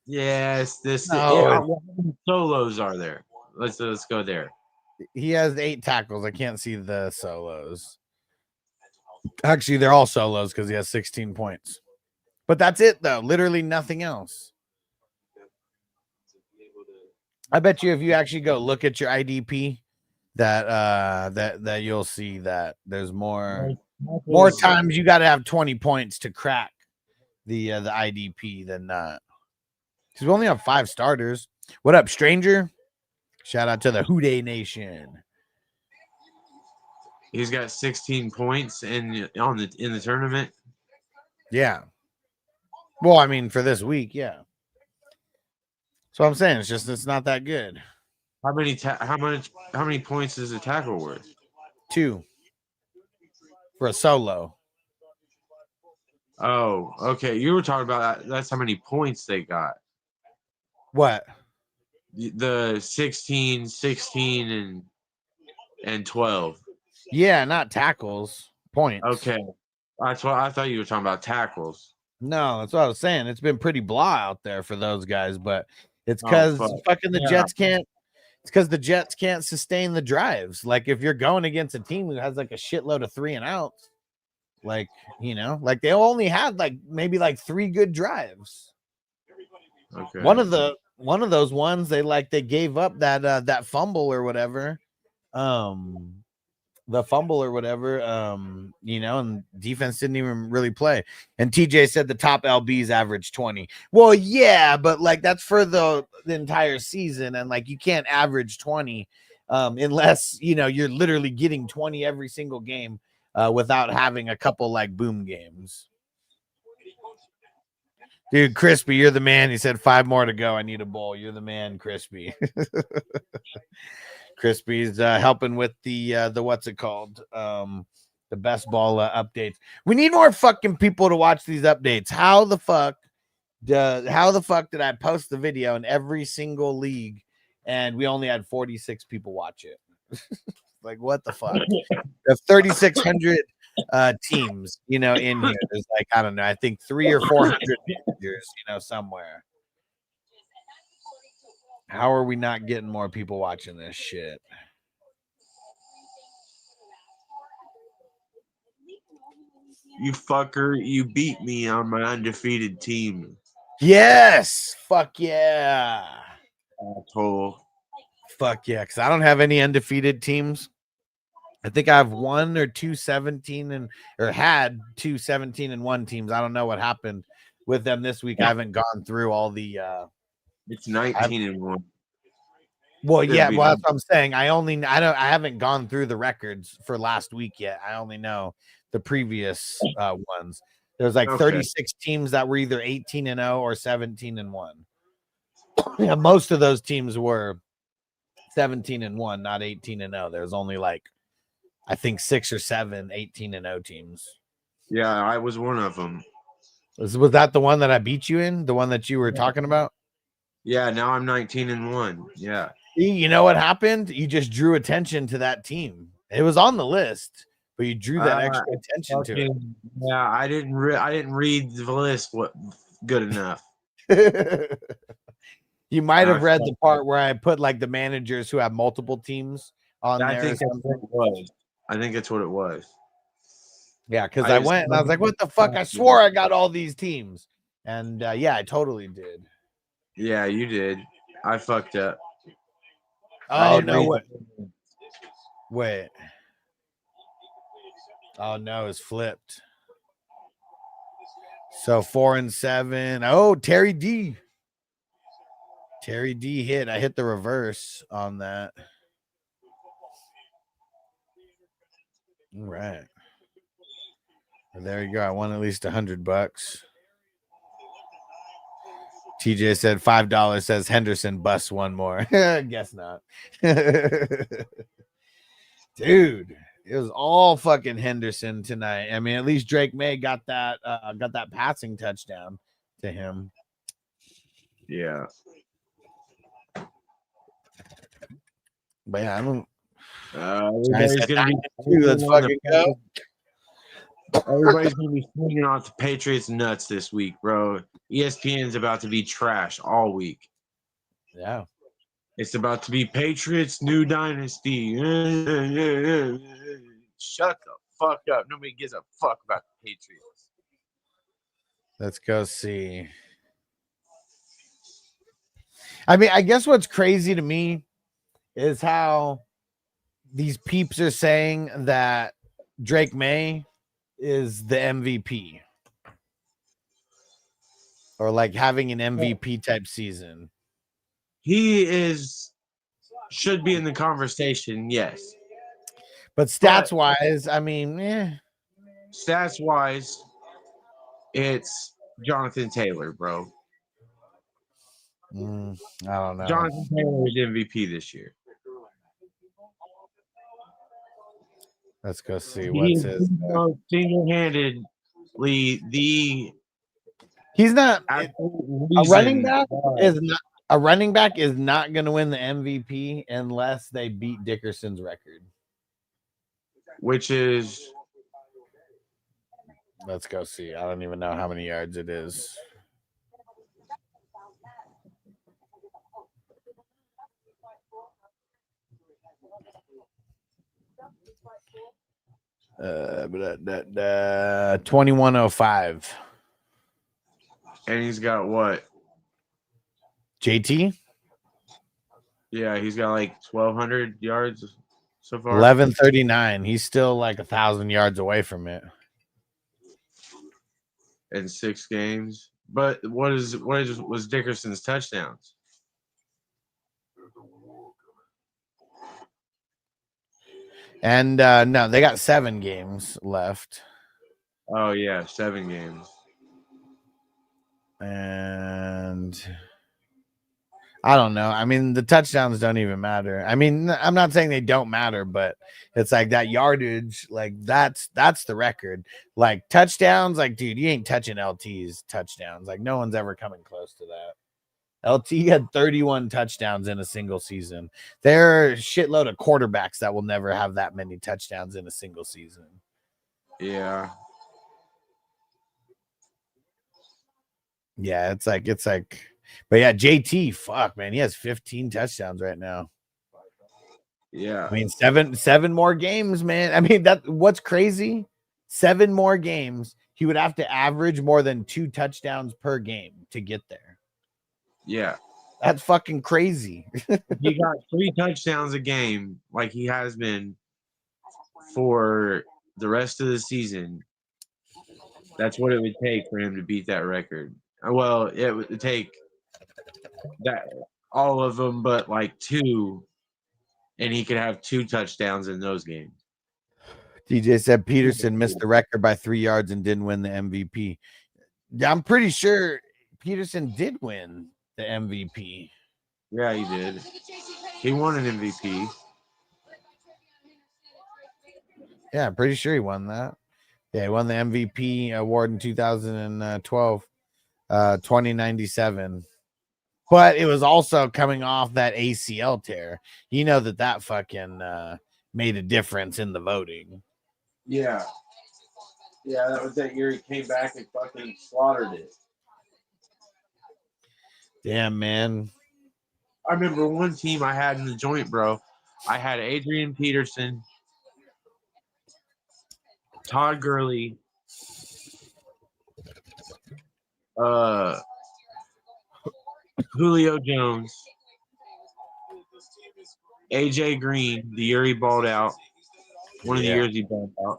Yes, No. What solos are there? Let's go there. He has 8 tackles. I can't see the solos. Actually, they're all solos because he has 16 points. But that's it, though. Literally nothing else. I bet you if you actually go look at your IDP, that you'll see that there's more times you got to have 20 points to crack the IDP than not. Because we only have 5 starters. What up, Stranger? Shout out to the Houday Nation. He's got 16 points in the tournament. Yeah. Well, I mean, for this week, yeah. So I'm saying it's not that good. How many points is a tackle worth? 2 for a solo. Oh, okay. You were talking about that. That's how many points they got. What? The 16, 16, and 12. Yeah, not tackles, points. Okay. That's what I thought you were talking about, tackles. No, that's what I was saying. It's been pretty blah out there for those guys, but it's because fucking the Jets can't. It's because the Jets can't sustain the drives. Like if you're going against a team who has like a shitload of 3 and outs, like like they only had like maybe like 3 good drives. Okay. One of those ones they gave up that fumble or whatever. The fumble or whatever, and defense didn't even really play. And TJ said the top LBs average 20. Well, yeah, but like that's for the entire season, and like you can't average 20 unless you're literally getting 20 every single game without having a couple like boom games. Dude, Crispy, you're the man. He said 5 more to go. I need a bowl. You're the man, Crispy. Crispy's helping with the what's it called? The best ball updates. We need more fucking people to watch these updates. How the fuck did I post the video in every single league and we only had 46 people watch it? Like what the fuck? There's 3,600 teams, in here. There's like, I don't know, I think 300 or 400 managers, somewhere. How are we not getting more people watching this shit? You fucker, you beat me on my undefeated team. Yes. Fuck yeah. Asshole. Fuck yeah. Because I don't have any undefeated teams. I think I have 1 or 2 17 or had 2 17-1 teams. I don't know what happened with them this week. I haven't gone through all the it's 19-1. Well, yeah, well, that's what I'm saying. I haven't gone through the records for last week yet. I only know the previous ones. There's like 36 teams that were either 18-0 or 17-1. Yeah, most of those teams were 17-1, not 18-0. There's only like I think 6 or 7 18-0 teams. Yeah, I was one of them. Was that the one that I beat you in? The one that you were talking about? Yeah, now I'm 19-1. Yeah. You know what happened? You just drew attention to that team. It was on the list, but you drew that extra attention to it. Yeah, I didn't read the list good enough. You might have read the part where I put like the managers who have multiple teams on there. I think that's what it was. I think that's what it was. Yeah, because I went and I was like, what the fuck? I swore I got all these teams. And yeah, I totally did. Yeah, you did. I fucked up. Oh, no. Wait. Oh, no, it's flipped. So 4 and 7. Oh, Terry D. Terry D hit. I hit the reverse on that. All right. Well, there you go. I won at least $100. TJ said $5 says Henderson busts one more. Guess not. Dude, it was all fucking Henderson tonight. I mean, at least Drake May got that passing touchdown to him. Yeah. But yeah, I don't. Everybody's gonna be let's fucking go. Everybody's gonna be swinging off the Patriots nuts this week, bro. ESPN's about to be trash all week. Yeah. It's about to be Patriots new dynasty. Shut the fuck up. Nobody gives a fuck about the Patriots. Let's go see. I mean, I guess what's crazy to me is how these peeps are saying that Drake May is the MVP. Or like having an MVP type season. He is should be in the conversation, yes. But stats wise, I mean, Stats wise, it's Jonathan Taylor, bro. I don't know. Jonathan Taylor is MVP this year. Let's go see what's his. Single-handedly, He's not a running back. why. A running back is not going to win the MVP unless they beat Dickerson's record, which is. Let's go see. I don't even know how many yards it is. But 2105. And he's got what? JT? Yeah, he's got like 1,200 yards so far. 1139. He's still like 1,000 yards away from it. In 6 games. But what was Dickerson's touchdowns? And no, they got 7 games left. Oh yeah, 7 games. And I don't know. I mean, the touchdowns don't even matter. I mean, I'm not saying they don't matter, but it's like that yardage, like that's the record. Like touchdowns, like dude, you ain't touching LT's touchdowns. Like no one's ever coming close to that. LT had 31 touchdowns in a single season. There are a shitload of quarterbacks that will never have that many touchdowns in a single season. Yeah. Yeah, it's like, but yeah, JT, fuck, man, he has 15 touchdowns right now. Yeah. I mean, seven more games, man. I mean, what's crazy? 7 more games, he would have to average more than 2 touchdowns per game to get there. Yeah. That's fucking crazy. He got 3 touchdowns a game, like he has been for the rest of the season. That's what it would take for him to beat that record. Well, it would take that all of them, but like 2, and he could have 2 touchdowns in those games. DJ said Peterson missed the record by 3 yards and didn't win the MVP. I'm pretty sure Peterson did win the MVP. Yeah, he did. He won an MVP. Yeah, I'm pretty sure he won that. Yeah, he won the MVP award in 2012, 2097. But it was also coming off that ACL tear. You know that fucking made a difference in the voting. Yeah. Yeah, that was that year he came back and fucking slaughtered it. Damn, man. I remember one team I had in the joint, bro. I had Adrian Peterson, Todd Gurley, Julio Jones, AJ Green, the year he balled out. One of the years he balled out.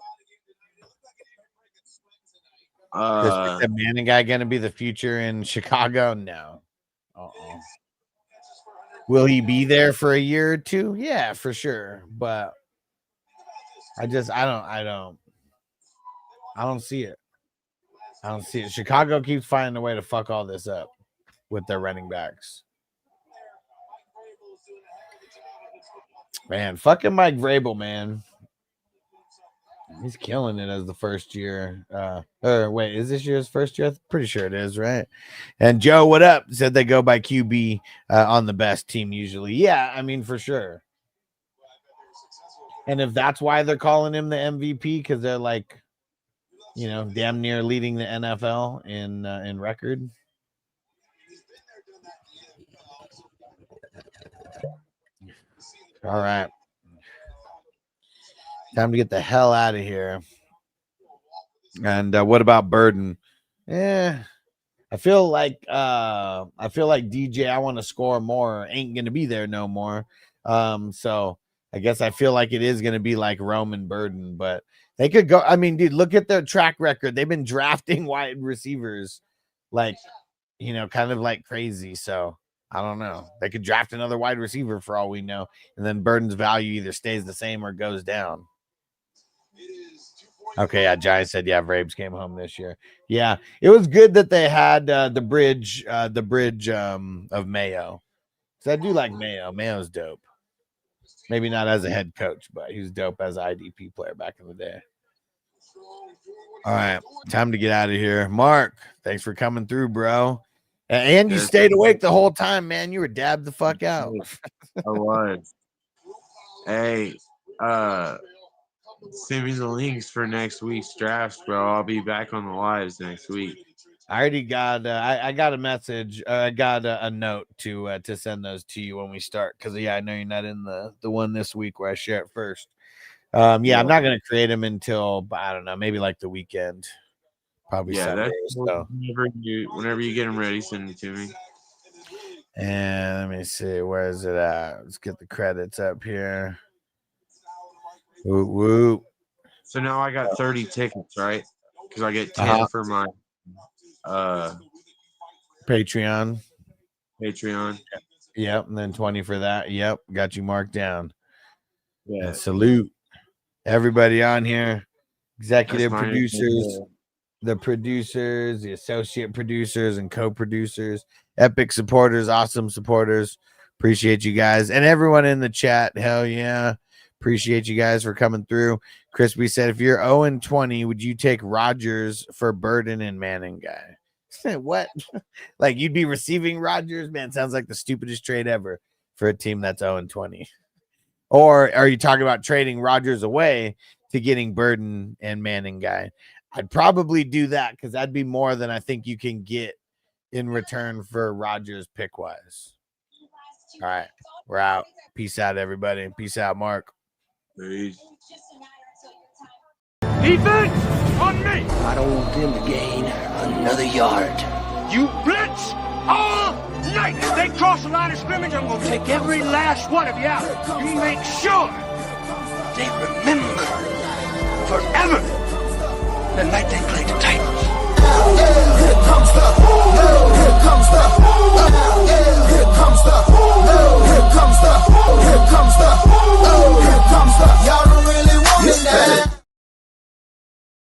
Is the Manning guy going to be the future in Chicago? No. Will he be there for a year or 2? Yeah, for sure. But I don't see it. I don't see it. Chicago keeps finding a way to fuck all this up with their running backs. Man, fucking Mike Vrabel, man. He's killing it as the first year. Wait, is this year's first year? I'm pretty sure it is, right? And Joe, what up? Said they go by QB on the best team usually. Yeah, I mean, for sure. And if that's why they're calling him the MVP, because they're like, you know, damn near leading the NFL in record. All right. Time to get the hell out of here. And what about Burden? I feel like DJ, I want to score more, ain't gonna be there no more. So I guess I feel like it is gonna be like Roman Burden, but they could go. I mean, dude, look at their track record. They've been drafting wide receivers like, you know, kind of like crazy. So I don't know. They could draft another wide receiver for all we know, and then Burden's value either stays the same or goes down. Okay, yeah, Giants said, yeah, Vrabes came home this year. Yeah, it was good that they had the bridge of Mayo. So I do like Mayo. Mayo's dope. Maybe not as a head coach, but he was dope as an IDP player back in the day. All right, time to get out of here. Mark, thanks for coming through, bro. And you stayed awake the whole time, man. You were dabbed the fuck out. I was. Hey, send me the links for next week's drafts, bro. I'll be back on the lives next week. I already got I got a message. I got a note to send those to you when we start, because yeah, I know you're not in the one this week where I share it first. Yeah, I'm not gonna create them until, I don't know, maybe like the weekend, probably Sunday. So whenever you get them ready, send it to me. And let me see, where is it at? Let's get the credits up here. Woo woo. So now I got 30 tickets, right? Because I get 10 for my Patreon. Yep, and then 20 for that. Yep, got you marked down. Yeah. And salute everybody on here, executive producers, the producers, the associate producers and co-producers, epic supporters, awesome supporters. Appreciate you guys, and everyone in the chat. Hell yeah. Appreciate you guys for coming through. Crispy said, if you're 0-20, would you take Rodgers for Burden and Manning guy? What? Like, you'd be receiving Rodgers? Man, sounds like the stupidest trade ever for a team that's 0-20. Or are you talking about trading Rodgers away to getting Burden and Manning guy? I'd probably do that, because that'd be more than I think you can get in return for Rodgers pick-wise. All right, we're out. Peace out, everybody. Peace out, Mark. Peace. Defense on me. I don't want them to gain another yard. You blitz all night. If they cross the line of scrimmage, I'm going to take every last one of you out. You make sure They remember forever the night they played the Titans.